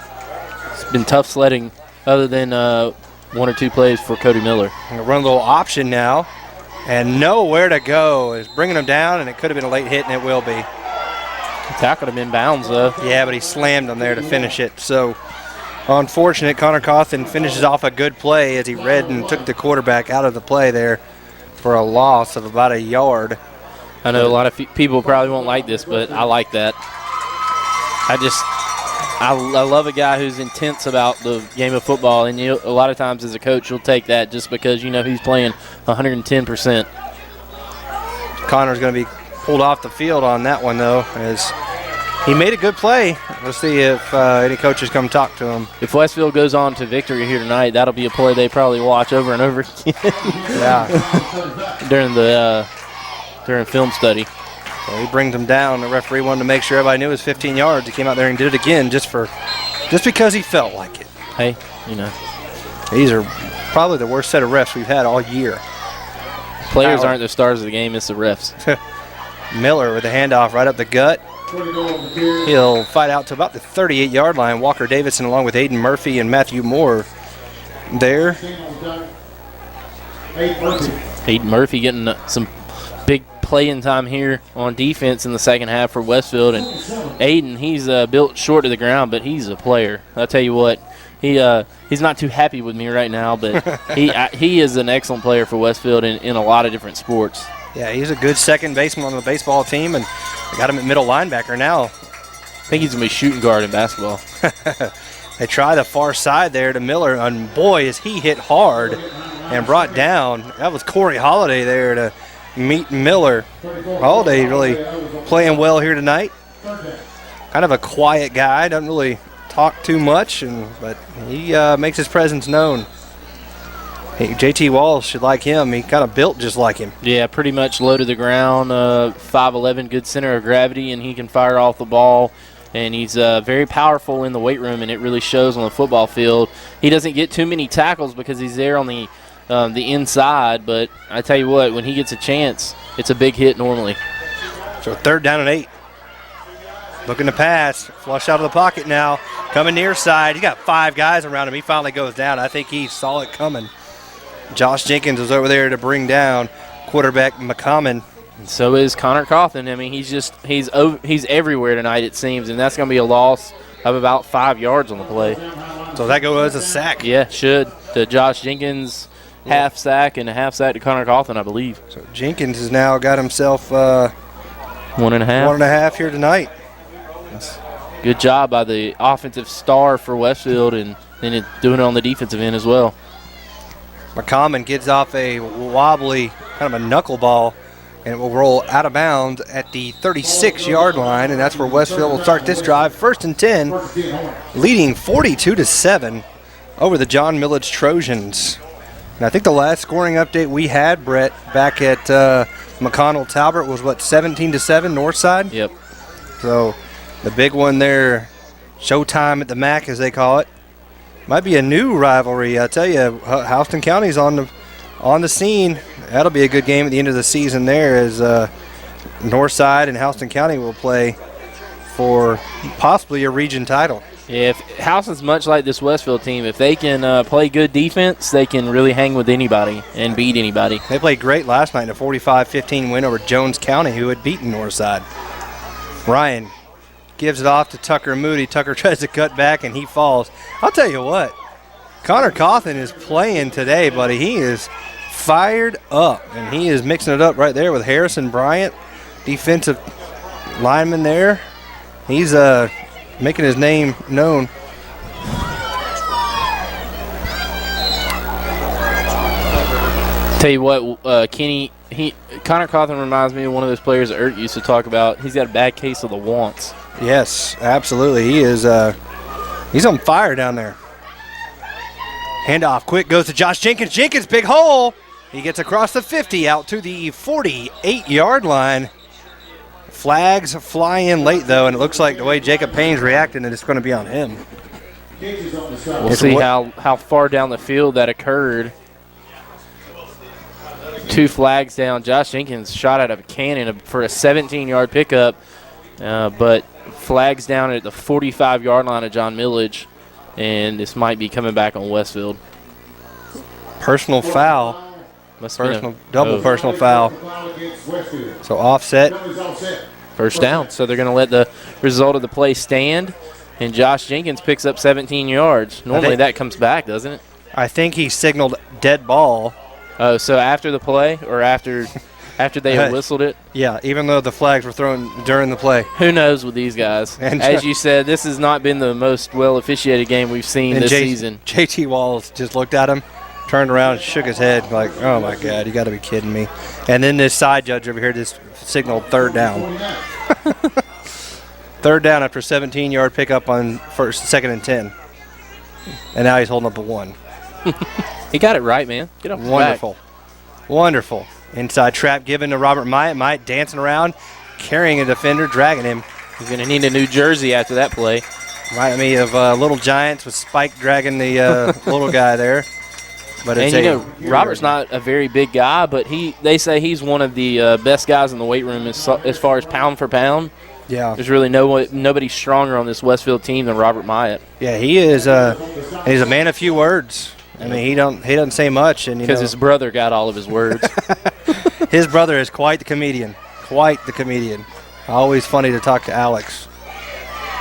it's been tough sledding other than 1 or 2 plays for Cody Miller. Run a little option now, and nowhere to go. Is bringing him down, and it could have been a late hit, and it will be. He tackled him in bounds, though. Yeah, but he slammed him there to finish it. So unfortunate, Connor Cawthon finishes off a good play as he read and took the quarterback out of the play there for a loss of about a yard. I know a lot of people probably won't like this, but I like that. I love a guy who's intense about the game of football, and a lot of times as a coach you'll take that just because you know he's playing 110%. Connor's going to be pulled off the field on that one, though, as he made a good play. We'll see if any coaches come talk to him. If Westfield goes on to victory here tonight, that'll be a play they probably watch over and over again. Yeah. during film study. So he brings them down. The referee wanted to make sure everybody knew it was 15 yards. He came out there and did it again just because he felt like it. Hey, you know. These are probably the worst set of refs we've had all year. Players aren't the stars of the game, it's the refs. Miller with the handoff right up the gut. He'll fight out to about the 38-yard line. Walker Davidson along with Aiden Murphy and Matthew Moore there. Aiden Murphy getting some big playing time here on defense in the second half for Westfield. And Aiden, he's built short to the ground, but he's a player. I'll tell you what, he's not too happy with me right now, but he is an excellent player for Westfield in a lot of different sports. Yeah, he's a good second baseman on the baseball team, and they got him at middle linebacker now. I think he's going to be shooting guard in basketball. They try the far side there to Miller, and boy, is he hit hard and brought down. That was Corey Holiday there to meet Miller. Holiday really playing well here tonight. Kind of a quiet guy, doesn't really talk too much, but he makes his presence known. Hey, JT Walls should like him. He kind of built just like him. Yeah, pretty much low to the ground, 5'11", good center of gravity, and he can fire off the ball. And he's very powerful in the weight room, and it really shows on the football field. He doesn't get too many tackles because he's there on the inside, but I tell you what, when he gets a chance, it's a big hit normally. So 3rd down and 8. Looking to pass, flush out of the pocket now. Coming near side, he got 5 guys around him. He finally goes down. I think he saw it coming. Josh Jenkins was over there to bring down quarterback McCommon. And so is Connor Cawthon. I mean, he's everywhere tonight, it seems, and that's going to be a loss of about 5 yards on the play. So that goes as a sack. Yeah, it should. To Josh Jenkins, half sack, and a half sack to Connor Cawthon, I believe. So Jenkins has now got himself 1.5. 1.5 here tonight. That's good job by the offensive star for Westfield, and then doing it on the defensive end as well. McCommon gets off a wobbly, kind of a knuckleball, and it will roll out of bounds at the 36-yard line, and that's where Westfield will start this drive. 1st and 10, leading 42-7 over the John Milledge Trojans. And I think the last scoring update we had, Brett, back at McConnell Talbert was, 17-7 Northside? Yep. So the big one there, showtime at the MAC, as they call it. Might be a new rivalry. I tell you, Houston County's on the scene. That'll be a good game at the end of the season there, as Northside and Houston County will play for possibly a region title. Yeah, if Houston's much like this Westfield team. If they can play good defense, they can really hang with anybody and beat anybody. They played great last night in a 45-15 win over Jones County, who had beaten Northside. Ryan gives it off to Tucker Moody. Tucker tries to cut back, and he falls. I'll tell you what, Connor Cawthon is playing today, buddy. He is fired up, and he is mixing it up right there with Harrison Bryant, defensive lineman there. He's making his name known. Tell you what, Kenny, Connor Cawthon reminds me of one of those players that Ert used to talk about. He's got a bad case of the wants. Yes, absolutely. He is. He's on fire down there. Handoff quick goes to Josh Jenkins. Jenkins, big hole. He gets across the 50 out to the 48-yard line. Flags fly in late, though, and it looks like the way Jacob Payne's reacting, it's going to be on him. We'll see how far down the field that occurred. 2 flags down. Josh Jenkins shot out of a cannon for a 17-yard pickup, but flags down at the 45-yard line of John Milledge, and this might be coming back on Westfield. Personal foul. Double personal foul. So offset. First down. So they're going to let the result of the play stand, and Josh Jenkins picks up 17 yards. Normally that comes back, doesn't it? I think he signaled dead ball. Oh, so after the play or after after they had whistled it. Yeah, even though the flags were thrown during the play. Who knows with these guys? And as you said, this has not been the most well-officiated game we've seen this season. JT Walls just looked at him, turned around and shook his head like, oh, my God, you got to be kidding me. And then this side judge over here just signaled third down. Third down after 17-yard pickup on second and 10. And now he's holding up a 1. He got it right, man. Get off the Wonderful. back. Wonderful. Inside trap given to Robert Myatt. Myatt dancing around, carrying a defender, dragging him. He's going to need a new jersey after that play. Remind me of Little Giants with Spike dragging the little guy there. But Robert's not a very big guy, but they say he's one of the best guys in the weight room as far as pound for pound. Yeah. There's really nobody stronger on this Westfield team than Robert Myatt. Yeah, he is. He's a man of few words. I mean, he doesn't say much, and because his brother got all of his words. His brother is quite the comedian. Quite the comedian. Always funny to talk to Alex,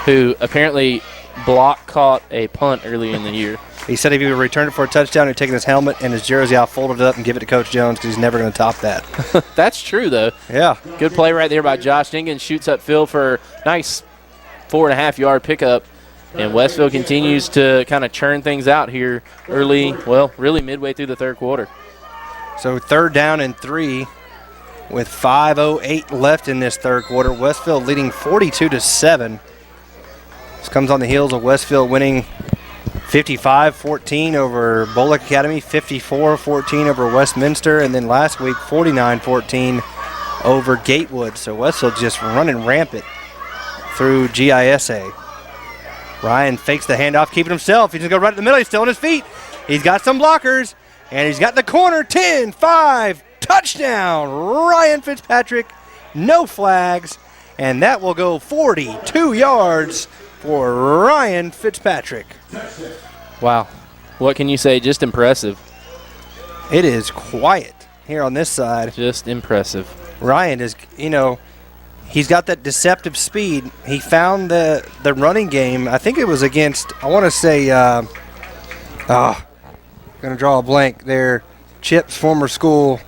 who apparently caught a punt early in the year. He said if he would return it for a touchdown, he'd take his helmet and his jersey off, fold it up, and give it to Coach Jones because he's never going to top that. That's true, though. Yeah. Good play right there by Josh Jenkins. Shoots upfield for a nice 4.5-yard pickup. And Westfield continues to kind of churn things out here really midway through the third quarter. So 3rd down and 3 with 5:08 left in this third quarter. Westfield leading 42-7. This comes on the heels of Westfield winning 55-14 over Bullock Academy, 54-14 over Westminster, and then last week 49-14 over Gatewood. So Westfield just running rampant through GISA. Ryan fakes the handoff, keeping himself. He's going to go right in the middle. He's still on his feet. He's got some blockers, and he's got the corner. 10-5, touchdown. Ryan Fitzpatrick, no flags, and that will go 42 yards for Ryan Fitzpatrick. Wow. What can you say? Just impressive. It is quiet here on this side. Just impressive. Ryan is, he's got that deceptive speed. He found the running game. I think it was against, I want to say, going to draw a blank there. Chip's former school.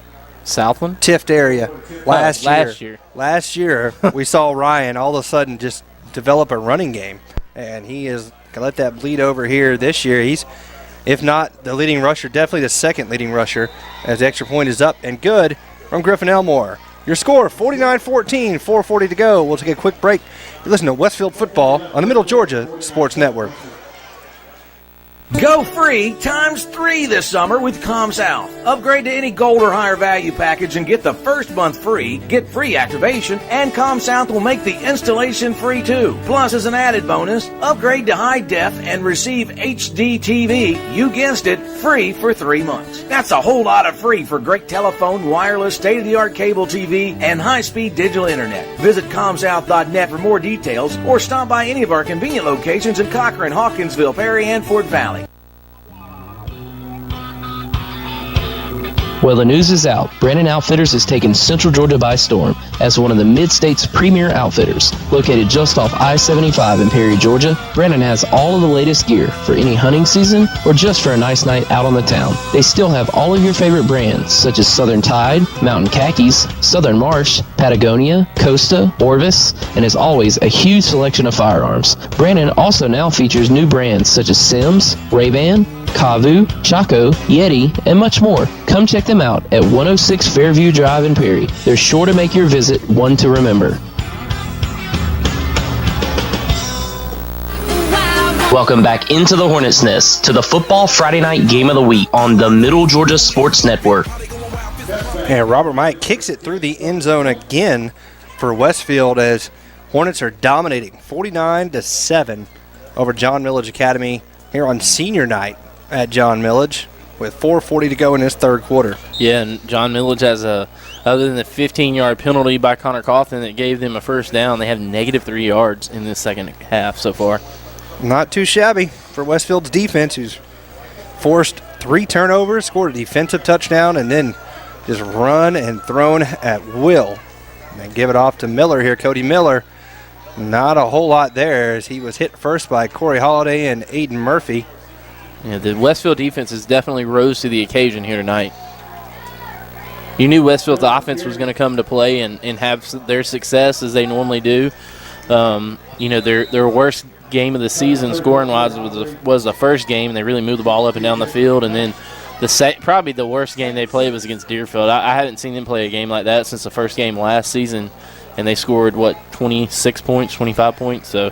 Southland? Tift area. Last year. Last year, we saw Ryan all of a sudden just develop a running game. And he is going to let that bleed over here this year. He's, if not the leading rusher, definitely the second leading rusher as the extra point is up and good from Griffin Elmore. Your score, 49-14, 4:40 to go. We'll take a quick break. You're listening to Westfield Football on the Middle Georgia Sports Network. Go free ×3 this summer with ComSouth. Upgrade to any gold or higher value package and get the first month free, get free activation, and ComSouth will make the installation free too. Plus, as an added bonus, upgrade to high def and receive HD TV, you guessed it, free for 3 months. That's a whole lot of free for great telephone, wireless, state-of-the-art cable TV, and high-speed digital internet. Visit ComSouth.net for more details or stop by any of our convenient locations in Cochran, Hawkinsville, Perry, and Fort Valley. Well, the news is out. Brandon Outfitters has taken Central Georgia by storm as one of the Mid-State's premier outfitters. Located just off I-75 in Perry, Georgia, Brandon has all of the latest gear for any hunting season or just for a nice night out on the town. They still have all of your favorite brands such as Southern Tide, Mountain Khakis, Southern Marsh, Patagonia, Costa, Orvis, and as always, a huge selection of firearms. Brandon also now features new brands such as Sims, Ray-Ban, Kavu, Chaco, Yeti, and much more. Come check them out at 106 Fairview Drive in Perry. They're sure to make your visit one to remember. Welcome back into the Hornet's Nest to the Football Friday Night Game of the Week on the Middle Georgia Sports Network. And Robert Mike kicks it through the end zone again for Westfield as Hornets are dominating 49-7 over John Milledge Academy here on senior night at John Milledge with 4:40 to go in this third quarter. Yeah, and John Milledge has other than the 15-yard penalty by Connor Coughlin that gave them a first down, they have -3 yards in this second half so far. Not too shabby for Westfield's defense, who's forced 3 turnovers, scored a defensive touchdown, and then just run and thrown at will. And then give it off to Miller here, Cody Miller. Not a whole lot there as he was hit first by Corey Holiday and Aiden Murphy. Yeah, the Westfield defense has definitely rose to the occasion here tonight. you knew Westfield's offense was going to come to play and have their success as they normally do. Their worst game of the season scoring-wise was the first game. They really moved the ball up and down the field, and then probably the worst game they played was against Deerfield. I haven't seen them play a game like that since the first game last season, and they scored, 26 points, 25 points. So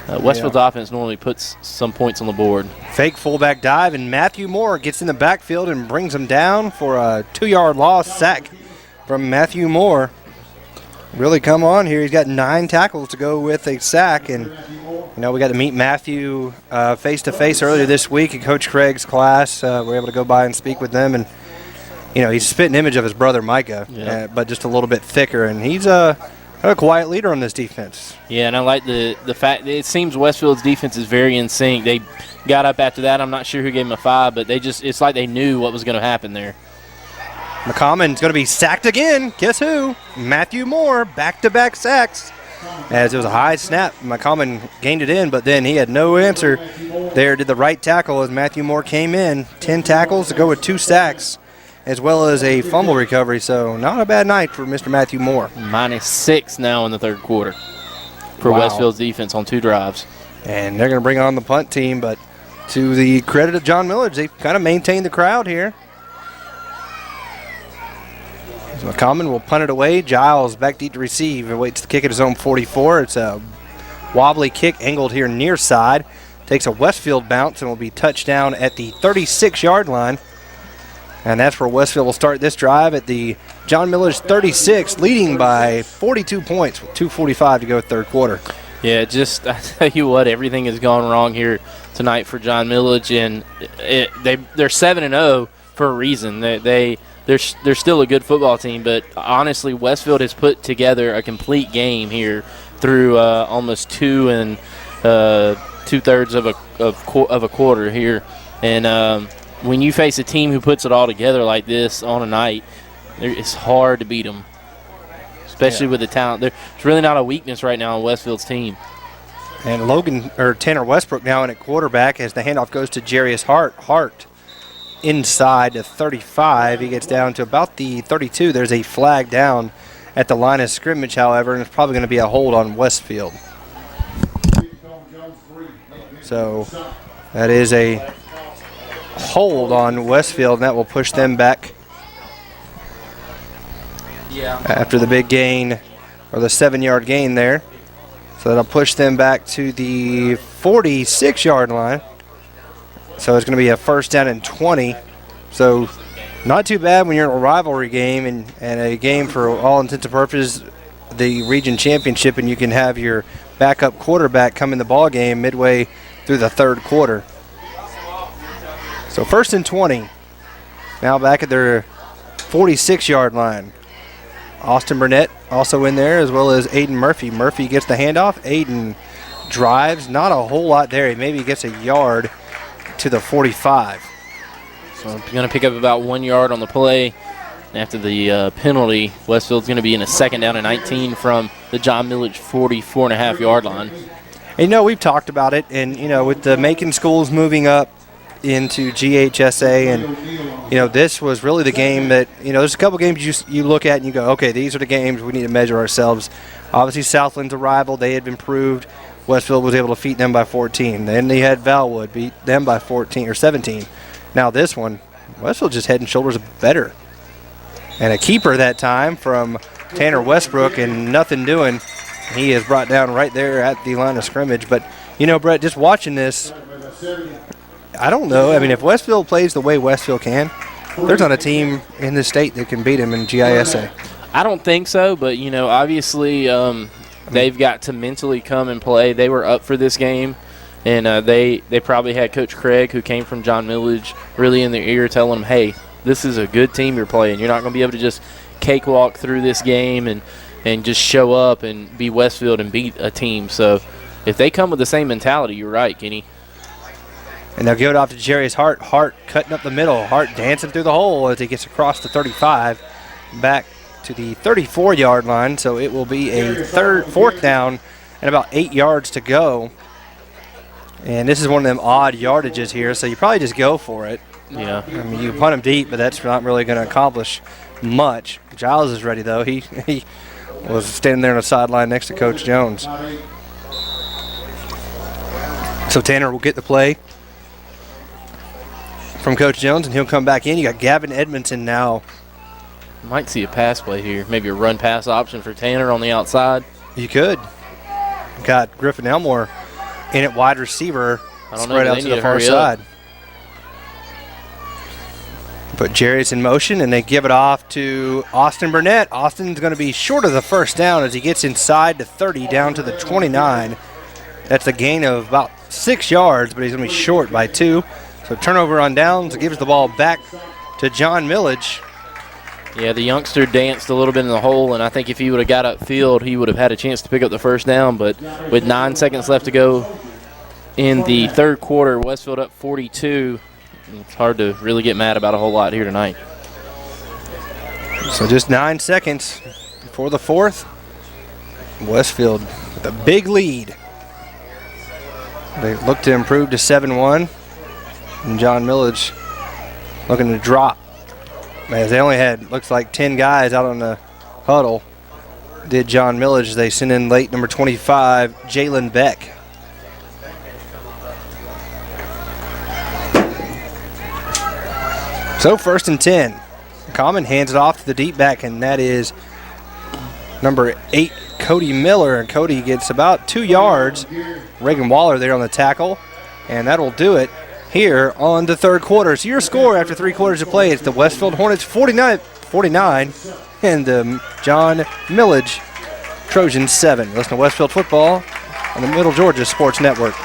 Westfield's offense normally puts some points on the board. Fake fullback dive, and Matthew Moore gets in the backfield and brings him down for a 2-yard loss. Sack from Matthew Moore. Really come on here. He's got 9 tackles to go with a sack, and we got to meet Matthew face-to-face earlier this week in Coach Craig's class. We were able to go by and speak with them, and he's a spitting image of his brother Micah, but just a little bit thicker, and he's a quiet leader on this defense. Yeah, and I like the fact that it seems Westfield's defense is very in sync. They got up after that. I'm not sure who gave them a 5, but it's like they knew what was going to happen there. McCommon's going to be sacked again. Guess who? Matthew Moore, back-to-back sacks. As it was a high snap, McCommon gained it in, but then he had no answer there. Did the right tackle as Matthew Moore came in. 10 tackles to go with 2 sacks, as well as a fumble recovery. So not a bad night for Mr. Matthew Moore. -6 now in the third quarter for Westfield's defense on 2 drives. And they're going to bring on the punt team, but to the credit of John Milledge, they've kind of maintained the crowd here. So McCommon will punt it away. Giles back deep to receive and waits to kick at his own 44. It's a wobbly kick angled here near side. Takes a Westfield bounce and will be touchdown at the 36-yard line. And that's where Westfield will start this drive at the John Milledge 36, leading by 42 points with 2:45 to go third quarter. Yeah, I tell you what, everything has gone wrong here tonight for John Milledge, and they're 7-0 for a reason. They're still a good football team, but honestly, Westfield has put together a complete game here through almost 2 2/3 of a quarter here, and when you face a team who puts it all together like this on a night, it's hard to beat them, especially with the talent. There's really not a weakness right now on Westfield's team. And Tanner Westbrook now in at quarterback as the handoff goes to Jarius Hart. Hart inside to 35. He gets down to about the 32. There's a flag down at the line of scrimmage, however, and it's probably going to be a hold on Westfield. So that is a hold on Westfield, and that will push them back after the big gain, or the 7-yard gain there. So that'll push them back to the 46-yard line. So it's going to be a first down and 20. So not too bad when you're in a rivalry game and a game for all intents and purposes, the region championship, and you can have your backup quarterback come in the ball game midway through the third quarter. So first and 20. Now back at their 46-yard line. Austin Burnett also in there, as well as Aiden Murphy. Murphy gets the handoff. Aiden drives. Not a whole lot there. He maybe gets a yard to the 45. So going to pick up about 1 yard on the play. After the penalty, Westfield's going to be in a second down and 19 from the John Milledge 44.5-yard line. And, we've talked about it, and, with the Macon schools moving up into GHSA, and, this was really the game that, there's a couple games you look at and you go, okay, these are the games we need to measure ourselves. Obviously, Southland's a rival. They had been proved. Westfield was able to defeat them by 14. Then they had Valwood beat them by 14 or 17. Now this one, Westfield just head and shoulders better. And a keeper that time from Tanner Westbrook, and nothing doing. He is brought down right there at the line of scrimmage. But, Brett, just watching this, I don't know. I mean, if Westfield plays the way Westfield can, there's not a team in the state that can beat him in GISA. I don't think so, but, obviously they've got to mentally come and play. They were up for this game, and they probably had Coach Craig, who came from John Milledge, really in their ear telling them, hey, this is a good team you're playing. You're not going to be able to just cakewalk through this game and just show up and be Westfield and beat a team. So if they come with the same mentality, you're right, Kenny. And they'll give it off to Jarius Hart. Hart cutting up the middle. Hart dancing through the hole as he gets across the 35, back to the 34-yard line. So it will be a fourth down and about 8 yards to go. And this is one of them odd yardages here, so you probably just go for it. Yeah. I mean, you punt them deep, but that's not really going to accomplish much. Giles is ready, though. He was standing there on the sideline next to Coach Jones. So Tanner will get the play from Coach Jones, and he'll come back in. You got Gavin Edmondson now. Might see a pass play here. Maybe a run-pass option for Tanner on the outside. You could. Got Griffin Elmore in at wide receiver, spread out to the far side. But Jerry's in motion, and they give it off to Austin Burnett. Austin's going to be short of the first down as he gets inside to 30, down to the 29. That's a gain of about 6 yards, but he's going to be short by 2. So turnover on downs, gives the ball back to John Milledge. Yeah, the youngster danced a little bit in the hole, and I think if he would have got upfield, he would have had a chance to pick up the first down. But with 9 seconds left to go in the third quarter, Westfield up 42. It's hard to really get mad about a whole lot here tonight. So just 9 seconds before the fourth. Westfield with a big lead. They look to improve to 7-1. And John Milledge looking to drop. As they only had, looks like 10 guys out on the huddle. Did John Milledge. They sent in late number 25, Jalen Beck. So 1st and 10. Common hands it off to the deep back, and that is number 8, Cody Miller. And Cody gets about 2 yards. Reagan Waller there on the tackle, and that'll do it here on the third quarter. So your score after 3 quarters of play is the Westfield Hornets 49 and the John Milledge Trojans 7. Listen to Westfield football on the Middle Georgia Sports Network.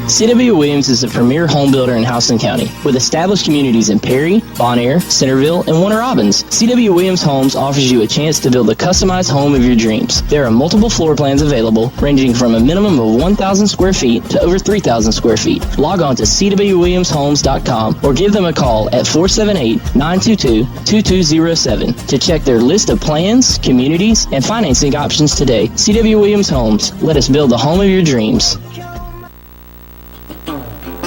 C.W. Williams is the premier home builder in Houston County. With established communities in Perry, Bonaire, Centerville, and Warner Robins, C.W. Williams Homes offers you a chance to build a customized home of your dreams. There are multiple floor plans available, ranging from a minimum of 1,000 square feet to over 3,000 square feet. Log on to cwwilliamshomes.com or give them a call at 478-922-2207 to check their list of plans, communities, and financing options today. C.W. Williams Homes. Let us build the home of your dreams.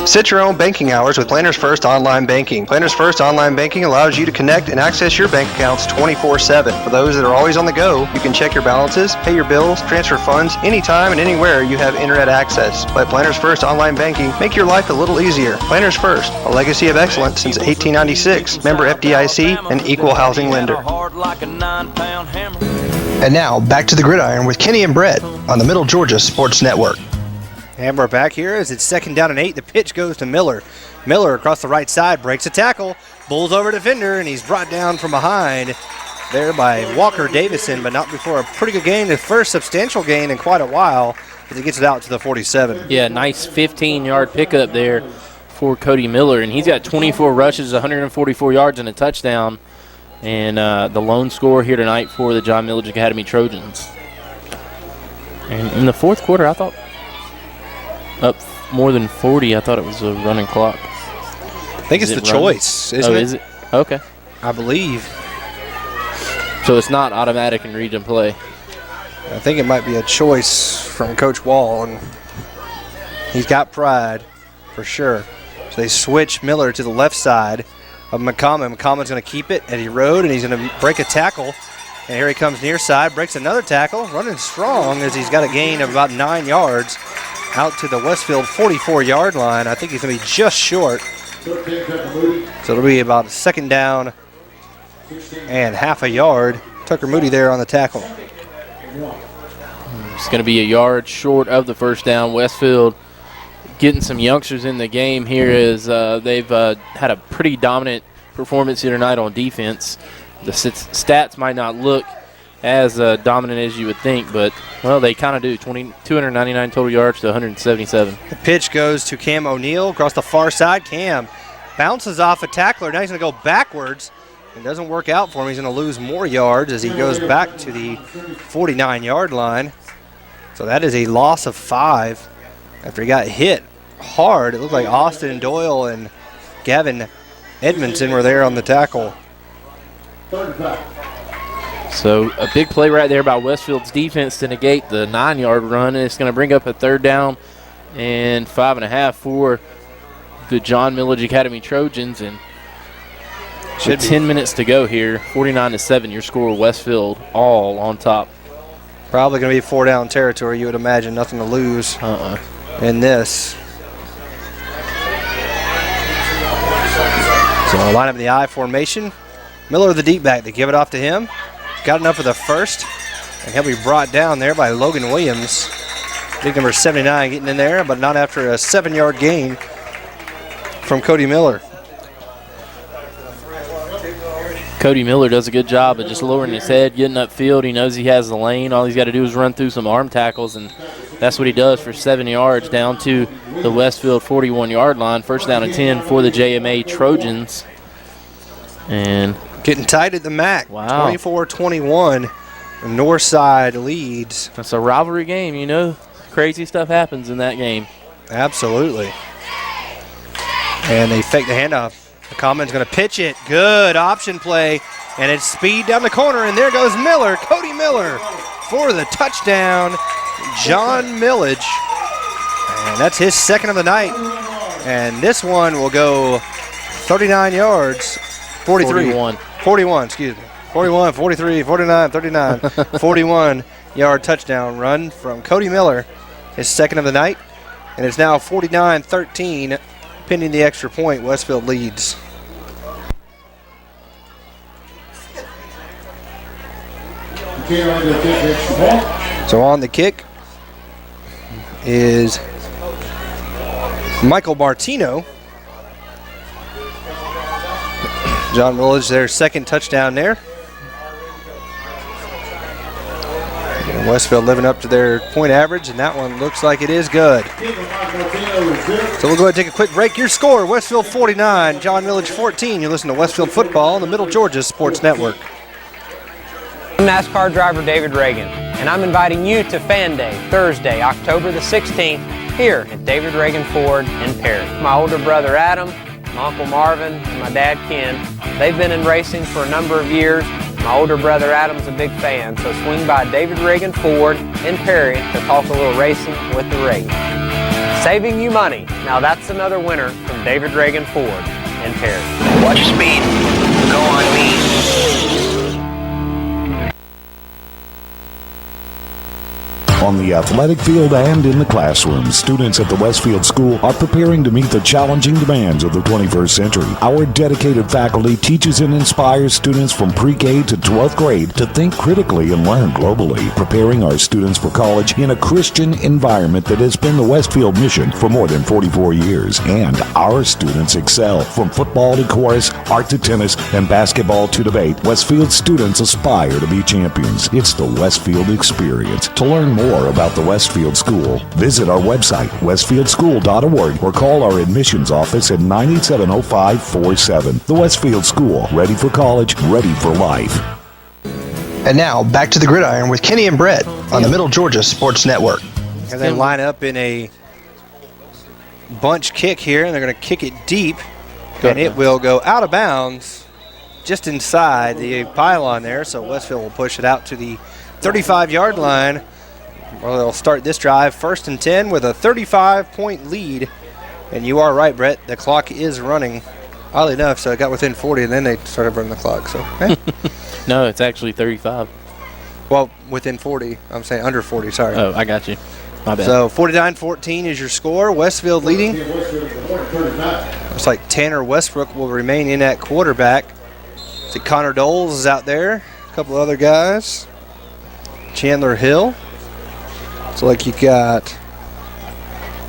Set your own banking hours with Planners First Online Banking. Planners First Online Banking allows you to connect and access your bank accounts 24/7. For those that are always on the go, you can check your balances, pay your bills, transfer funds anytime and anywhere you have internet access. Let Planners First Online Banking make your life a little easier. Planners First, a legacy of excellence since 1896. Member FDIC, an equal housing lender. And now, back to the gridiron with Kenny and Brett on the Middle Georgia Sports Network. And we're back here as it's 2nd down and 8. The pitch goes to Miller. Miller across the right side breaks a tackle, bulls over defender, and he's brought down from behind there by Walker Davison, but not before a pretty good gain, the first substantial gain in quite a while as he gets it out to the 47. Yeah, nice 15-yard pickup there for Cody Miller, and he's got 24 rushes, 144 yards, and a touchdown, and the lone scorer here tonight for the John Milledge Academy Trojans. And in the fourth quarter, I thought up more than 40. I thought it was a running clock. I think it's the choice, isn't it? Oh, is it? Okay. I believe. So it's not automatic in region play. I think it might be a choice from Coach Wall, and he's got pride for sure. So they switch Miller to the left side of McCommon. McCommon's going to keep it, Eddie Road, and he's going to break a tackle. And here he comes near side, breaks another tackle, running strong as he's got a gain of about 9 yards. Out to the Westfield 44-yard line. I think he's going to be just short. So it'll be about a 2nd down and half a yard. Tucker Moody there on the tackle. It's going to be a yard short of the first down. Westfield getting some youngsters in the game here as they've had a pretty dominant performance here tonight on defense. The stats might not look as dominant as you would think, but, well, they kind of do. 299 total yards to 177. The pitch goes to Cam O'Neal across the far side. Cam bounces off a tackler. Now he's going to go backwards. It doesn't work out for him. He's going to lose more yards as he goes back to the 49-yard line. So that is a loss of 5 after he got hit hard. It looked like Austin Doyle and Gavin Edmondson were there on the tackle. So a big play right there by Westfield's defense to negate the 9-yard run, and it's going to bring up a 3rd down and 5.5 for the John Milledge Academy Trojans. And With 10 minutes to go here, 49-7, your score, Westfield all on top. Probably going to be 4-down territory, you would imagine. Nothing to lose in this. So line up in the I formation. Miller, the deep back, they give it off to him. Got enough for the first, and he'll be brought down there by Logan Williams. Big number 79 getting in there, but not after a 7-yard gain from Cody Miller. Cody Miller does a good job of just lowering his head, getting upfield. He knows he has the lane. All he's got to do is run through some arm tackles, and that's what he does for 7 yards down to the Westfield 41-yard line. First down and 10 for the JMA Trojans. And getting tight at the MAC. Wow. 24-21. Northside leads. That's a rivalry game, you know. Crazy stuff happens in that game. Absolutely. And they fake the handoff. The Common's going to pitch it. Good option play. And it's speed down the corner. And there goes Miller. Cody Miller for the touchdown. John Milledge. And that's his second of the night. And this one will go 39 yards. 41, excuse me. 41, 43, 49, 39. 41-yard touchdown run from Cody Miller. His second of the night. And it's now 49-13. Pending the extra point, Westfield leads. So on the kick is Michael Martino. John Milledge, their second touchdown there. And Westfield living up to their point average, and that one looks like it is good. So we'll go ahead and take a quick break. Your score, Westfield 49, John Milledge 14. You listen to Westfield Football on the Middle Georgia Sports Network. I'm NASCAR driver David Reagan, and I'm inviting you to Fan Day, Thursday, October the 16th, here at David Reagan Ford in Perry. My older brother Adam, my Uncle Marvin, and my dad Ken, they've been in racing for a number of years. My older brother Adam's a big fan, so swing by David Reagan Ford in Perry to talk a little racing with the Reagan. Saving you money. Now that's another winner from David Reagan Ford in Perry. Watch your speed. Go on me. On the athletic field and in the classroom, students at the Westfield School are preparing to meet the challenging demands of the 21st century. Our dedicated faculty teaches and inspires students from pre-K to 12th grade to think critically and learn globally, preparing our students for college in a Christian environment that has been the Westfield mission for more than 44 years. And our students excel. From football to chorus, art to tennis, and basketball to debate, Westfield students aspire to be champions. It's the Westfield experience. To learn more about the Westfield School, visit our website, westfieldschool.org, or call our admissions office at 987-0547. The Westfield School, ready for college, ready for life. And now, back to the gridiron with Kenny and Brett on the Middle Georgia Sports Network. And they line up in a bunch kick here, and they're going to kick it deep, and it will go out of bounds just inside the pylon there, so Westfield will push it out to the 35-yard line. Well, they'll start this drive 1st and 10 with a 35-point lead. And you are right, Brett. The clock is running. Oddly enough, so it got within 40, and then they started running the clock. So, No, it's actually 35. Well, within 40. I'm saying under 40, sorry. Oh, I got you. My bad. So 49-14 is your score. Westfield leading. Looks like Tanner Westbrook will remain in at quarterback. See, Connor Doles is out there. A couple other guys. Chandler Hill. So like you got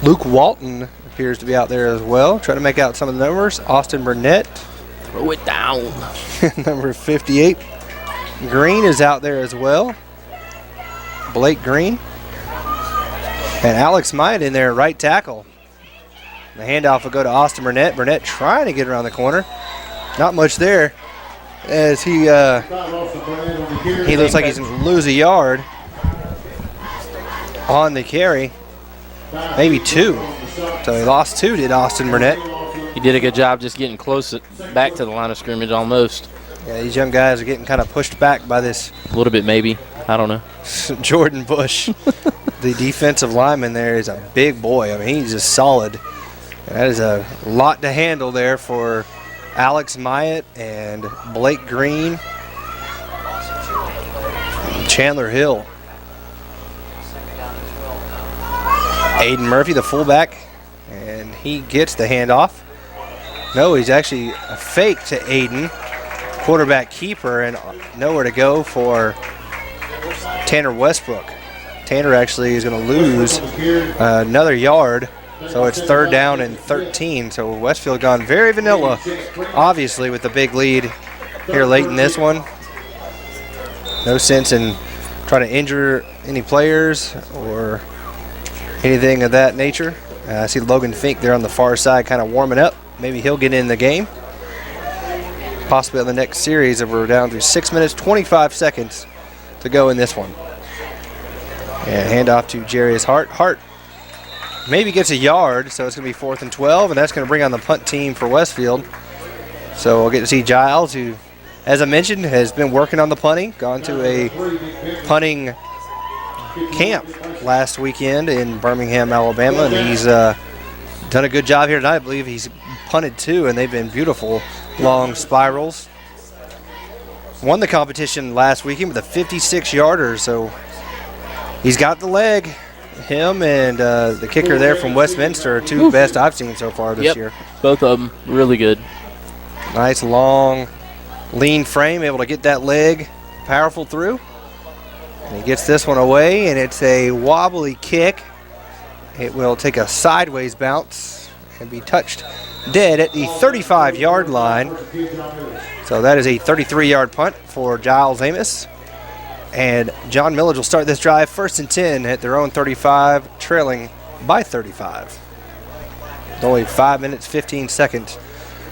Luke Walton appears to be out there as well. Trying to make out some of the numbers. Austin Burnett. Throw it down. Number 58. Green is out there as well. Blake Green. And Alex Myatt in there, right tackle. The handoff will go to Austin Burnett. Burnett trying to get around the corner. Not much there as he looks like he's going to lose a yard on the carry. Maybe 2. So he lost 2, did Austin Burnett. He did a good job just getting close back to the line of scrimmage almost. Yeah, these young guys are getting kind of pushed back by this. A little bit maybe. I don't know. Jordan Bush, the defensive lineman there, is a big boy. I mean, he's just solid. And that is a lot to handle there for Alex Myatt and Blake Green, Chandler Hill. Aiden Murphy, the fullback, and he gets the handoff. No, he's actually a fake to Aiden, quarterback keeper, and nowhere to go for Tanner Westbrook. Tanner actually is going to lose another yard, so it's 3rd down and 13. So Westfield gone very vanilla, obviously, with the big lead here late in this one. No sense in trying to injure any players or anything of that nature. I see Logan Fink there on the far side kind of warming up. Maybe he'll get in the game. Possibly on the next series, and we're down to 6 minutes, 25 seconds to go in this one. And handoff to Jarius Hart. Hart maybe gets a yard, so it's going to be 4th and 12, and that's going to bring on the punt team for Westfield. So we'll get to see Giles, who, as I mentioned, has been working on the punting, gone to a punting camp last weekend in Birmingham, Alabama, and he's done a good job here tonight. I believe he's punted 2, and they've been beautiful long spirals. Won the competition last weekend with a 56-yarder, so he's got the leg. Him and the kicker there from Westminster are 2 best I've seen so far this year. Both of them really good. Nice long, lean frame, able to get that leg powerful through. And he gets this one away, and it's a wobbly kick. It will take a sideways bounce and be touched dead at the 35-yard line. So that is a 33-yard punt for Giles Amos. And John Milledge will start this drive 1st and 10 at their own 35, trailing by 35. With only 5 minutes, 15 seconds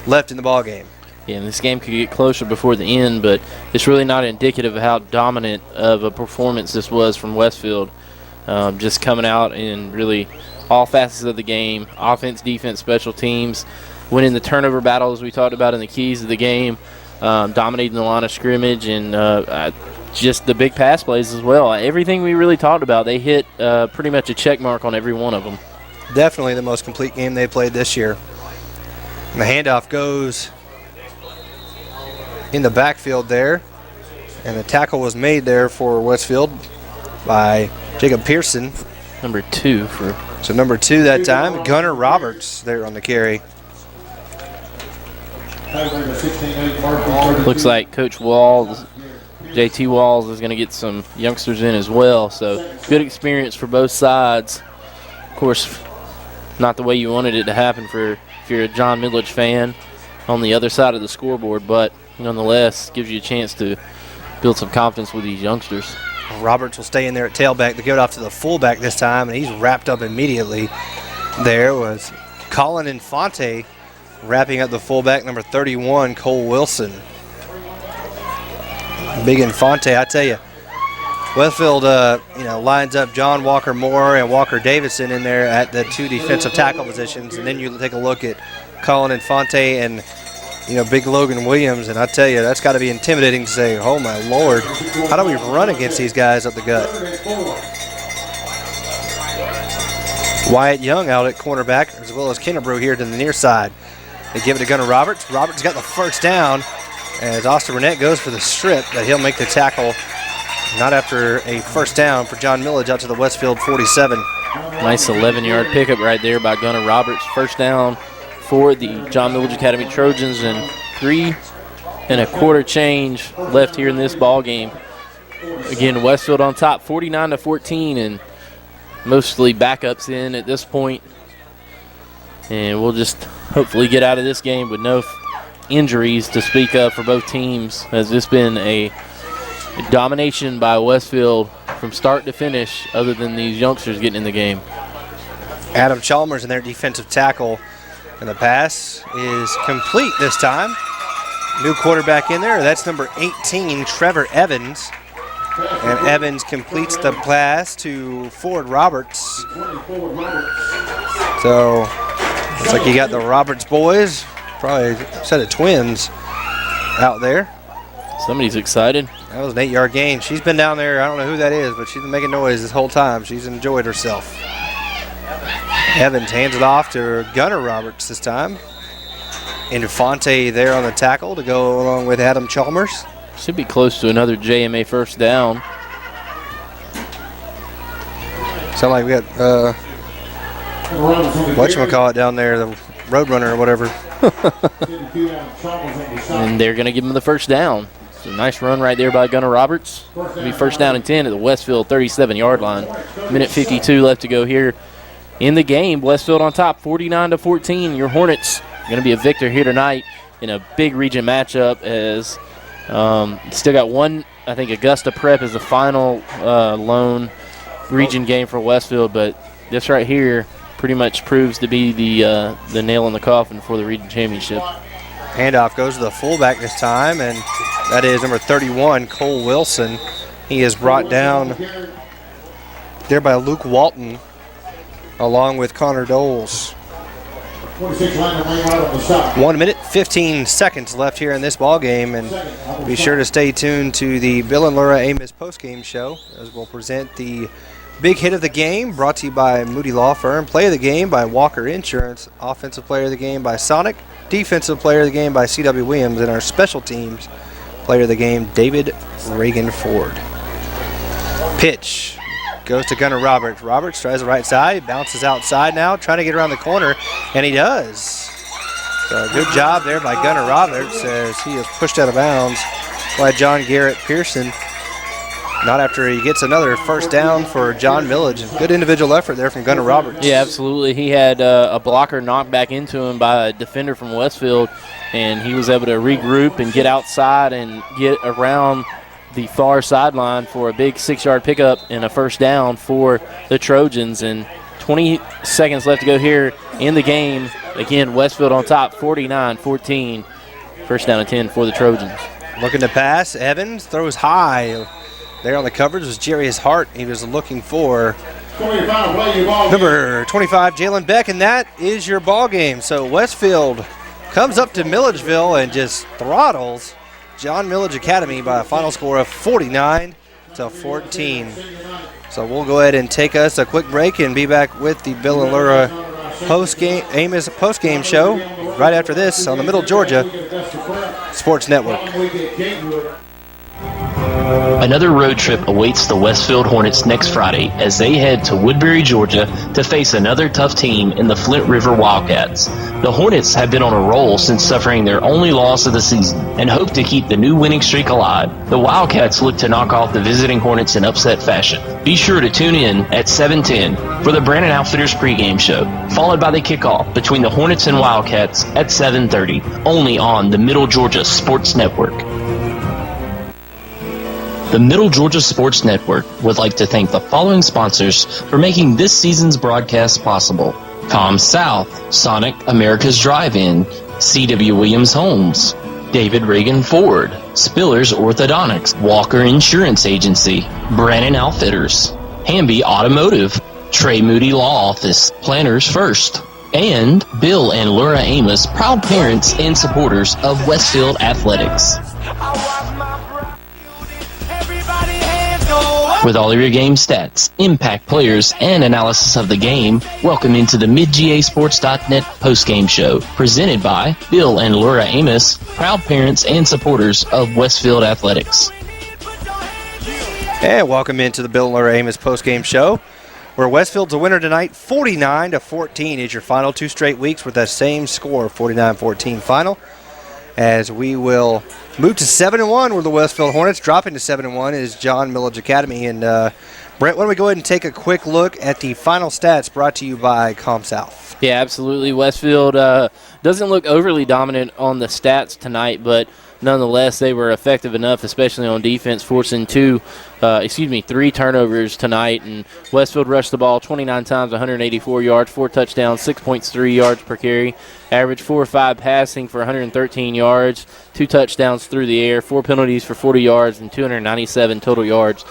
left in the ball game. Yeah, and this game could get closer before the end, but it's really not indicative of how dominant of a performance this was from Westfield. Just coming out in really all facets of the game, offense, defense, special teams, winning the turnover battle as we talked about in the keys of the game, dominating the line of scrimmage, and just the big pass plays as well. Everything we really talked about, they hit pretty much a check mark on every one of them. Definitely the most complete game they played this year. And the handoff goes in the backfield there, and the tackle was made there for Westfield by Jacob Pearson. Number 2 for. So number 2 that time, Gunnar Roberts there on the carry. Looks like Coach Walls, JT Walls, is going to get some youngsters in as well. So good experience for both sides. Of course, not the way you wanted it to happen for if you're a John Milledge fan on the other side of the scoreboard, but nonetheless gives you a chance to build some confidence with these youngsters. Roberts will stay in there at tailback. They give it off to the fullback this time, and he's wrapped up immediately. There was Colin Infante wrapping up the fullback, number 31, Cole Wilson. Big Infante, I tell you. Westfield, lines up John Walker Moore and Walker Davison in there at the 2 defensive tackle positions, and then you take a look at Colin Infante and big Logan Williams, and I tell you, that's got to be intimidating to say, oh my Lord, how do we run against these guys up the gut? Wyatt Young out at cornerback, as well as Kennebrew here to the near side. They give it to Gunnar Roberts. Roberts got the 1st down as Austin Burnett goes for the strip, but he'll make the tackle not after a 1st down for John Milledge out to the Westfield 47. Nice 11-yard pickup right there by Gunnar Roberts. 1st down for the John Milledge Academy Trojans, and 3 1/4 change left here in this ball game. Again, Westfield on top, 49-14, and mostly backups in at this point. And we'll just hopefully get out of this game with no injuries to speak of for both teams, as it's been a domination by Westfield from start to finish, other than these youngsters getting in the game. Adam Chalmers in their defensive tackle. And the pass is complete this time. New quarterback in there. That's number 18, Trevor Evans. And Evans completes the pass to Ford Roberts. So, looks like you got the Roberts boys. Probably a set of twins out there. Somebody's excited. That was an 8-yard gain. She's been down there. I don't know who that is, but she's been making noise this whole time. She's enjoyed herself. Evans hands it off to Gunnar Roberts this time. Infante there on the tackle to go along with Adam Chalmers. Should be close to another JMA first down. Sound like we got whatchamacallit down there, the Roadrunner or whatever. And they're going to give him the first down. It's a nice run right there by Gunnar Roberts. It'll be first down and 10 at the Westfield 37-yard line. Minute 52 left to go here in the game. Westfield on top, 49-14. Your Hornets are going to be a victor here tonight in a big region matchup as still got one. I think Augusta Prep is the final lone region game for Westfield, but this right here pretty much proves to be the nail in the coffin for the region championship. Handoff goes to the fullback this time, and that is number 31, Cole Wilson. He is brought down there by Luke Walton along with Connor Doles. 1 minute, 15 seconds left here in this ball game, and be sure to stay tuned to the Bill and Laura Amos postgame show as we'll present the big hit of the game, brought to you by Moody Law Firm. Play of the game by Walker Insurance. Offensive player of the game by Sonic. Defensive player of the game by C.W. Williams. And our special teams player of the game, David Reagan Ford. Pitch goes to Gunnar Roberts. Roberts tries the right side, bounces outside now, trying to get around the corner, and he does. So good job there by Gunnar Roberts as he is pushed out of bounds by John Garrett Pearson. Not after he gets another first down for John Milledge. Good individual effort there from Gunnar Roberts. Yeah, absolutely. He had a blocker knocked back into him by a defender from Westfield, and he was able to regroup and get outside and get around the far sideline for a big 6-yard pickup and a first down for the Trojans. And 20 seconds left to go here in the game. Again, Westfield on top, 49-14. First down and 10 for the Trojans. Looking to pass. Evans throws high. There on the coverage was Jarius Hart. He was looking for number 25, Jalen Beck, and that is your ball game. So Westfield comes up to Milledgeville and just throttles John Milledge Academy by a final score of 49-14. So we'll go ahead and take us a quick break and be back with the Bill and Laura Amos postgame show right after this on the Middle Georgia Sports Network. Another road trip awaits the Westfield Hornets next Friday as they head to Woodbury, Georgia to face another tough team in the Flint River Wildcats. The Hornets have been on a roll since suffering their only loss of the season and hope to keep the new winning streak alive. The Wildcats look to knock off the visiting Hornets in upset fashion. Be sure to tune in at 7:10 for the Brandon Outfitters pregame show, followed by the kickoff between the Hornets and Wildcats at 7:30, only on the Middle Georgia Sports Network. The Middle Georgia Sports Network would like to thank the following sponsors for making this season's broadcast possible: ComSouth, Sonic America's Drive-In, C.W. Williams Homes, David Reagan Ford, Spillers Orthodontics, Walker Insurance Agency, Brandon Outfitters, Hamby Automotive, Trey Moody Law Office, Planners First, and Bill and Laura Amos, proud parents and supporters of Westfield Athletics. With all of your game stats, impact players, and analysis of the game, welcome into the MidGASports.net postgame show, presented by Bill and Laura Amos, proud parents and supporters of Westfield Athletics. And welcome into the Bill and Laura Amos postgame show, where Westfield's a winner tonight. 49-14 is your final 2 straight weeks with that same score, 49-14 final. As we will move to 7-1 with the Westfield Hornets. Dropping to 7-1 is John Milledge Academy. And Brett, why don't we go ahead and take a quick look at the final stats brought to you by ComSouth. Yeah, absolutely. Westfield doesn't look overly dominant on the stats tonight, but nonetheless, they were effective enough, especially on defense, forcing 3 turnovers tonight. And Westfield rushed the ball 29 times, 184 yards, 4 touchdowns, 6.3 yards per carry. Average 4 or 5 passing for 113 yards, 2 touchdowns through the air, 4 penalties for 40 yards, and 297 total yards.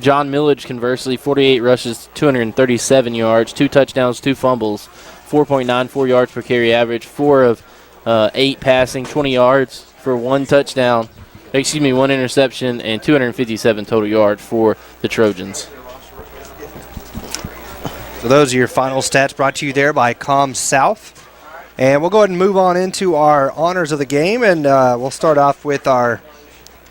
John Milledge, conversely, 48 rushes, 237 yards, 2 touchdowns, 2 fumbles, 4.94 yards per carry average, 4 of 8 passing, 20 yards for 1 touchdown, 1 interception, and 257 total yards for the Trojans. So those are your final stats brought to you there by ComSouth. And we'll go ahead and move on into our honors of the game, and we'll start off with our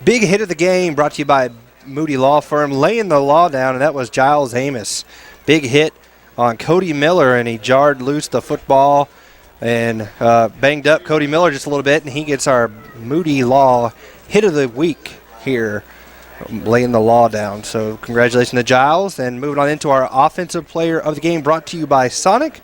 big hit of the game, brought to you by Moody Law Firm, laying the law down, and that was Giles Amos. Big hit on Cody Miller, and he jarred loose the football and banged up Cody Miller just a little bit, and he gets our Moody Law hit of the week here, laying the law down. So congratulations to Giles. And moving on into our offensive player of the game, brought to you by Sonic,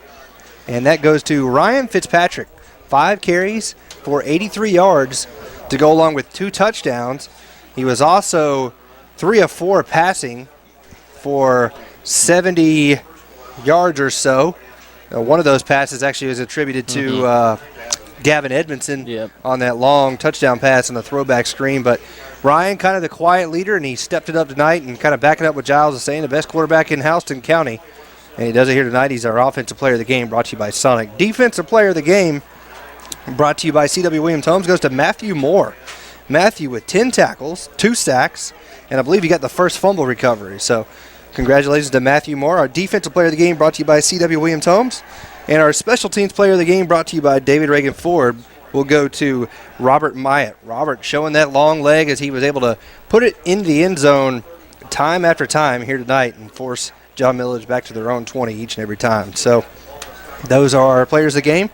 and that goes to Ryan Fitzpatrick. 5 carries for 83 yards to go along with 2 touchdowns. He was also 3 of 4 passing for 70 yards or so. One of those passes actually was attributed to Gavin Edmondson on that long touchdown pass and the throwback screen. But Ryan, kind of the quiet leader, and he stepped it up tonight and kind of backing up what Giles is saying, the best quarterback in Houston County. And he does it here tonight. He's our offensive player of the game, brought to you by Sonic. Defensive player of the game, brought to you by C.W. Williams Homes, goes to Matthew Moore. Matthew with 10 tackles, 2 sacks, and I believe he got the first fumble recovery. So congratulations to Matthew Moore. Our defensive player of the game, brought to you by C.W. Williams Homes. And our special teams player of the game, brought to you by David Reagan Ford, will go to Robert Myatt. Robert showing that long leg as he was able to put it in the end zone time after time here tonight and force John Milledge back to their own 20 each and every time. So those are our players of the game,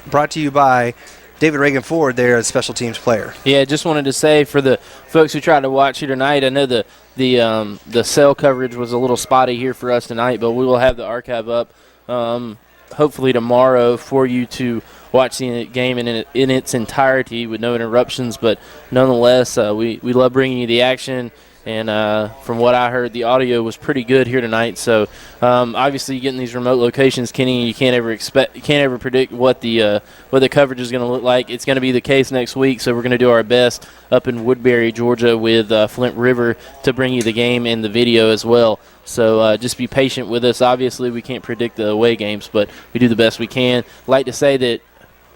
brought to you by David Reagan Ford there as special teams player. Yeah, just wanted to say for the folks who tried to watch here tonight, I know the cell coverage was a little spotty here for us tonight, but we will have the archive up hopefully tomorrow for you to watch the game in its entirety with no interruptions. But nonetheless, we love bringing you the action. And from what I heard, the audio was pretty good here tonight. So obviously, you get in these remote locations, Kenny, you can't ever predict what the coverage is going to look like. It's going to be the case next week. So we're going to do our best up in Woodbury, Georgia, with Flint River to bring you the game and the video as well. So just be patient with us. Obviously, we can't predict the away games, but we do the best we can. I'd like to say that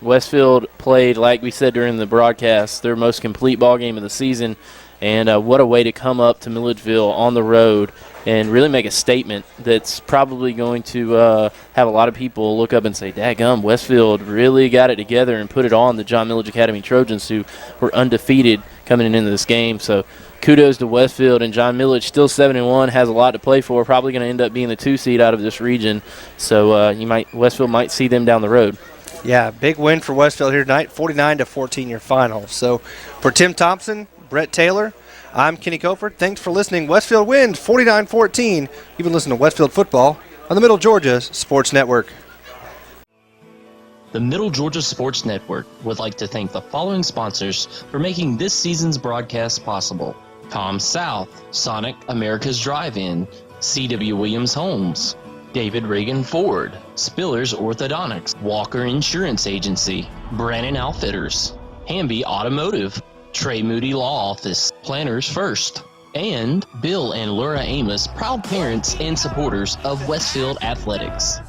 Westfield played, like we said during the broadcast, their most complete ball game of the season. And what a way to come up to Milledgeville on the road and really make a statement that's probably going to have a lot of people look up and say, daggum, Westfield really got it together and put it on the John Milledge Academy Trojans, who were undefeated coming into this game. So kudos to Westfield, and John Milledge, still 7-1, has a lot to play for, probably going to end up being the 2 seed out of this region. So Westfield might see them down the road. Yeah, big win for Westfield here tonight, 49-14 your final. So for Tim Thompson, Brett Taylor, I'm Kenny Cofer. Thanks for listening. Westfield wins 49-14. You've been listening to Westfield Football on the Middle Georgia Sports Network. The Middle Georgia Sports Network would like to thank the following sponsors for making this season's broadcast possible: Com South, Sonic America's Drive-In, C.W. Williams Homes, David Reagan Ford, Spillers Orthodontics, Walker Insurance Agency, Brannon Outfitters, Hamby Automotive, Trey Moody Law Office, Planners First, and Bill and Laura Amos, proud parents and supporters of Westfield Athletics.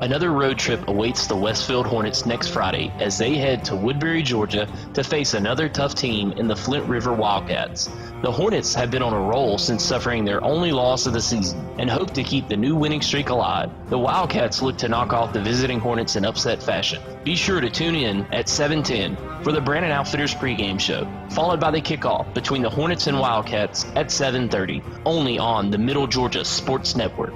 Another road trip awaits the Westfield Hornets next Friday as they head to Woodbury, Georgia to face another tough team in the Flint River Wildcats. The Hornets have been on a roll since suffering their only loss of the season and hope to keep the new winning streak alive. The Wildcats look to knock off the visiting Hornets in upset fashion. Be sure to tune in at 7:10 for the Brannon Outfitters pregame show, followed by the kickoff between the Hornets and Wildcats at 7:30, only on the Middle Georgia Sports Network.